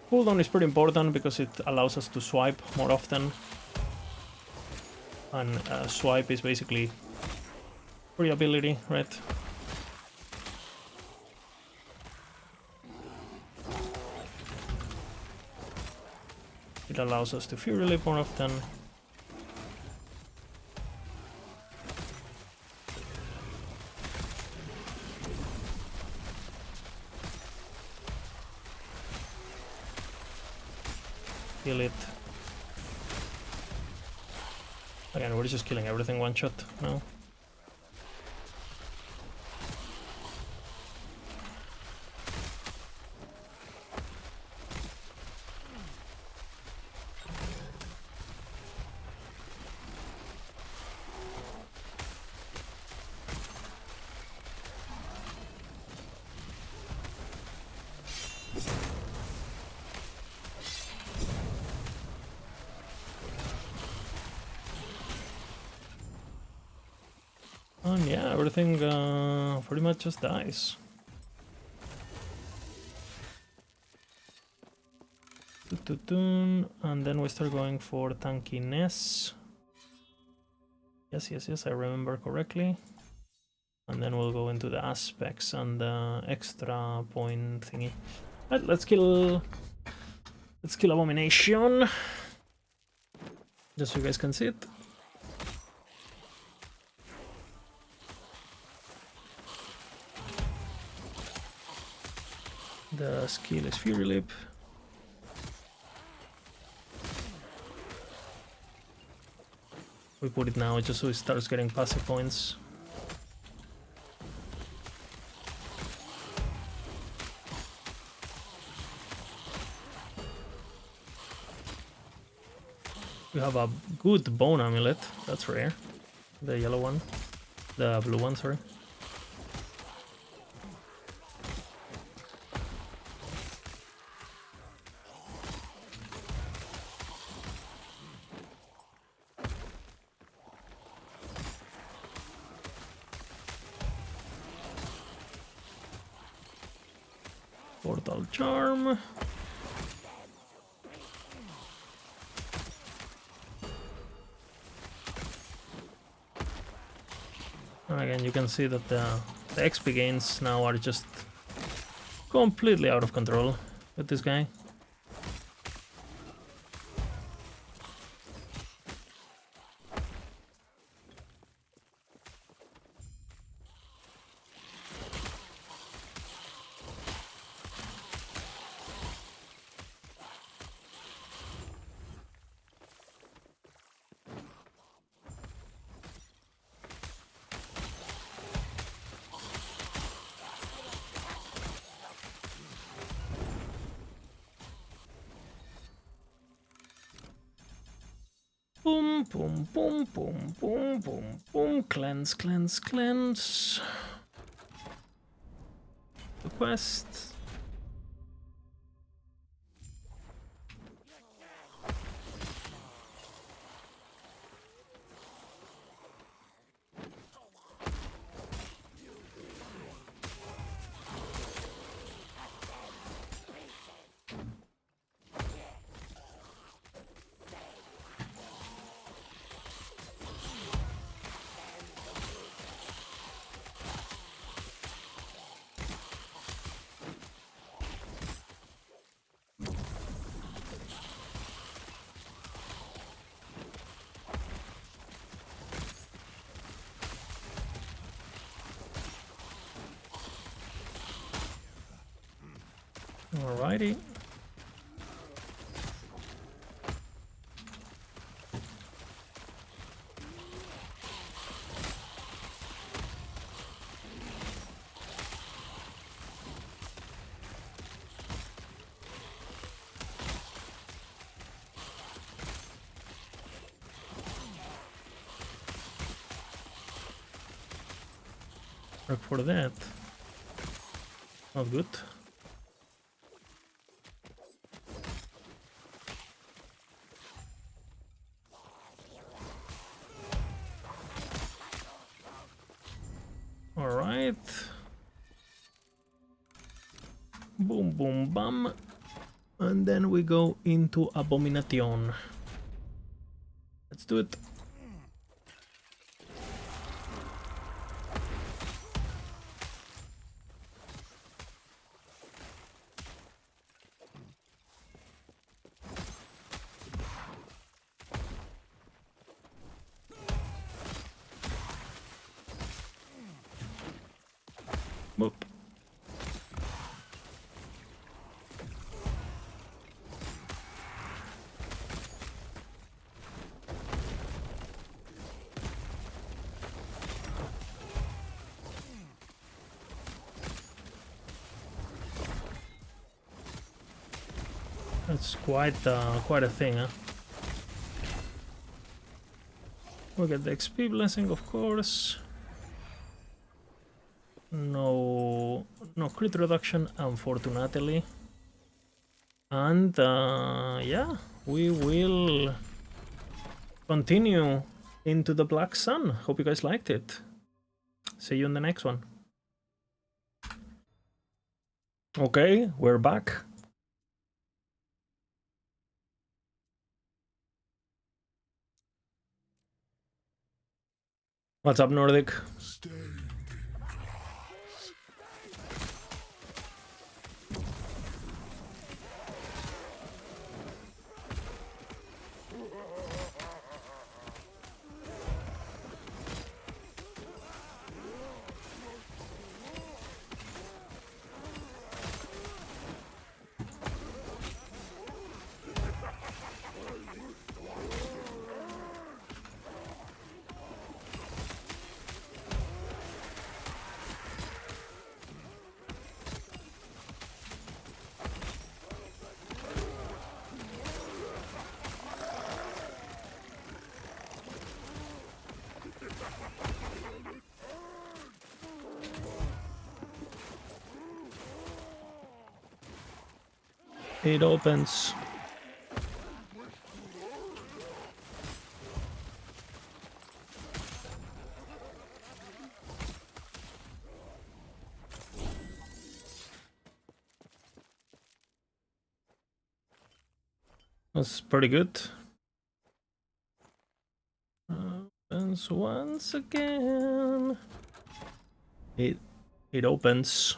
Cooldown is pretty important because it allows us to swipe more often. And swipe is basically free ability, right? It allows us to Fury Leap more often. Kill it. Again, we're just killing everything one shot now. And yeah, everything pretty much just dies. And then we start going for tankiness. Yes, I remember correctly. And then we'll go into the aspects and the extra point thingy. Right, let's kill Abomination. Just so you guys can see it. The skill is Fury Leap. We put it now just so it starts getting passive points. We have a good bone amulet, that's rare. The yellow one. The blue one, sorry. Portal Charm. And again, you can see that the XP gains now are just completely out of control with this guy. Boom, boom, boom, boom, boom, boom, boom. Cleanse, cleanse, cleanse. The quest. Alrighty. Work for that. Not good. Alright. Boom, boom, bam. And then we go into Abomination. Let's do it. Boop. That's quite a thing, huh? We get the XP blessing, of course. No crit reduction, unfortunately. And yeah, we will continue into the Black Sun. Hope you guys liked it. See you in the next one. Okay, we're back. What's up, Nordic? Stay. It opens. That's pretty good. Opens once again. It opens.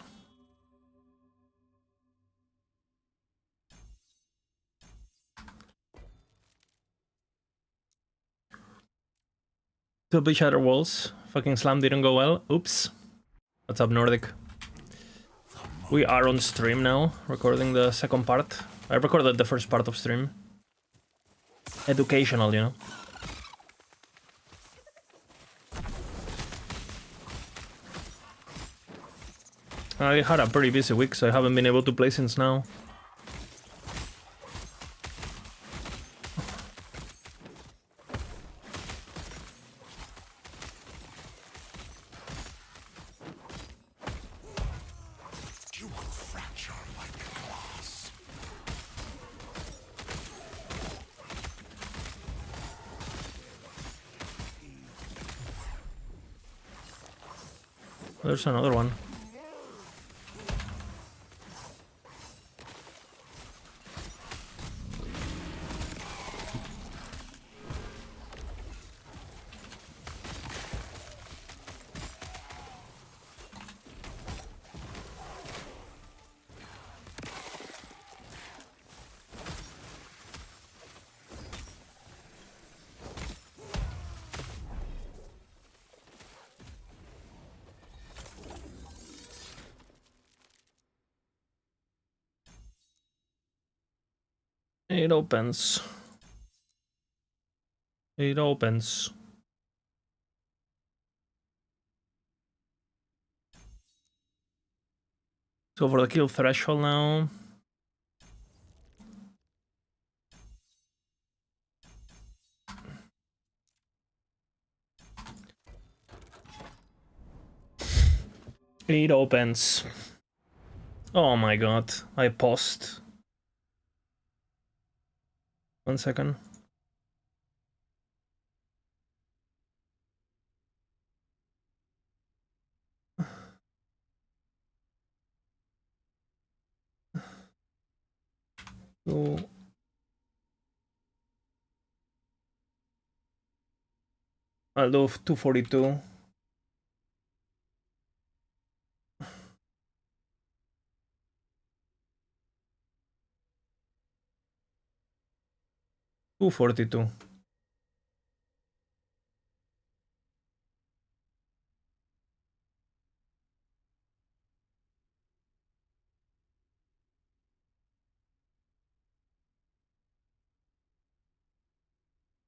Two big shatter walls. Fucking slam didn't go well. Oops. What's up, Nordic? We are on stream now, recording the second part. I recorded the first part of stream. Educational, you know. I had a pretty busy week, so I haven't been able to play since now. You will fracture like glass. There's another one. It opens. It opens. So for the kill threshold now. It opens. Oh my god, I paused. 1 second. So I'll do 242. $242.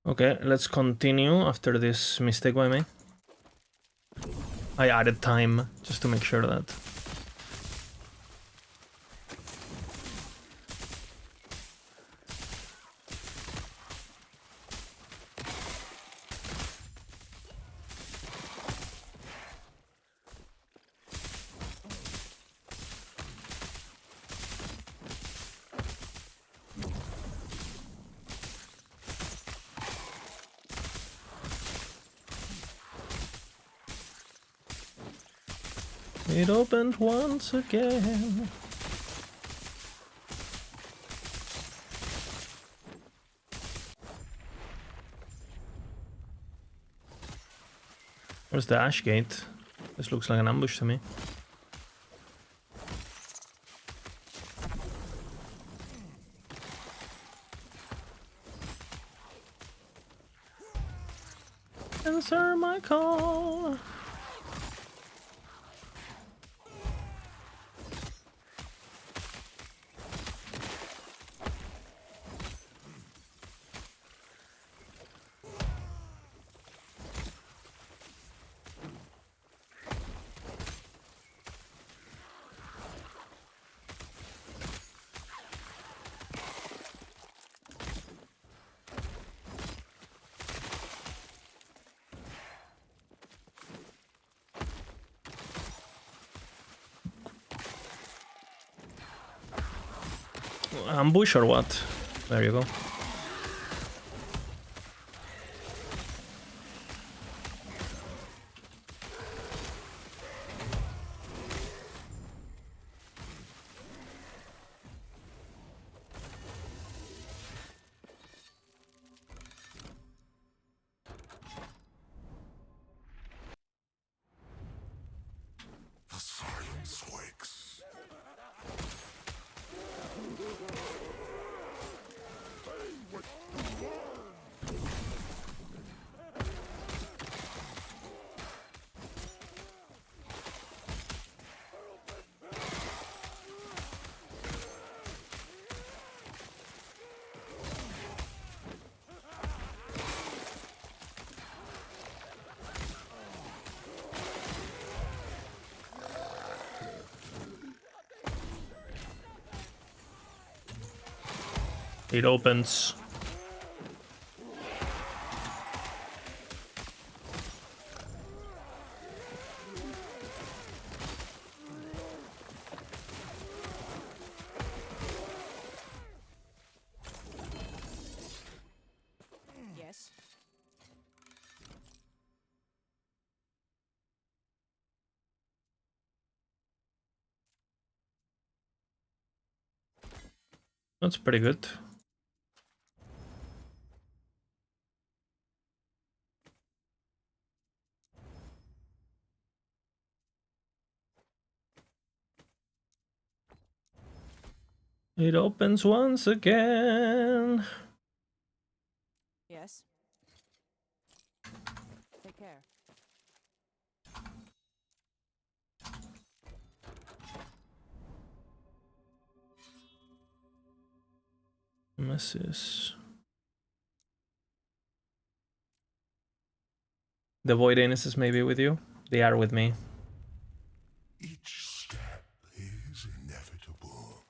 Okay, let's continue after this mistake by me. I added time just to make sure that. It opened once again. Where's the ash gate? This looks like an ambush to me. Answer my call. Ambush or what? There you go. It opens. Yes. That's pretty good. It opens once again. Yes. Take care. Misses. The Void Anuses may be with you. They are with me. Each step is inevitable.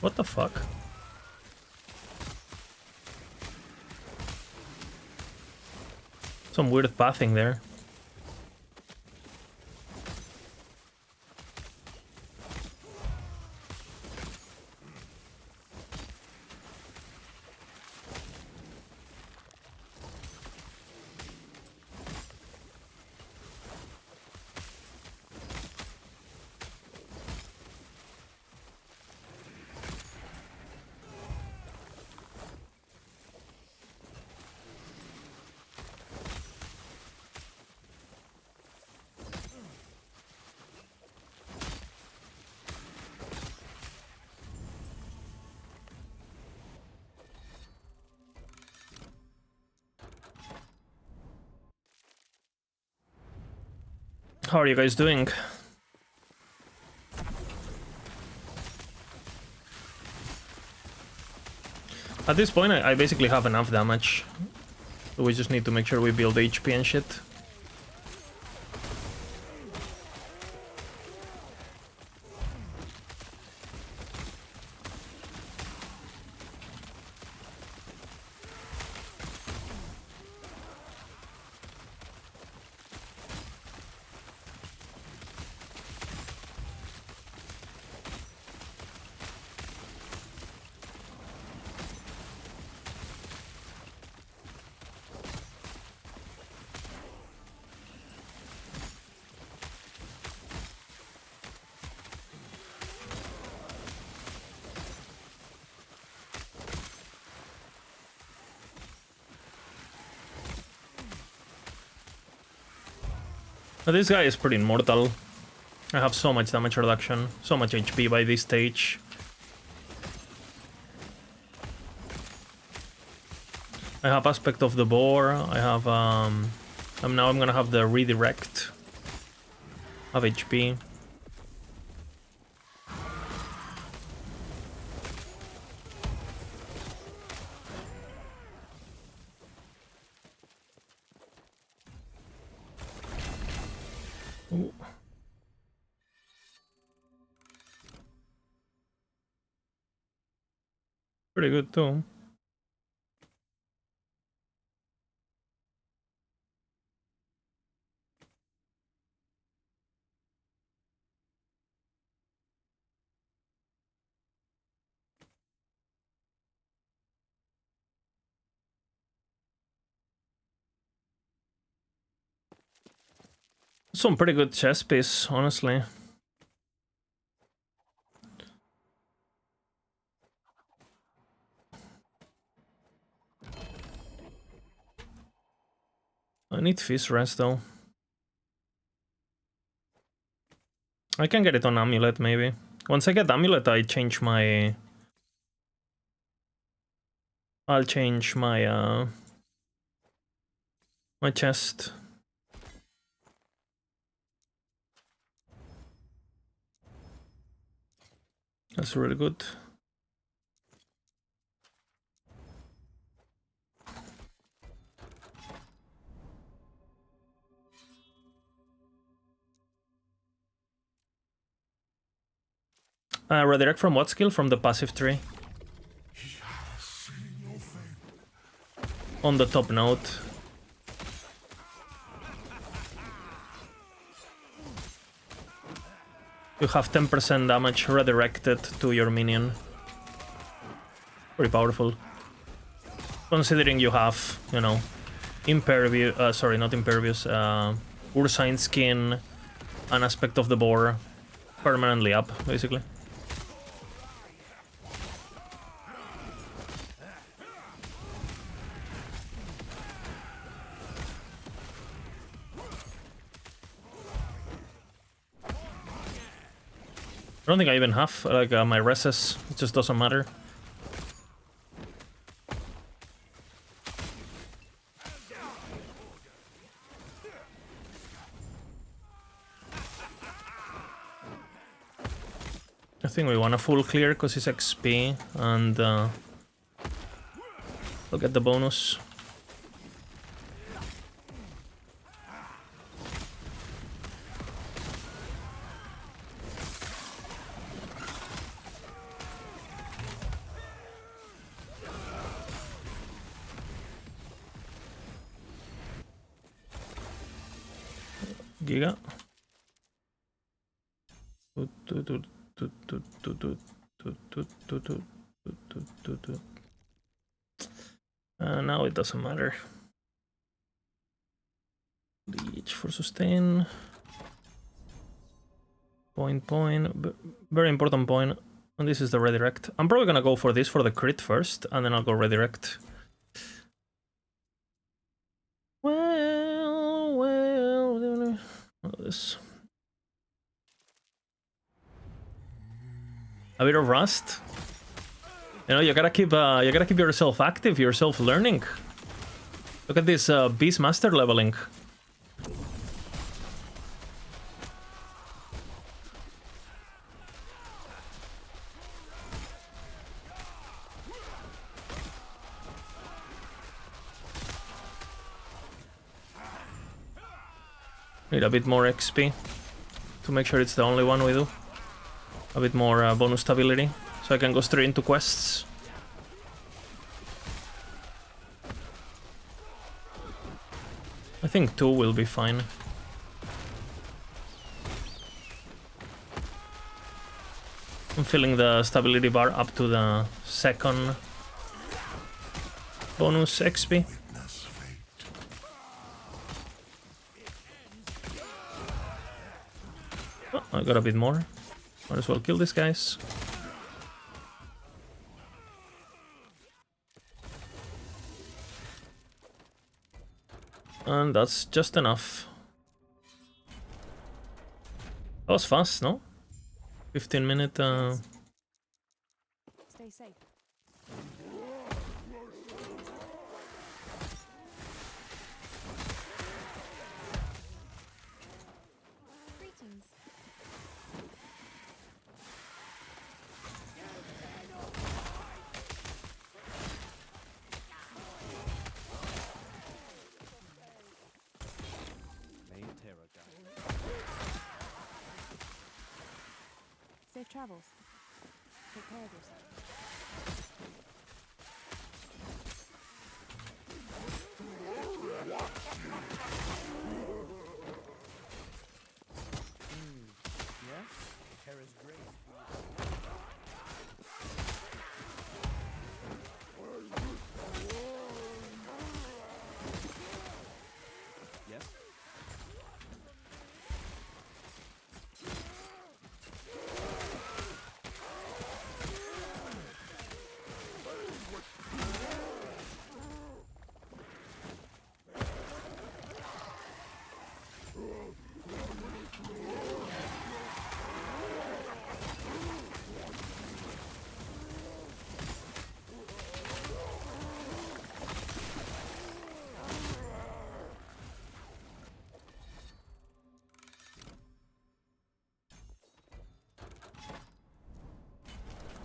What the fuck? Some weird pathing there. How are you guys doing? At this point, I basically have enough damage. We just need to make sure we build HP and shit. But this guy is pretty immortal. I have so much damage reduction, so much HP by this stage. I have Aspect of the Boar, I have now I'm gonna have the Redirect of HP. Ooh. Pretty good too. Some pretty good chess piece, honestly. I need Fizz Rest though. I can get it on Amulet maybe. Once I get Amulet, I change my... I'll change my my chest. That's really good. Redirect from what skill? From the passive tree. On the top node. You have 10% damage redirected to your minion. Pretty powerful. Considering you have, you know, impervious, sorry, not impervious, Ursine skin, an aspect of the boar permanently up, basically. I don't think I even have like my reses. It just doesn't matter. I think we want a full clear because it's XP and we'll get the bonus. Giga. Now it doesn't matter. Leech for sustain. Point. Very important point. And this is the redirect. I'm probably gonna go for this for the crit first, and then I'll go redirect. Well, this. A bit of rust. You know, you gotta keep yourself active, yourself learning. Look at this Beastmaster leveling. Need a bit more XP to make sure it's the only one we do. A bit more bonus stability, so I can go straight into quests. I think 2 will be fine. I'm filling the stability bar up to the second bonus XP. Oh, I got a bit more. Might as well kill these guys. And that's just enough. That was fast, no? 15-minute. Stay safe. Greetings. Safe travels. Take care of yourself.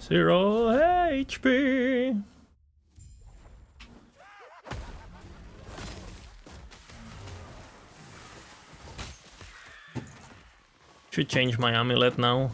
0 HP. Should change my amulet now.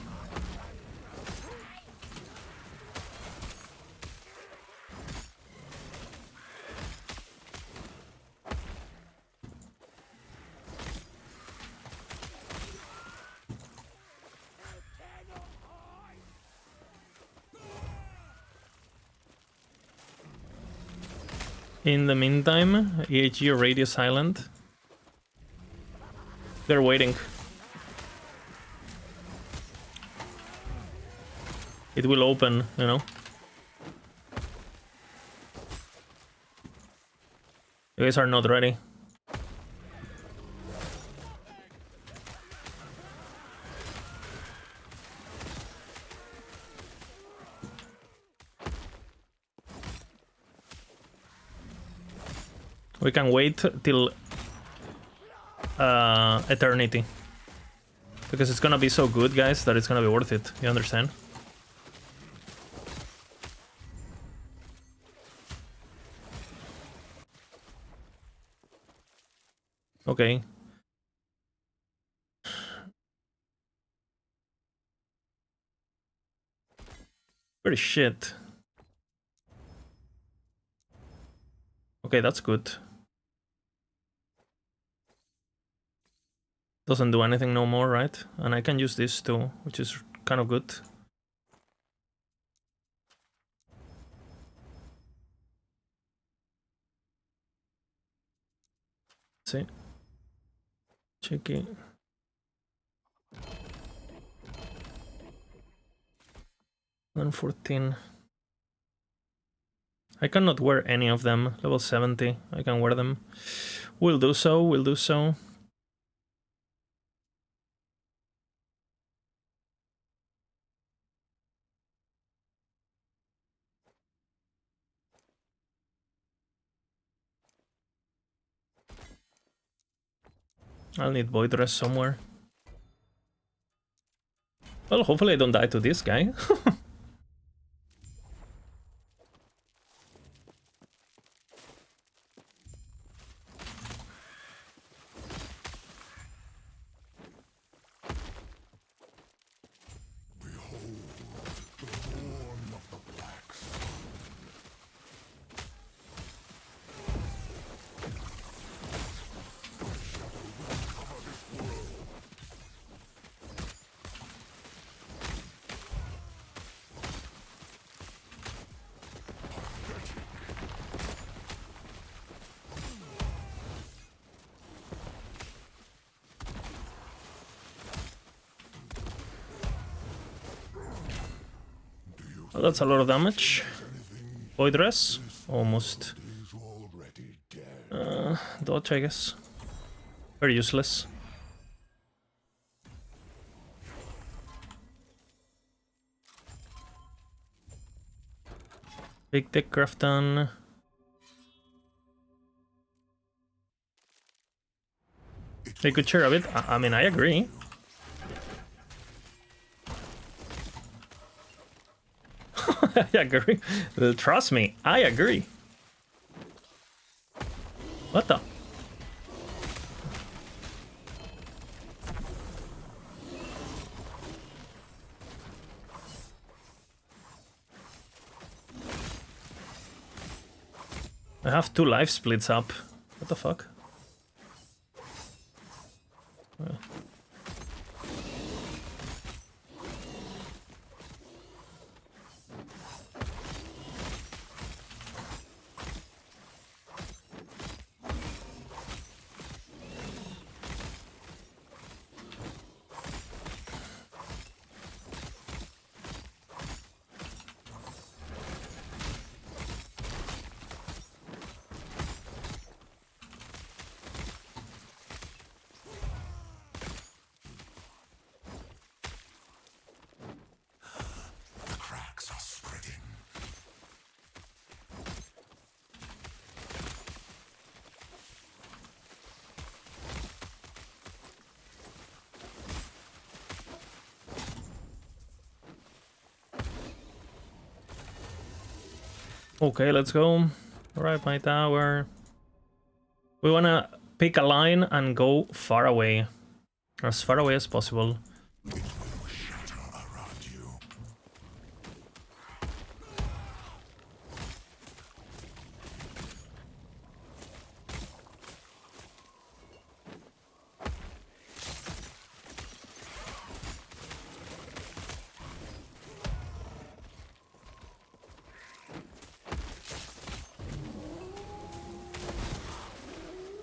In the meantime, EHG Radio Silent. They're waiting. It will open, you know. You guys are not ready. We can wait till eternity. Because it's gonna be so good, guys, that it's gonna be worth it. You understand? Okay. Pretty shit. Okay, that's good. Doesn't do anything no more, right? And I can use this too, which is kind of good. Let's see. Cheeky. And 14. I cannot wear any of them. Level 70. I can wear them. We'll do so. We'll do so. I'll need Void Rest somewhere. Well, hopefully I don't die to this guy. Oh, that's a lot of damage. Void Res? Almost. Dodge, I guess. Very useless. Big Dick Grafton. They could share a bit. I mean, I agree. I agree. Trust me, I agree. What the? I have 2 life splits up. What the fuck? Okay, let's go. Right, my tower. We wanna pick a line and go far away. As far away as possible. It will shatter around you.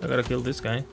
I gotta kill this guy.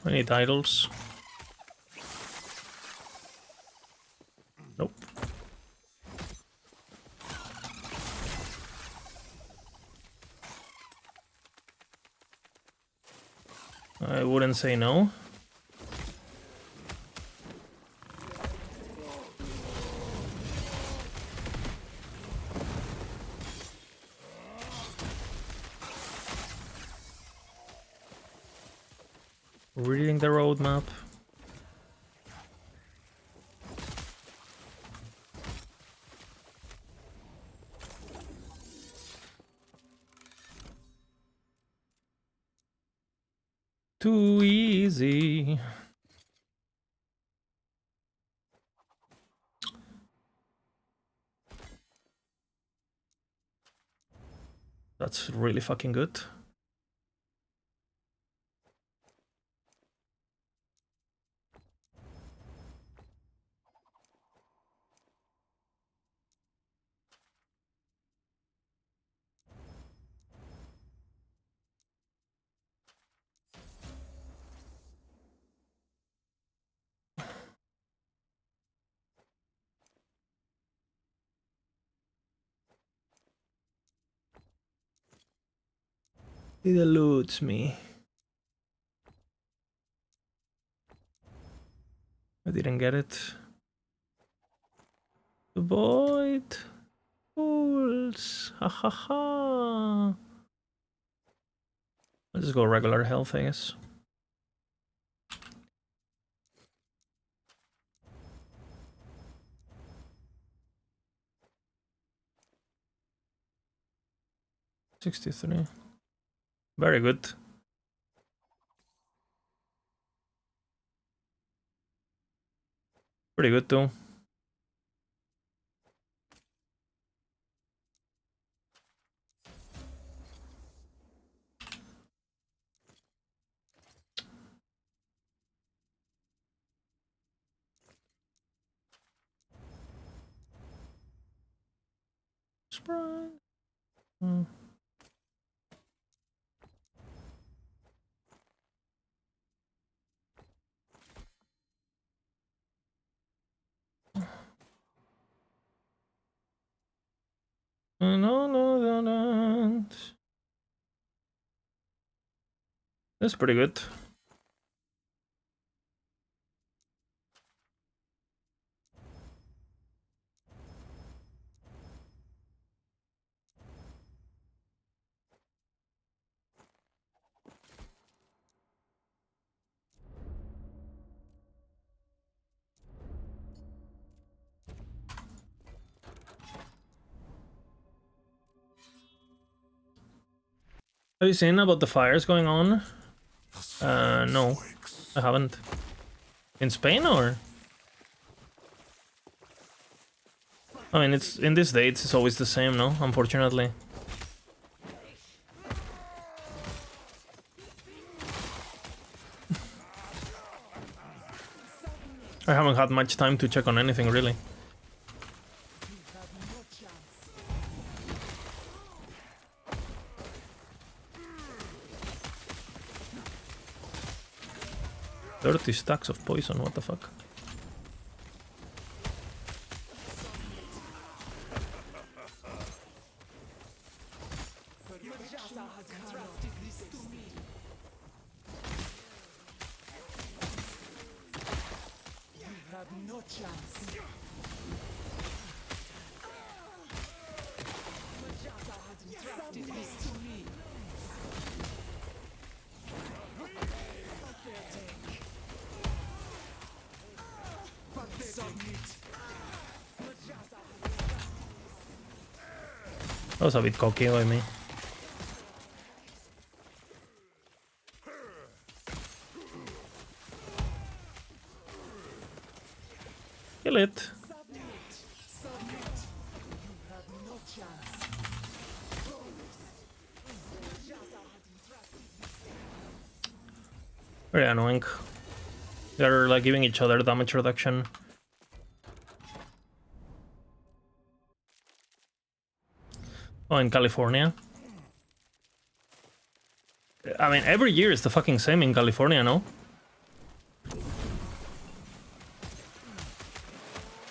I need idols. Nope. I wouldn't say no. Reading the roadmap. Too easy. That's really fucking good. It eludes me. I didn't get it. Avoid fools. Ha ha ha. I'll just go regular health, I guess. $63. Very good. Pretty good too. Sprite. No. That's pretty good. Have you seen about the fires going on? No, I haven't. In Spain or? I mean, it's in these dates. It's always the same, no? Unfortunately. I haven't had much time to check on anything, really. Dirty stacks of poison, what the fuck? That was a bit cocky by me. Kill it. Very annoying. They're like giving each other damage reduction. Oh, in California. I mean, every year is the fucking same in California, no?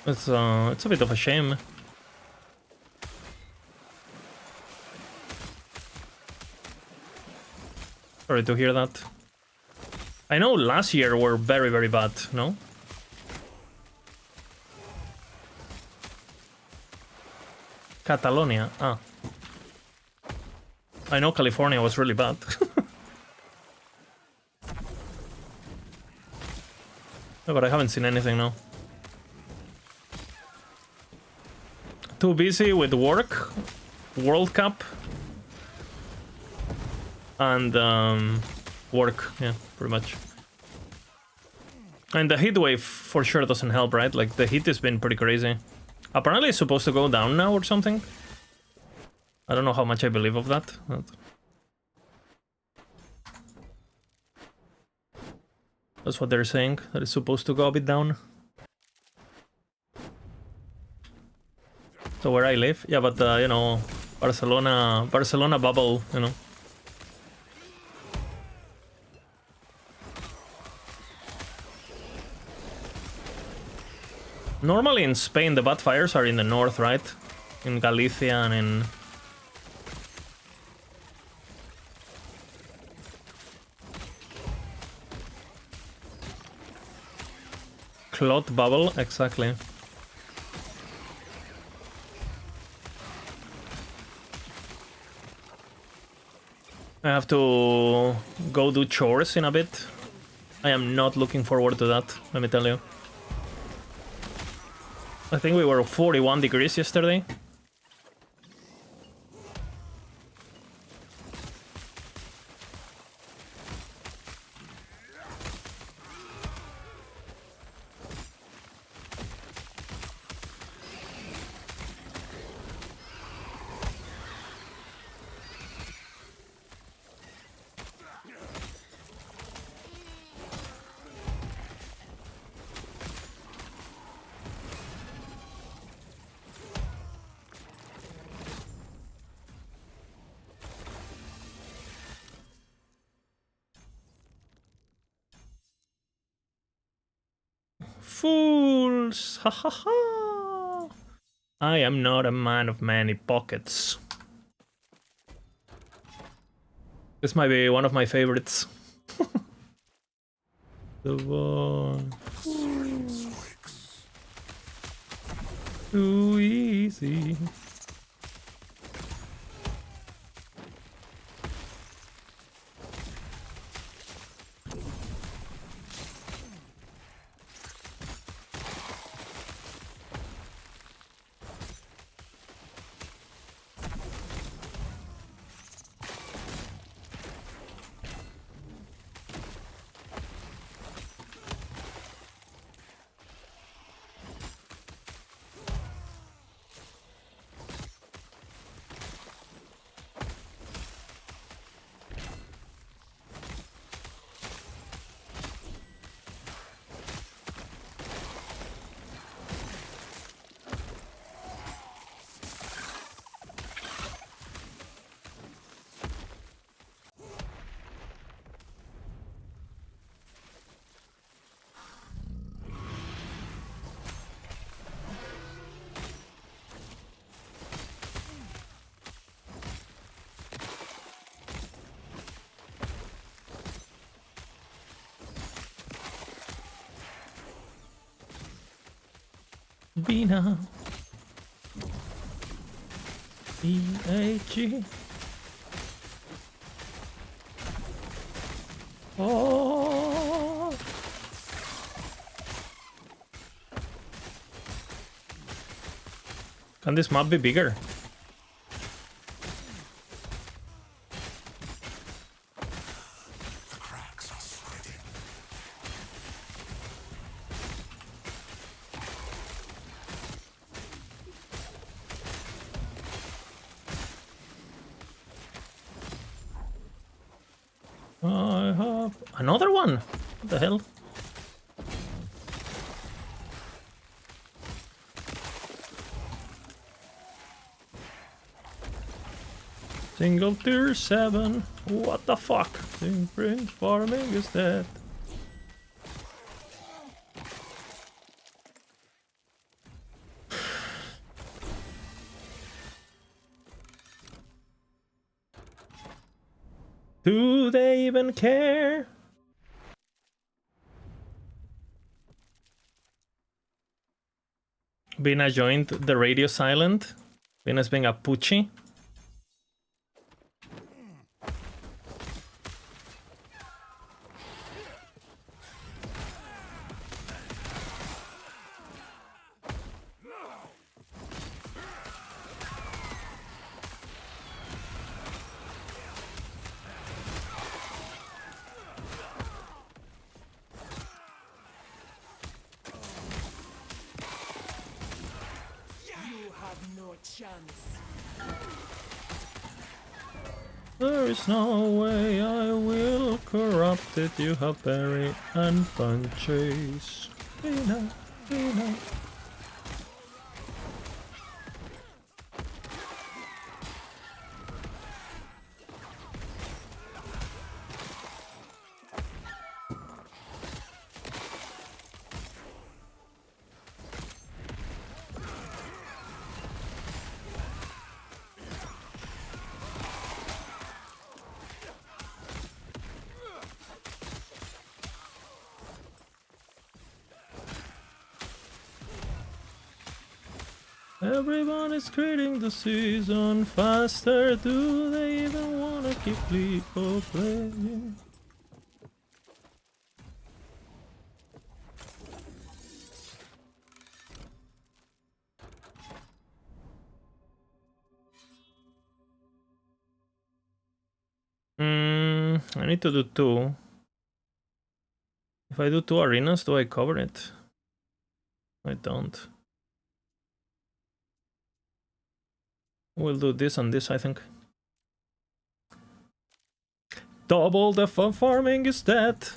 It's a bit of a shame. Sorry to hear that. I know last year were very, very bad, no? Catalonia, ah. I know California was really bad. No, but I haven't seen anything now. Too busy with work, World Cup, and work, yeah, pretty much. And the heat wave for sure doesn't help, right? Like, the heat has been pretty crazy. Apparently it's supposed to go down now or something. I don't know how much I believe of that. That's what they're saying, that it's supposed to go a bit down. So where I live? Yeah, but you know, Barcelona bubble, you know. Normally in Spain the bad fires are in the north, right? In Galicia and in... Cloth bubble, exactly. I have to go do chores in a bit. I am not looking forward to that, let me tell you. I think we were 41 degrees yesterday. Fools! Ha ha ha! I am not a man of many pockets. This might be one of my favorites. The one. Too easy. Bina. B-A-G. Oh. Can this map be bigger? The cracks are spreading. I have another one. What the hell? Single tier 7. What the fuck? Think Prince farming is dead. Do they even care? Bina joined the radio silent. Bina's being a poochie. There is no way I will corrupt it. You have berry and punches. Bina, Bina. Everyone is creating the season faster. Do they even wanna keep people playing? I need to do 2. If I do 2 arenas, do I cover it? I don't. We'll do this and this, I think. Double the farming is dead.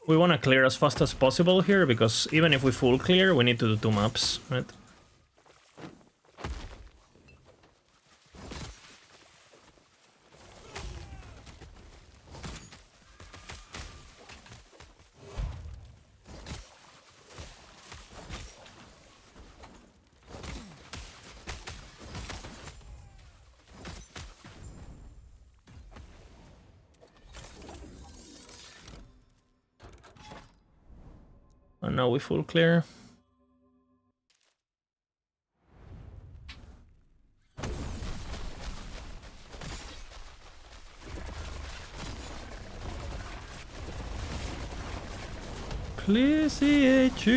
We want to clear as fast as possible here, because even if we full clear, we need to do 2 maps, right? And now we full clear. Please CH.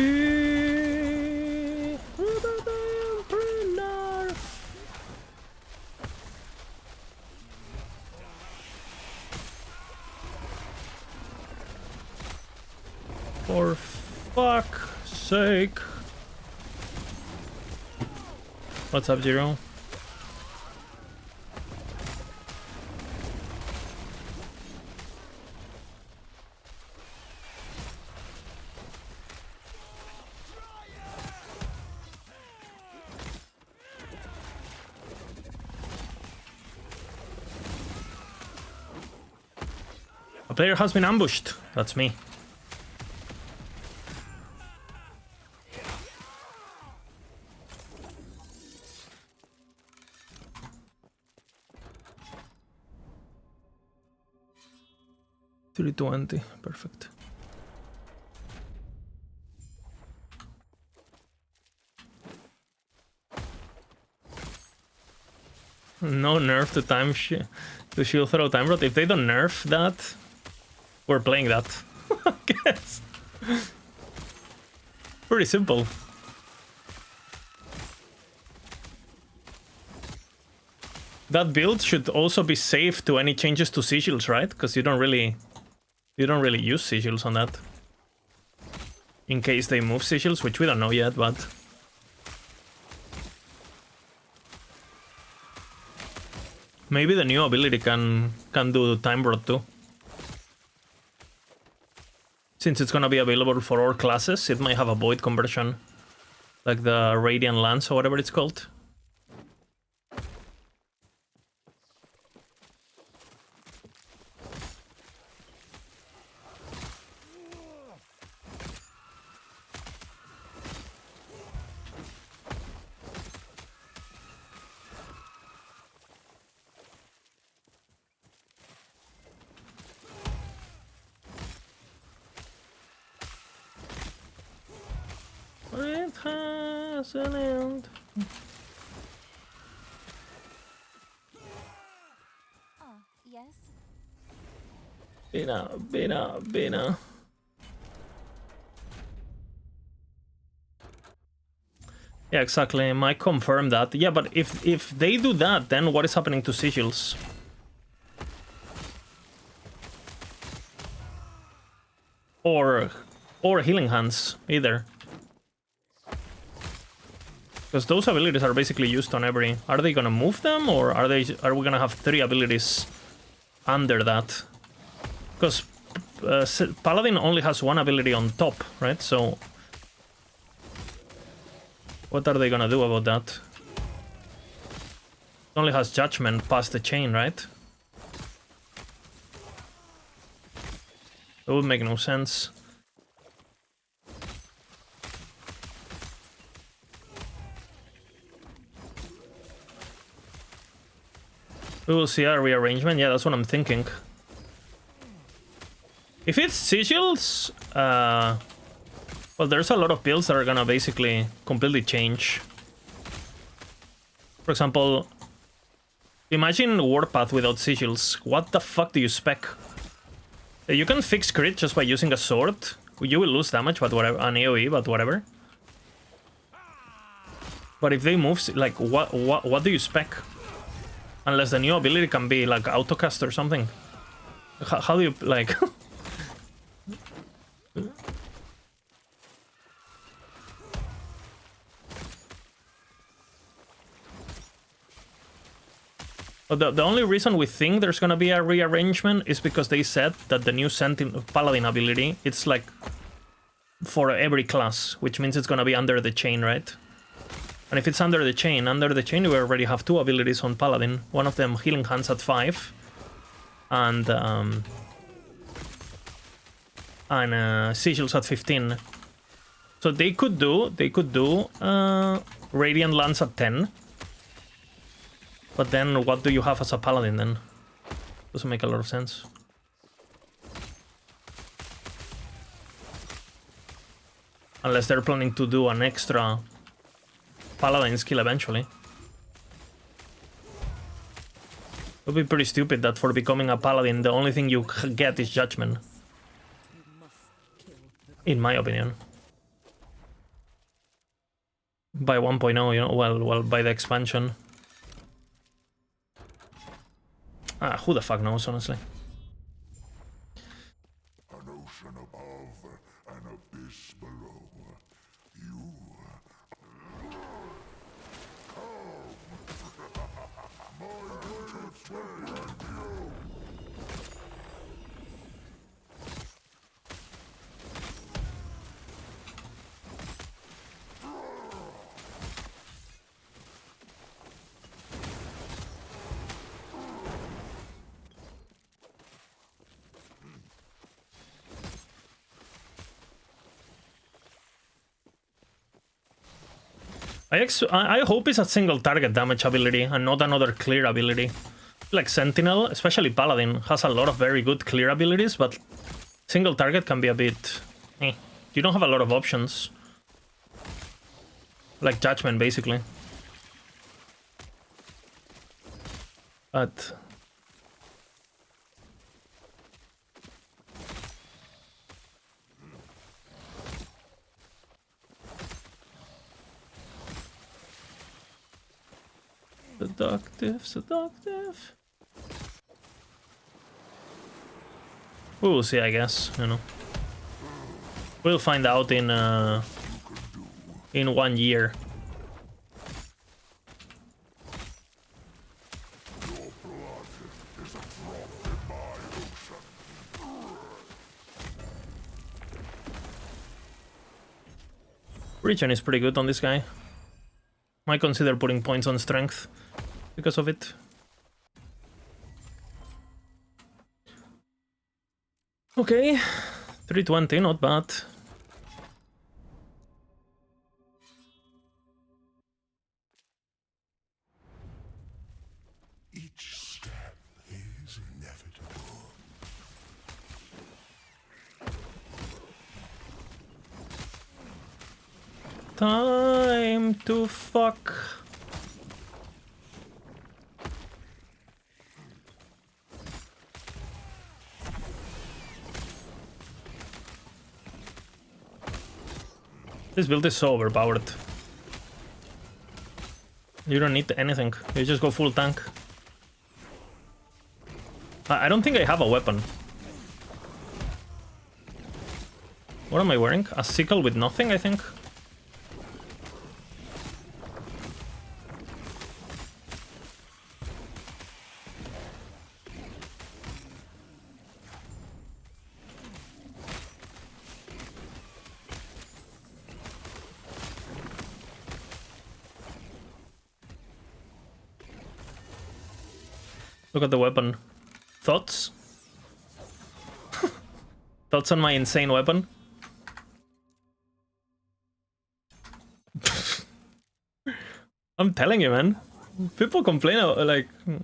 For fuck's sake. What's up, Zero? A player has been ambushed. That's me. $320, perfect. No nerf to to shield throw time rot. If they don't nerf that, we're playing that. I guess. Pretty simple. That build should also be safe to any changes to sigils, right? Because you don't really use sigils on that. In case they move sigils, which we don't know yet, but maybe the new ability can do time rot too. Since it's gonna be available for all classes, it might have a void conversion, like the Radiant Lance or whatever it's called. It has an end. Yes. Bina. Yeah, exactly. Might confirm that. Yeah, but if they do that, then what is happening to sigils? Or healing hands either. Because those abilities are basically used on every... Are they gonna move them, or are we gonna have 3 abilities under that? Because Paladin only has 1 ability on top, right? So what are they gonna do about that? It only has Judgment past the chain, right? That would make no sense. We will see a rearrangement. Yeah, that's what I'm thinking. If it's sigils, well, there's a lot of builds that are gonna basically completely change. For example, imagine Warpath without sigils. What the fuck do you spec? You can fix crit just by using a sword. You will lose damage, but whatever, an AoE, but whatever. But if they move, like, what do you spec? Unless the new ability can be like autocast or something. How do you like? But the only reason we think there's gonna be a rearrangement is because they said that the new Sentinel Paladin ability, it's like for every class, which means it's gonna be under the chain, right? And if it's under the chain, we already have 2 abilities on Paladin. One of them Healing Hands at 5, and Sigils at 15. So they could do Radiant Lance at 10. But then what do you have as a Paladin then? Doesn't make a lot of sense. Unless they're planning to do an extra Paladin skill eventually. It would be pretty stupid that for becoming a Paladin, the only thing you get is Judgment. In my opinion. By 1.0, you know, well, by the expansion. Who the fuck knows, honestly. An ocean above, an abyss below. You... I hope it's a single target damage ability and not another clear ability. Like Sentinel, especially Paladin, has a lot of very good clear abilities, but single target can be a bit... You don't have a lot of options. Like Judgment, basically. But seductive, seductive. We will see, I guess, you know. We'll find out in 1 year. Regen is pretty good on this guy. Might consider putting points on strength because of it. Okay, 320, not bad. Each step is inevitable. Time to fuck. This build is so overpowered. You don't need anything. You just go full tank. I don't think I have a weapon. What am I wearing? A sickle with nothing, I think? Look at the weapon. Thoughts? Thoughts on my insane weapon? I'm telling you, man. People complain like... The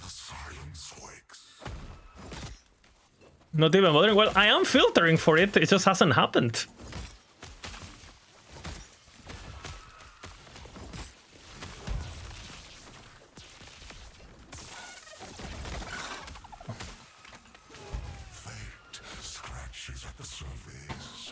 silence wakes. Not even bothering. Well, I am filtering for it. It just hasn't happened. Fate scratches at the surface.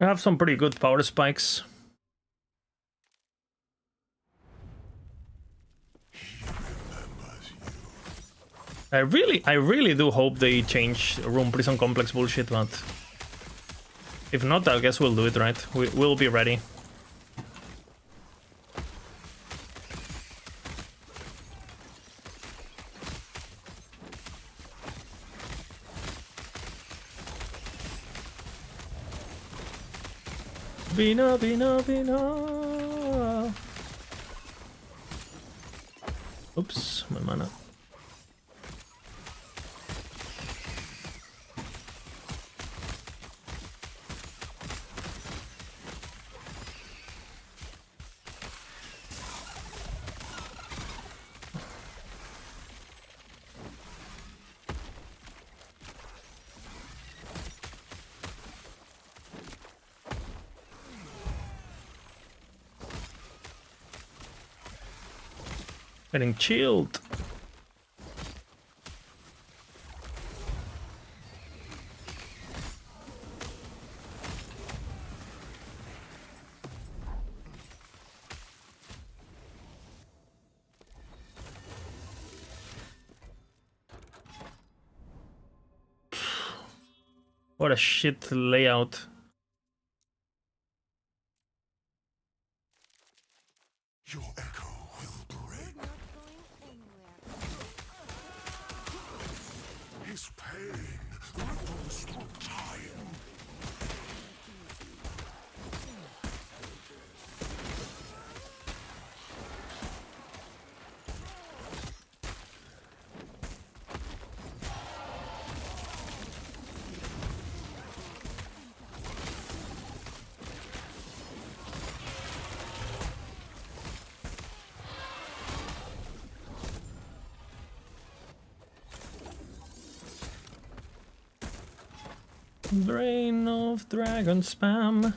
I have some pretty good power spikes. I really do hope they change room prison complex bullshit, but if not, I guess we'll do it, right? We'll be ready. Vina, vina, vina. Oops, my mana. Getting chilled. What a shit layout. Your echo will break. His pain ripples through time. Brain of dragon spam.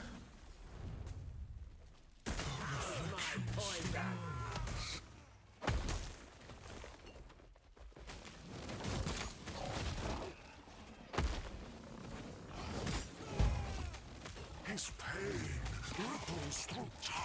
His pain ripples through time.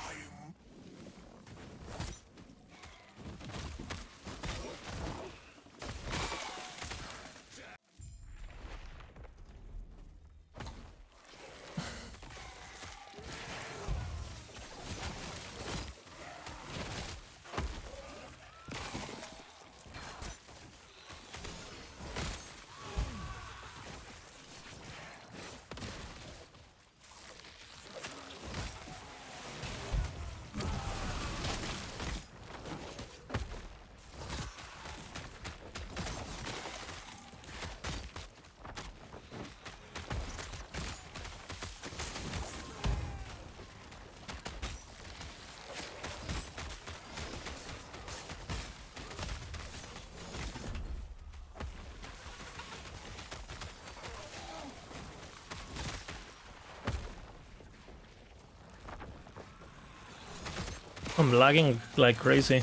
I'm lagging like crazy.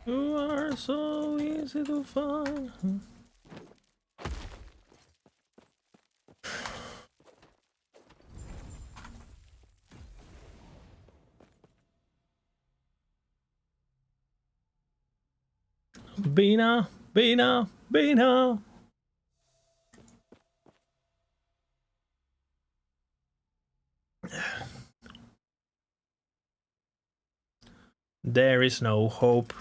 You are so easy to find. Bina, Bina, Bina. There is no hope.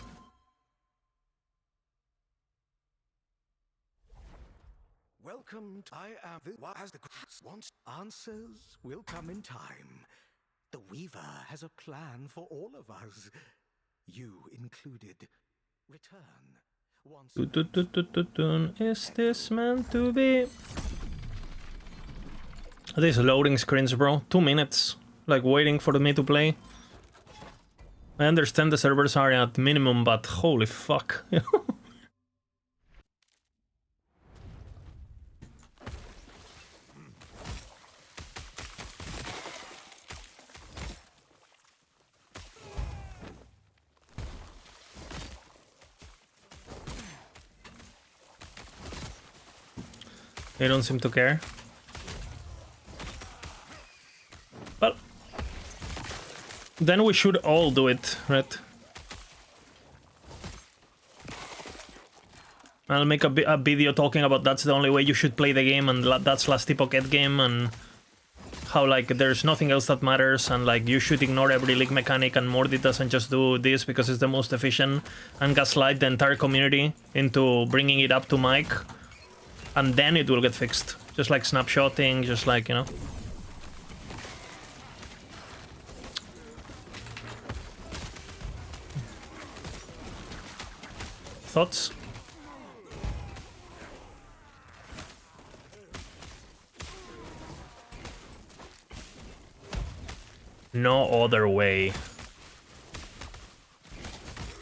Welcome. I am the as the wants answers will come in time. The Weaver has a plan for all of us, you included. Return once. Is this meant to be? These loading screens, bro. 2 minutes. Like waiting for me to play. I understand the servers are at minimum, but holy fuck. They don't seem to care. Well, then we should all do it, right? I'll make a video talking about that's the only way you should play the game, and that's last Epoch game, and how like there's nothing else that matters, and like you should ignore every league mechanic, and Morty doesn't just do this because it's the most efficient, and gaslight the entire community into bringing it up to mic. And then it will get fixed. Just like snapshotting, just like, you know. Thoughts? No other way.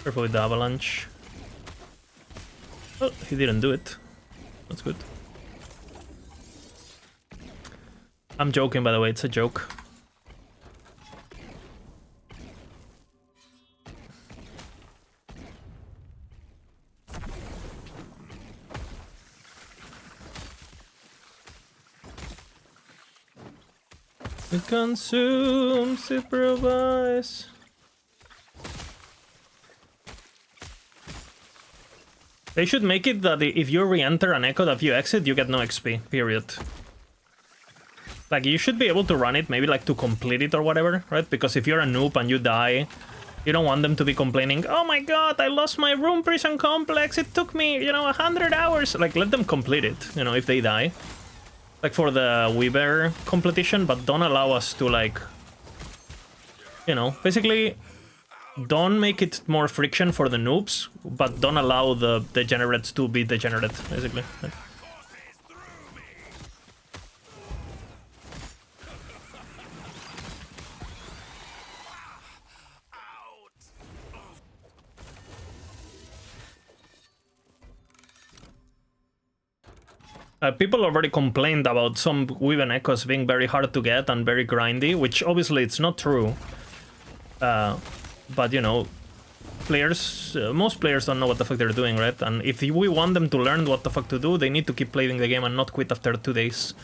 Careful with the avalanche. Oh, he didn't do it. That's good. I'm joking, by the way, it's a joke. It consumes, it provides. They should make it that if you re-enter an echo, that if you exit, you get no XP, period. Like, you should be able to run it, maybe like to complete it or whatever, right? Because if you're a noob and you die, you don't want them to be complaining, oh my god, I lost my room prison complex, it took me, you know, 100 hours. Like, let them complete it, you know, if they die. Like for the Weaver competition, but don't allow us to, like, you know, basically don't make it more friction for the noobs, but don't allow the degenerates to be degenerate, basically. People already complained about some Weaven Echoes being very hard to get and very grindy, which obviously it's not true. But you know, players, most players don't know what the fuck they're doing, right? And if we want them to learn what the fuck to do, they need to keep playing the game and not quit after 2 days.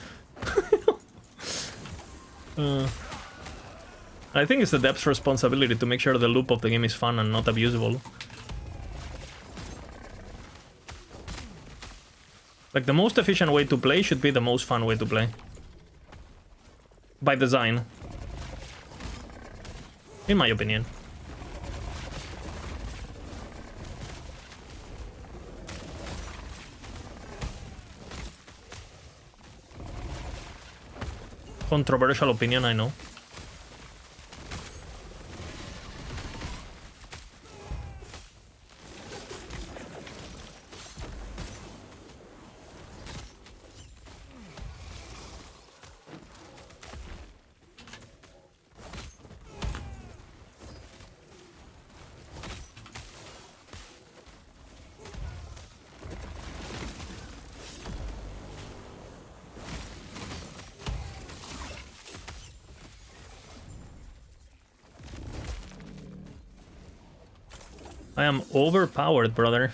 I think it's the dev's responsibility to make sure the loop of the game is fun and not abusable. Like, the most efficient way to play should be the most fun way to play. By design. In my opinion. Controversial opinion, I know. I am overpowered, brother.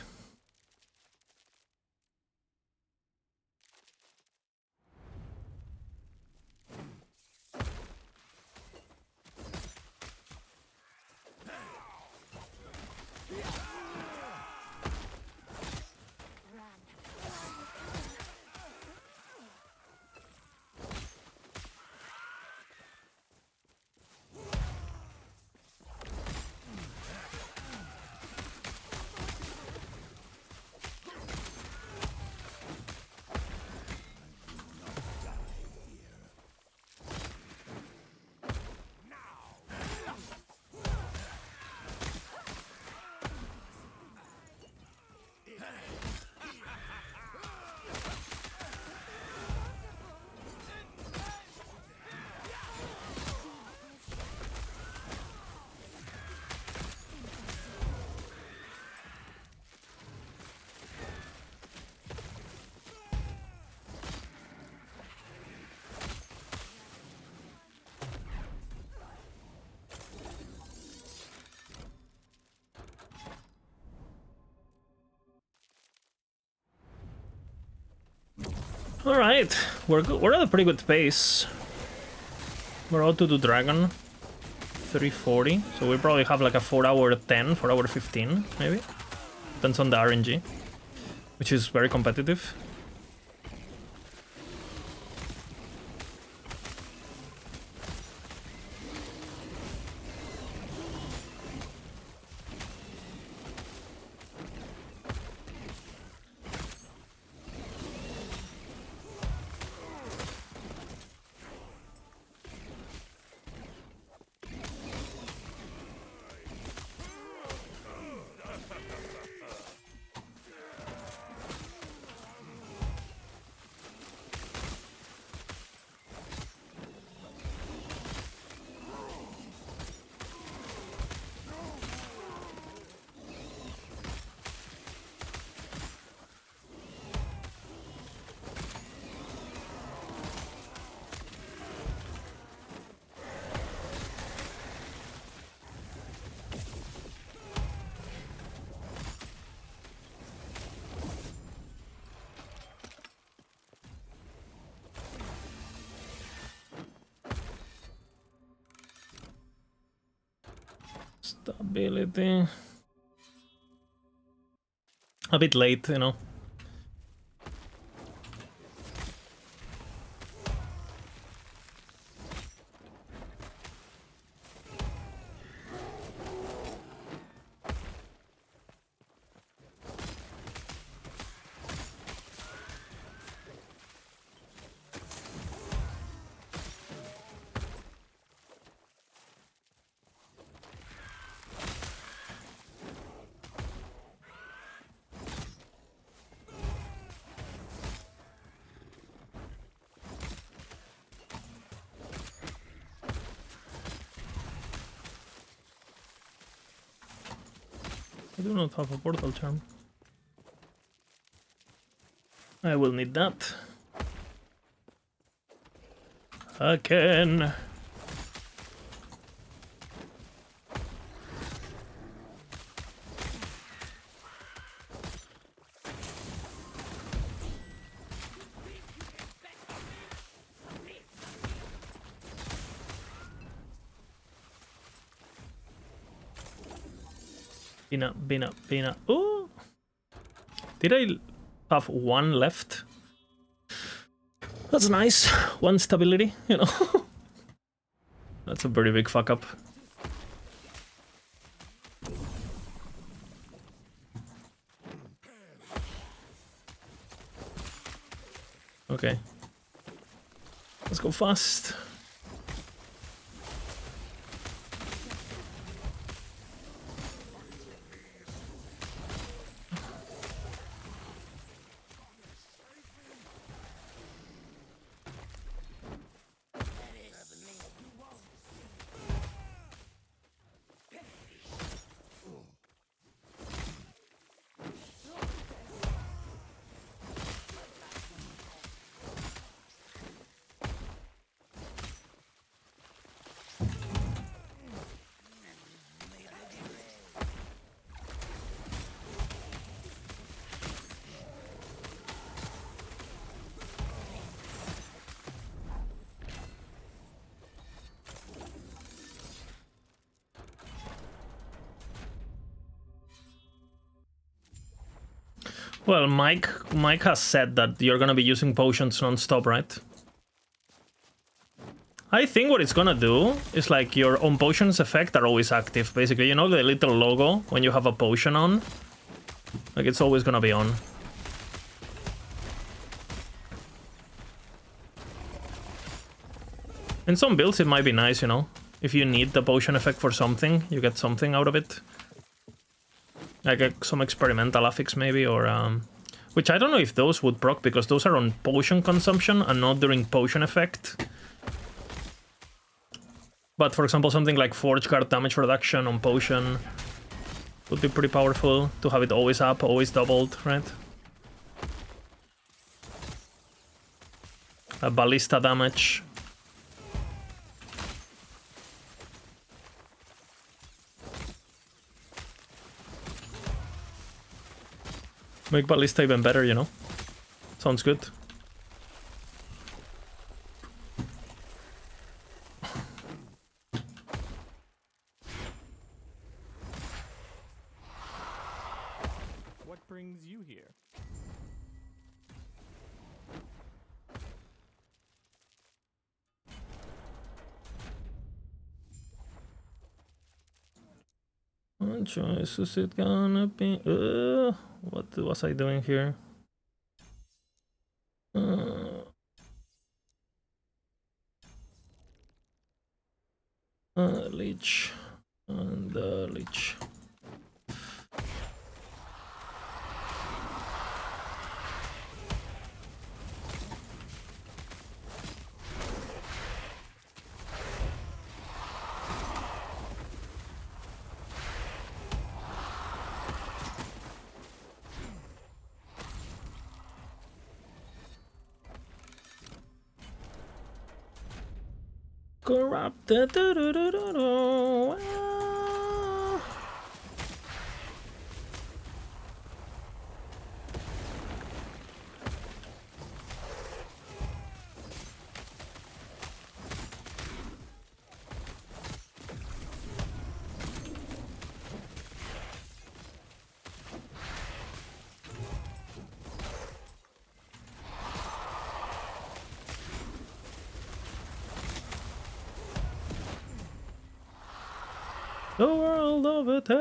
All right, we're at a pretty good pace. We're about to do Dragon 340, so we probably have like a 4-hour 10, 4-hour 15, maybe. Depends on the RNG, which is very competitive. Stability. A bit late, you know. I do not have a portal charm. I will need that. Again. Bina. Oh! Did I have one left? That's nice. One stability, you know? That's a pretty big fuck up. Okay. Let's go fast. Well, Mike has said that you're gonna be using potions non-stop, right? I think what it's gonna do is like your own potions effect are always active. Basically, you know the little logo when you have a potion on? Like it's always gonna be on. In some builds it might be nice, you know? If you need the potion effect for something, you get something out of it. Like some experimental affix maybe, or which I don't know if those would proc because those are on potion consumption and not during potion effect. But for example, something like Forge Guard damage reduction on potion would be pretty powerful to have it always up, always doubled, right? Ballista damage. Make Ballista even better, you know? Sounds good. What brings you here? What choice is it gonna be? What was I doing here? Leech and leech. Corrupted. The world of a terror.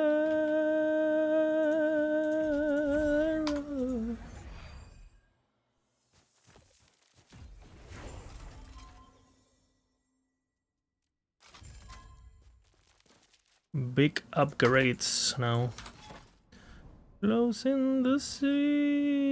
Big upgrades now. Closing the scene.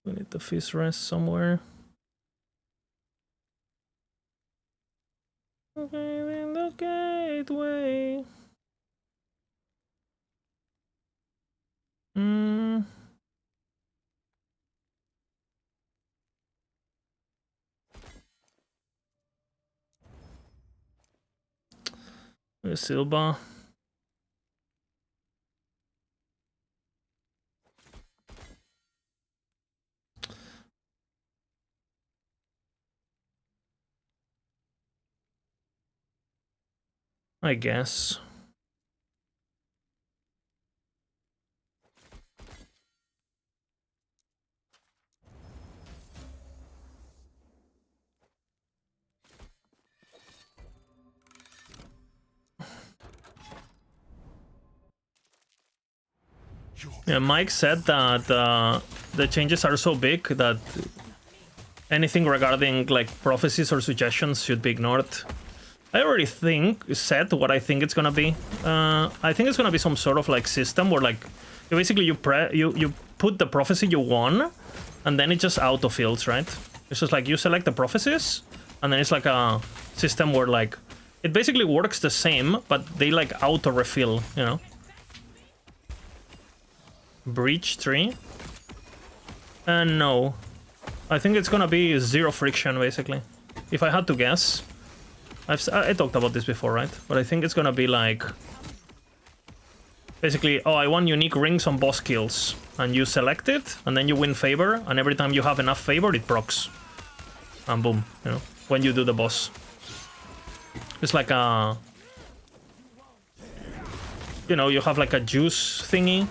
We need the Fizz rest somewhere. Okay, in the gateway. Silba. I guess. Yeah, Mike said that the changes are so big that anything regarding like prophecies or suggestions should be ignored. I already said what I think it's gonna be. I think it's gonna be some sort of like system where like basically you put the prophecy you want, and then it just autofills, right? It's just like you select the prophecies, and then it's like a system where like it basically works the same, but they like auto refill, you know. Breach 3? No. I think it's gonna be 0 friction, basically. If I had to guess. I talked about this before, right? But I think it's gonna be like... basically, oh, I want unique rings on boss kills. And you select it, and then you win favor, and every time you have enough favor, it procs. And boom, you know, when you do the boss. It's like a... you know, you have like a juice thingy.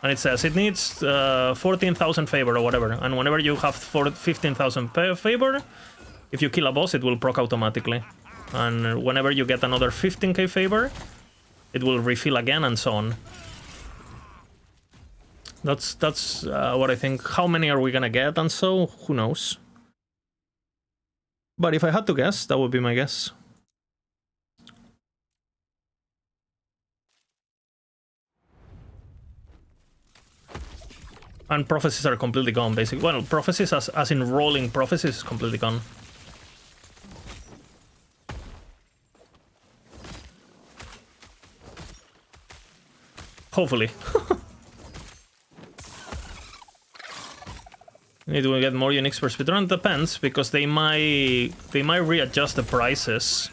And it says it needs 14,000 favor or whatever. And whenever you have 15,000 favor, if you kill a boss, it will proc automatically. And whenever you get another 15k favor, it will refill again and so on. That's what I think. How many are we gonna get and so? Who knows? But if I had to guess, that would be my guess. And prophecies are completely gone, basically. Well, prophecies as in rolling prophecies is completely gone. Hopefully. Need to get more uniques per speedrun? Depends, because they might readjust the prices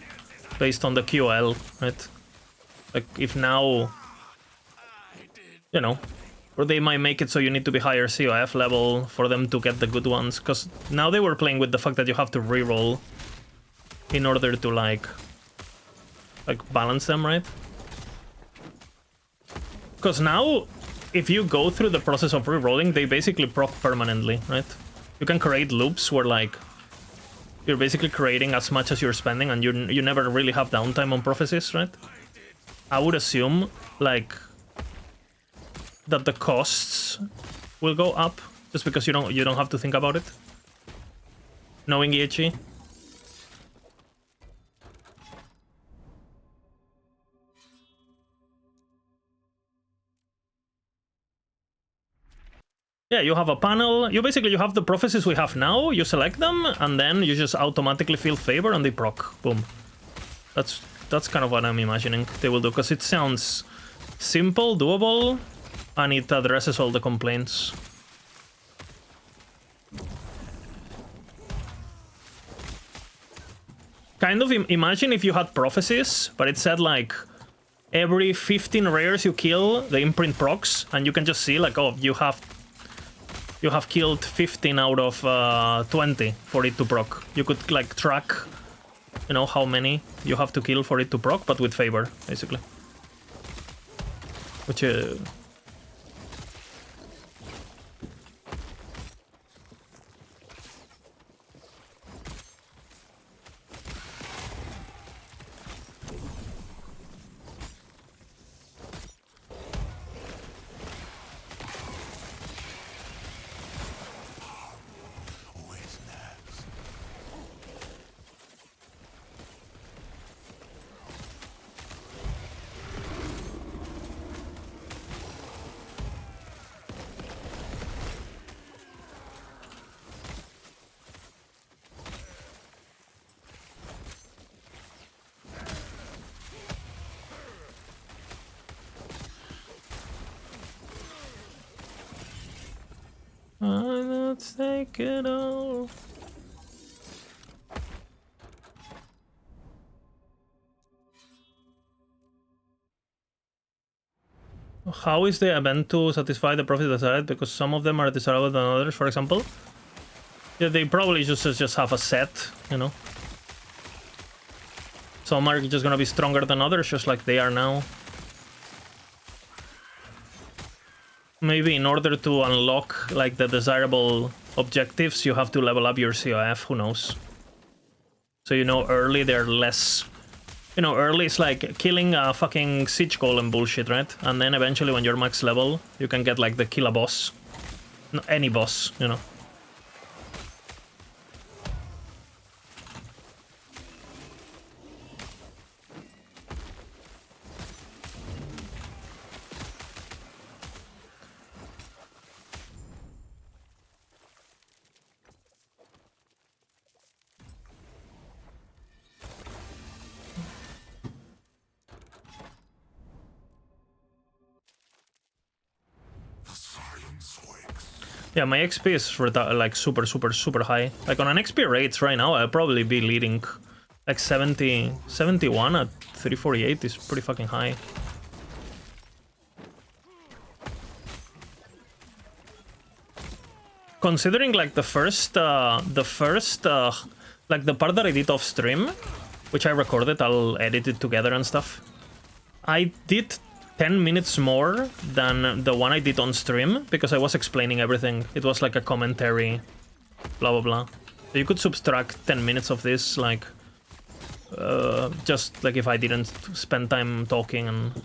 based on the QL, right? Like if now, you know, or they might make it so you need to be higher COF level for them to get the good ones, because now they were playing with the fact that you have to reroll in order to like balance them, right? Because now, if you go through the process of rerolling, they basically proc permanently, right? You can create loops where like you're basically creating as much as you're spending, and you never really have downtime on prophecies, right? I would assume like that the costs will go up just because you don't have to think about it. Knowing EHE. Yeah, you have a panel. You have the prophecies we have now. You select them, and then you just automatically fill favor, and they proc. Boom. That's kind of what I'm imagining they will do, because it sounds simple, doable, and it addresses all the complaints. Kind of imagine if you had prophecies, but it said like every 15 rares you kill, the imprint procs, and you can just see like, oh, you have killed 15 out of 20 for it to proc. You could like track, you know, how many you have to kill for it to proc, but with favor, basically. Which Let's take it all. How is the event to satisfy the profit desired? Because some of them are desirable than others, for example. Yeah, they probably just have a set, you know. Some are just gonna be stronger than others, just like they are now. Maybe in order to unlock like the desirable objectives, you have to level up your COF, who knows. So you know early they're less... You know, early is like killing a fucking siege golem bullshit, right? And then eventually when you're max level, you can get like the kill a boss. No, any boss, you know. Yeah, my XP is like super high. Like on an XP rates right now, I'll probably be leading like 71 at 348 is pretty fucking high. Considering like the first like the part that I did off stream, which I recorded, I'll edit it together and stuff. I did 10 minutes more than the one I did on stream because I was explaining everything. It was like a commentary, blah blah blah. So you could subtract 10 minutes of this, like just like if I didn't spend time talking. And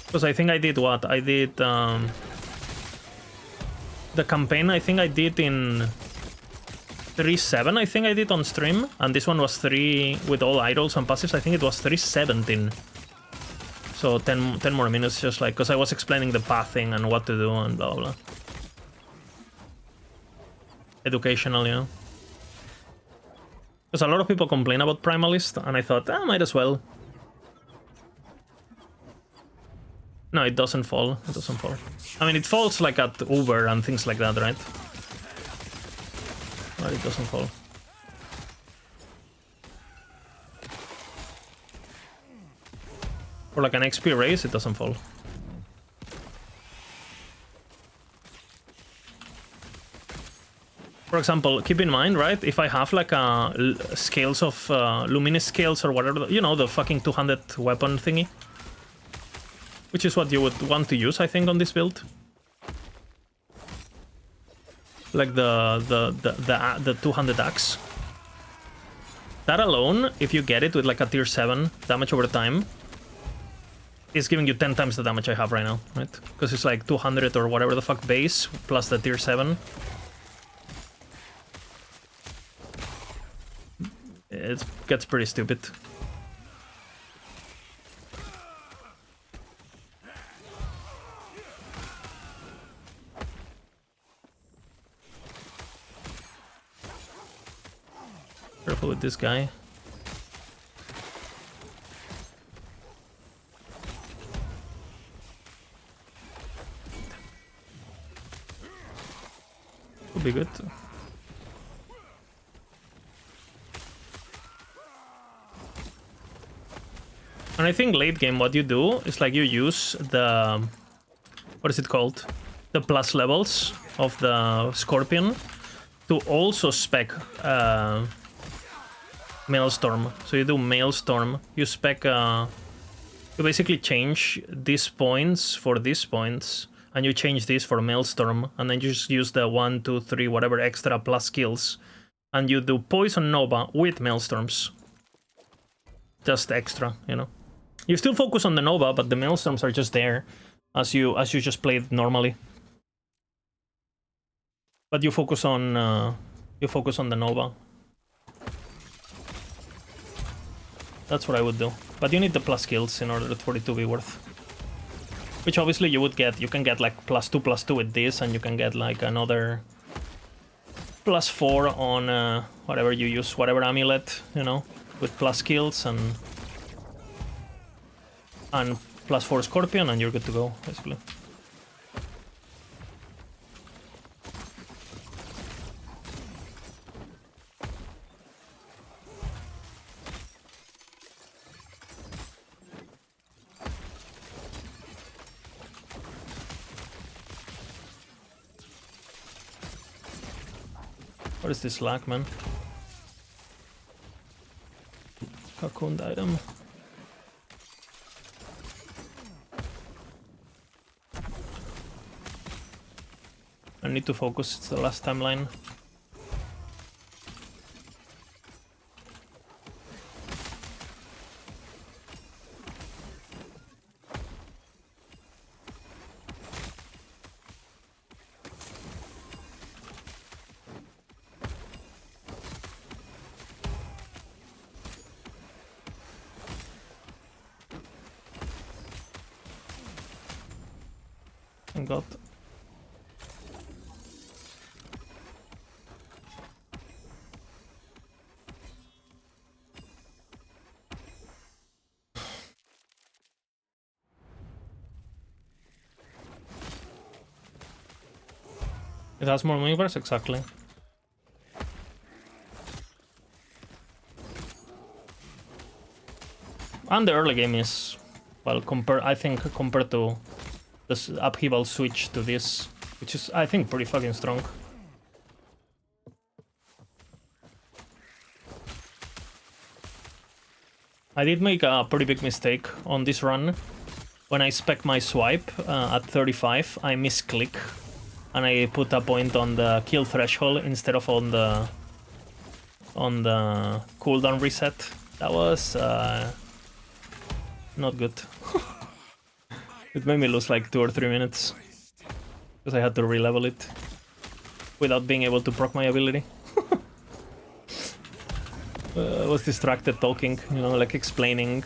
because I think I did what? I did the campaign, I think I did in 3.7, I think I did on stream, and this one was 3 with all idols and passives. I think it was 3.17. So 10 more minutes, just like because I was explaining the pathing and what to do and blah blah. Educational, you know. Because a lot of people complain about Primalist, and I thought, might as well. No, it doesn't fall. It doesn't fall. I mean, it falls like at Uber and things like that, right? But it doesn't fall. For like an XP race, it doesn't fall. For example, keep in mind, right? If I have like scales of luminous scales or whatever, you know, the fucking 200 weapon thingy, which is what you would want to use, I think, on this build. Like the 200 axe. That alone, if you get it with like a tier 7 damage over time, is giving you 10 times the damage I have right now, right? Because it's like 200 or whatever the fuck base plus the tier 7. It gets pretty stupid. Careful with this guy. Could be good. And I think late game what you do is like you use the... What is it called? The plus levels of the Scorpion to also spec Maelstrom. So you do Maelstrom, you spec... you basically change these points for these points, and you change this for Maelstrom, and then you just use the 1, 2, 3, whatever extra plus skills, and you do Poison Nova with Maelstorms. Just extra, you know. You still focus on the Nova, but the Maelstorms are just there as you just played normally. But you focus on the Nova. That's what I would do. But you need the plus skills in order for it to be worth. Which obviously you would get. You can get like +2/+2 with this, and you can get like another +4 on whatever you use, whatever amulet, you know, with plus skills and +4 Scorpion, and you're good to go, basically. What is this lag, man? Cocooned item. I need to focus, it's the last timeline. Thank God. It has more maneuvers, exactly. And the early game is, well, I think compared to this upheaval switch to this, which is, I think, pretty fucking strong. I did make a pretty big mistake on this run. When I spec my swipe at 35, I misclick. And I put a point on the kill threshold instead of on the cooldown reset. That was not good. It made me lose like 2 or 3 minutes because I had to re-level it without being able to proc my ability. I was distracted talking, you know, like explaining.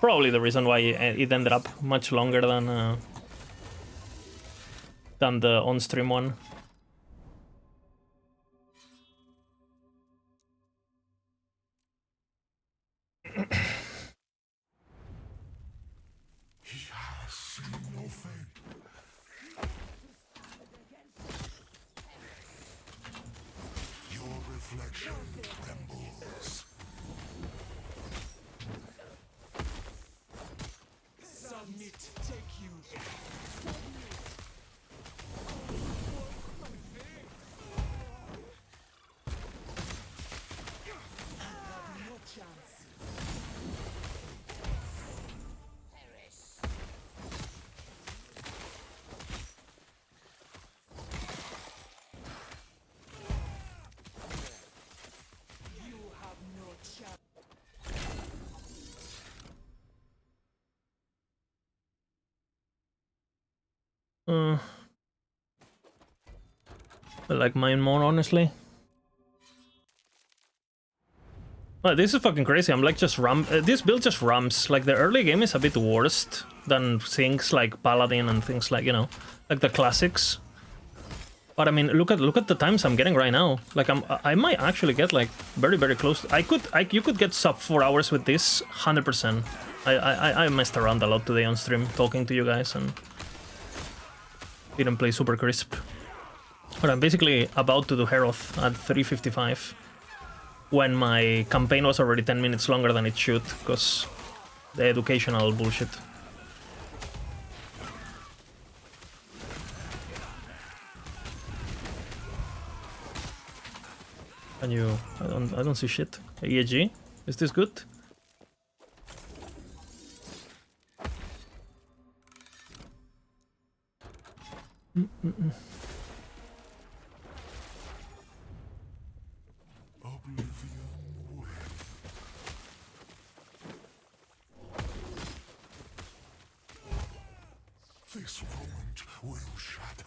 Probably the reason why it ended up much longer than the on-stream one. He has seen no fate. Your reflection trembles. Submit, take you. I like mine more, honestly. Well, this is fucking crazy. I'm like just this build just ramps. Like the early game is a bit worse than things like Paladin and things like, you know, like the classics. But I mean, look at the times I'm getting right now. Like I might actually get like very close. You could get sub 4 hours with this 100%. I messed around a lot today on stream talking to you guys and didn't play super crisp. But I'm basically about to do Heorot at 3:55 when my campaign was already 10 minutes longer than it should because the educational bullshit. Can you? I don't see shit. EAG, is this good? This moment will shatter.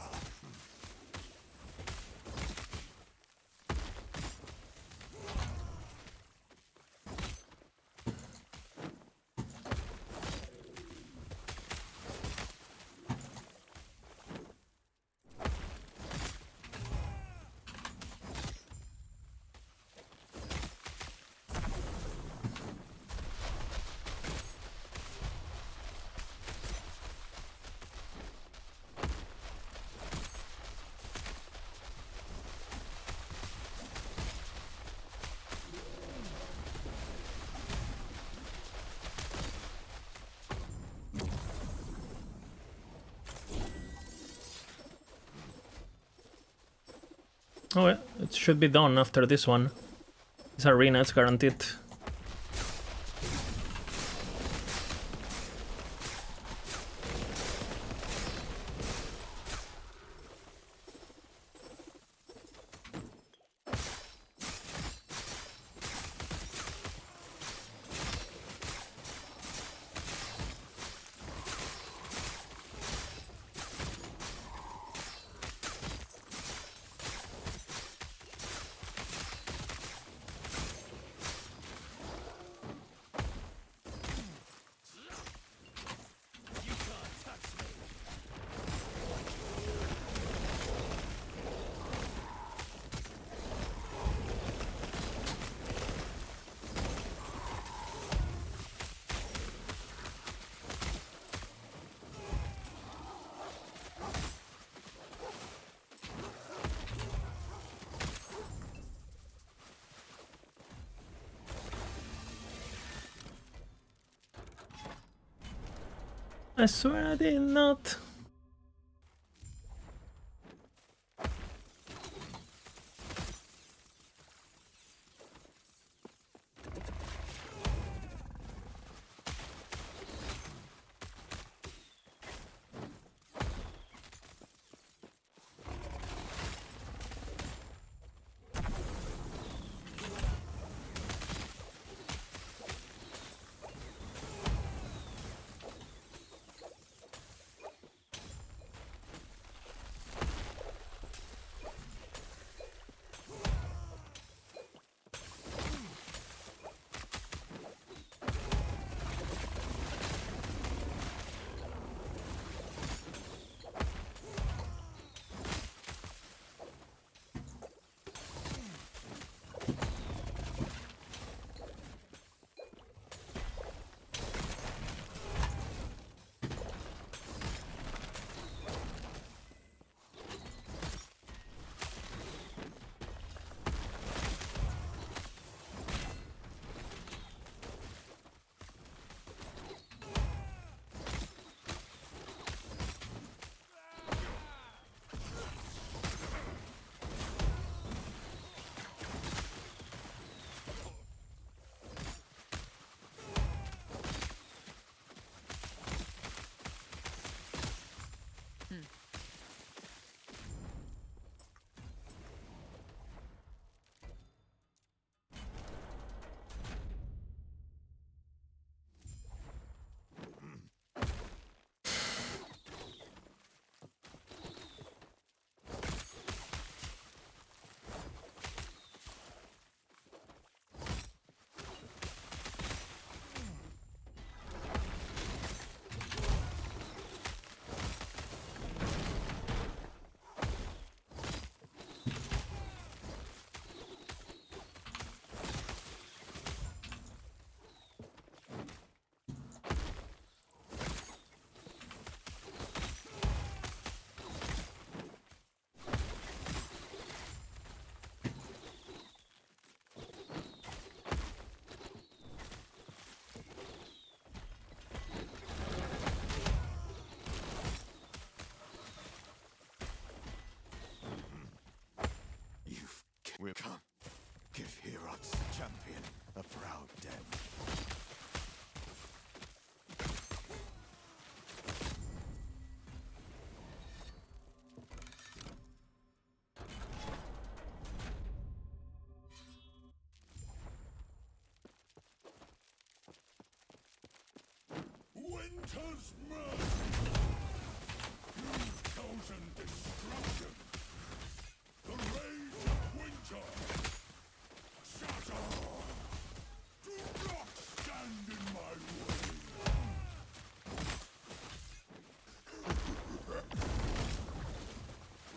Oh, yeah, it should be done after this one. This arena is guaranteed. I swear I did not. Will come. Give Heorot's champion a proud death. Winter's mercy! You've chosen destruction! The rage of winter! Shatter! Do not stand in my way!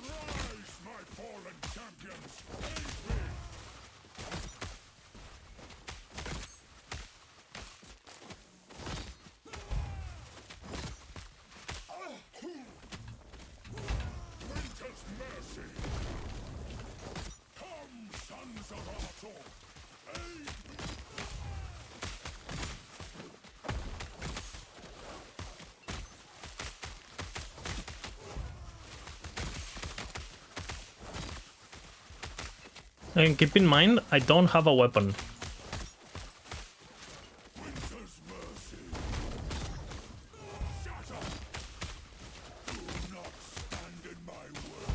Rise, my fallen champions! Aid me! Winter's And keep in mind, I don't have a weapon. Winter's mercy. Shut up. Do not stand in my way.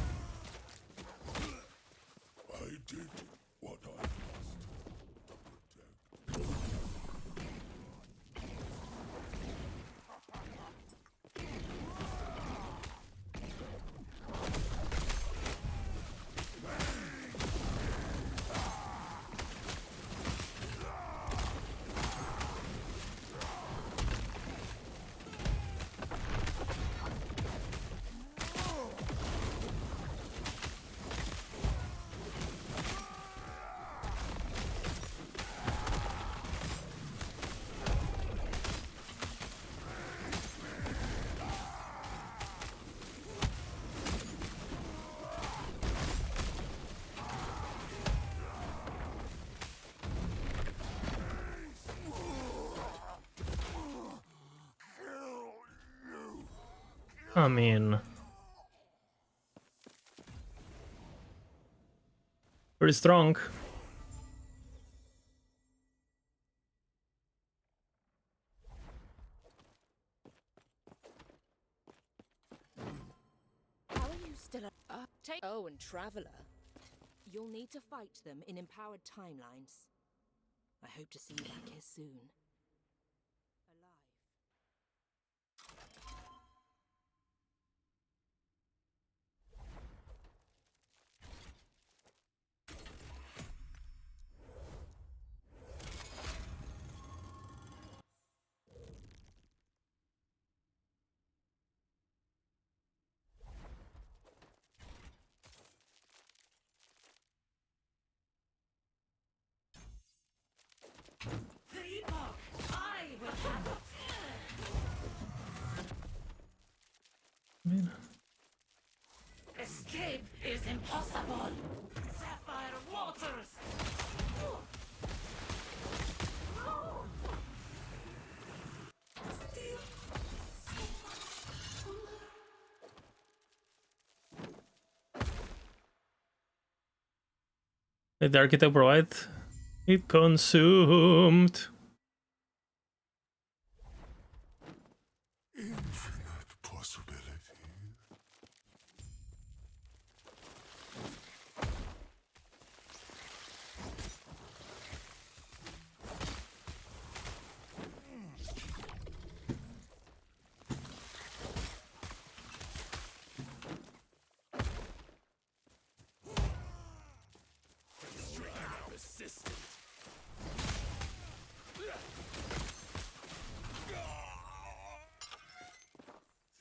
I did what I must to protect. I mean, pretty strong. How are you still take and Traveler? You'll need to fight them in empowered timelines. I hope to see you back here soon. Alive. The Epoch! I will have it! Escape is impossible! Sapphire waters! Did the architect provide? It consumed. Infinite possibility.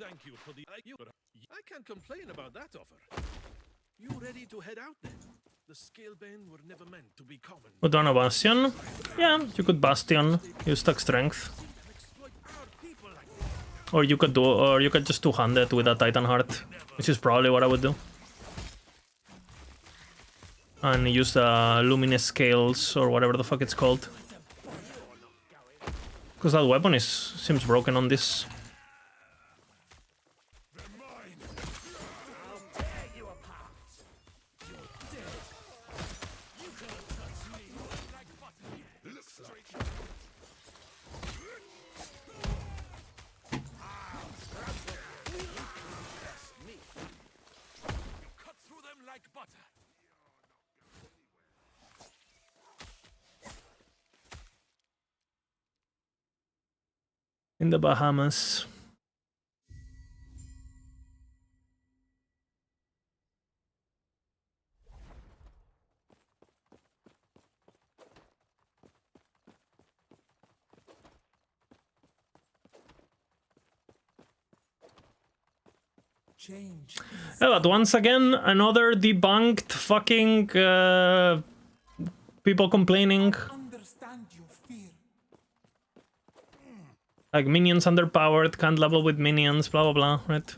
Thank you for the I can't complain about that offer. You ready to head out then? The Scalebane were never meant to be common. Put on a Bastion? Yeah, you could Bastion. You stack strength. Or you could just two-hand it with a Titan Heart, which is probably what I would do. And use the Luminous Scales or whatever the fuck it's called. Because that weapon seems broken on this. In the Bahamas. Yeah, but once again, another debunked fucking people complaining. Like minions underpowered, can't level with minions, blah blah blah, right?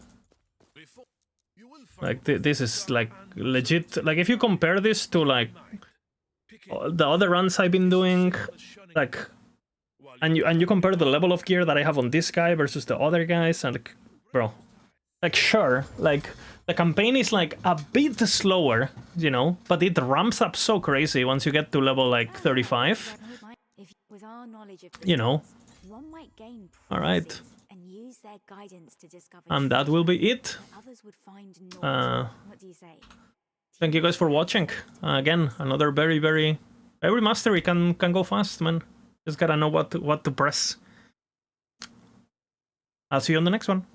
Like this is like legit. Like if you compare this to like the other runs I've been doing, like, and you compare the level of gear that I have on this guy versus the other guys, and like, bro, Like, sure, like, the campaign is, like, a bit slower, you know, but it ramps up so crazy once you get to level, like, 35. With our knowledge of You know. one might gain Alright. and use their guidance to discover And that will be it. others would find what do you say? Thank you guys for watching. Again, another very every mastery can go fast, man. Just gotta know what to press. I'll see you on the next one.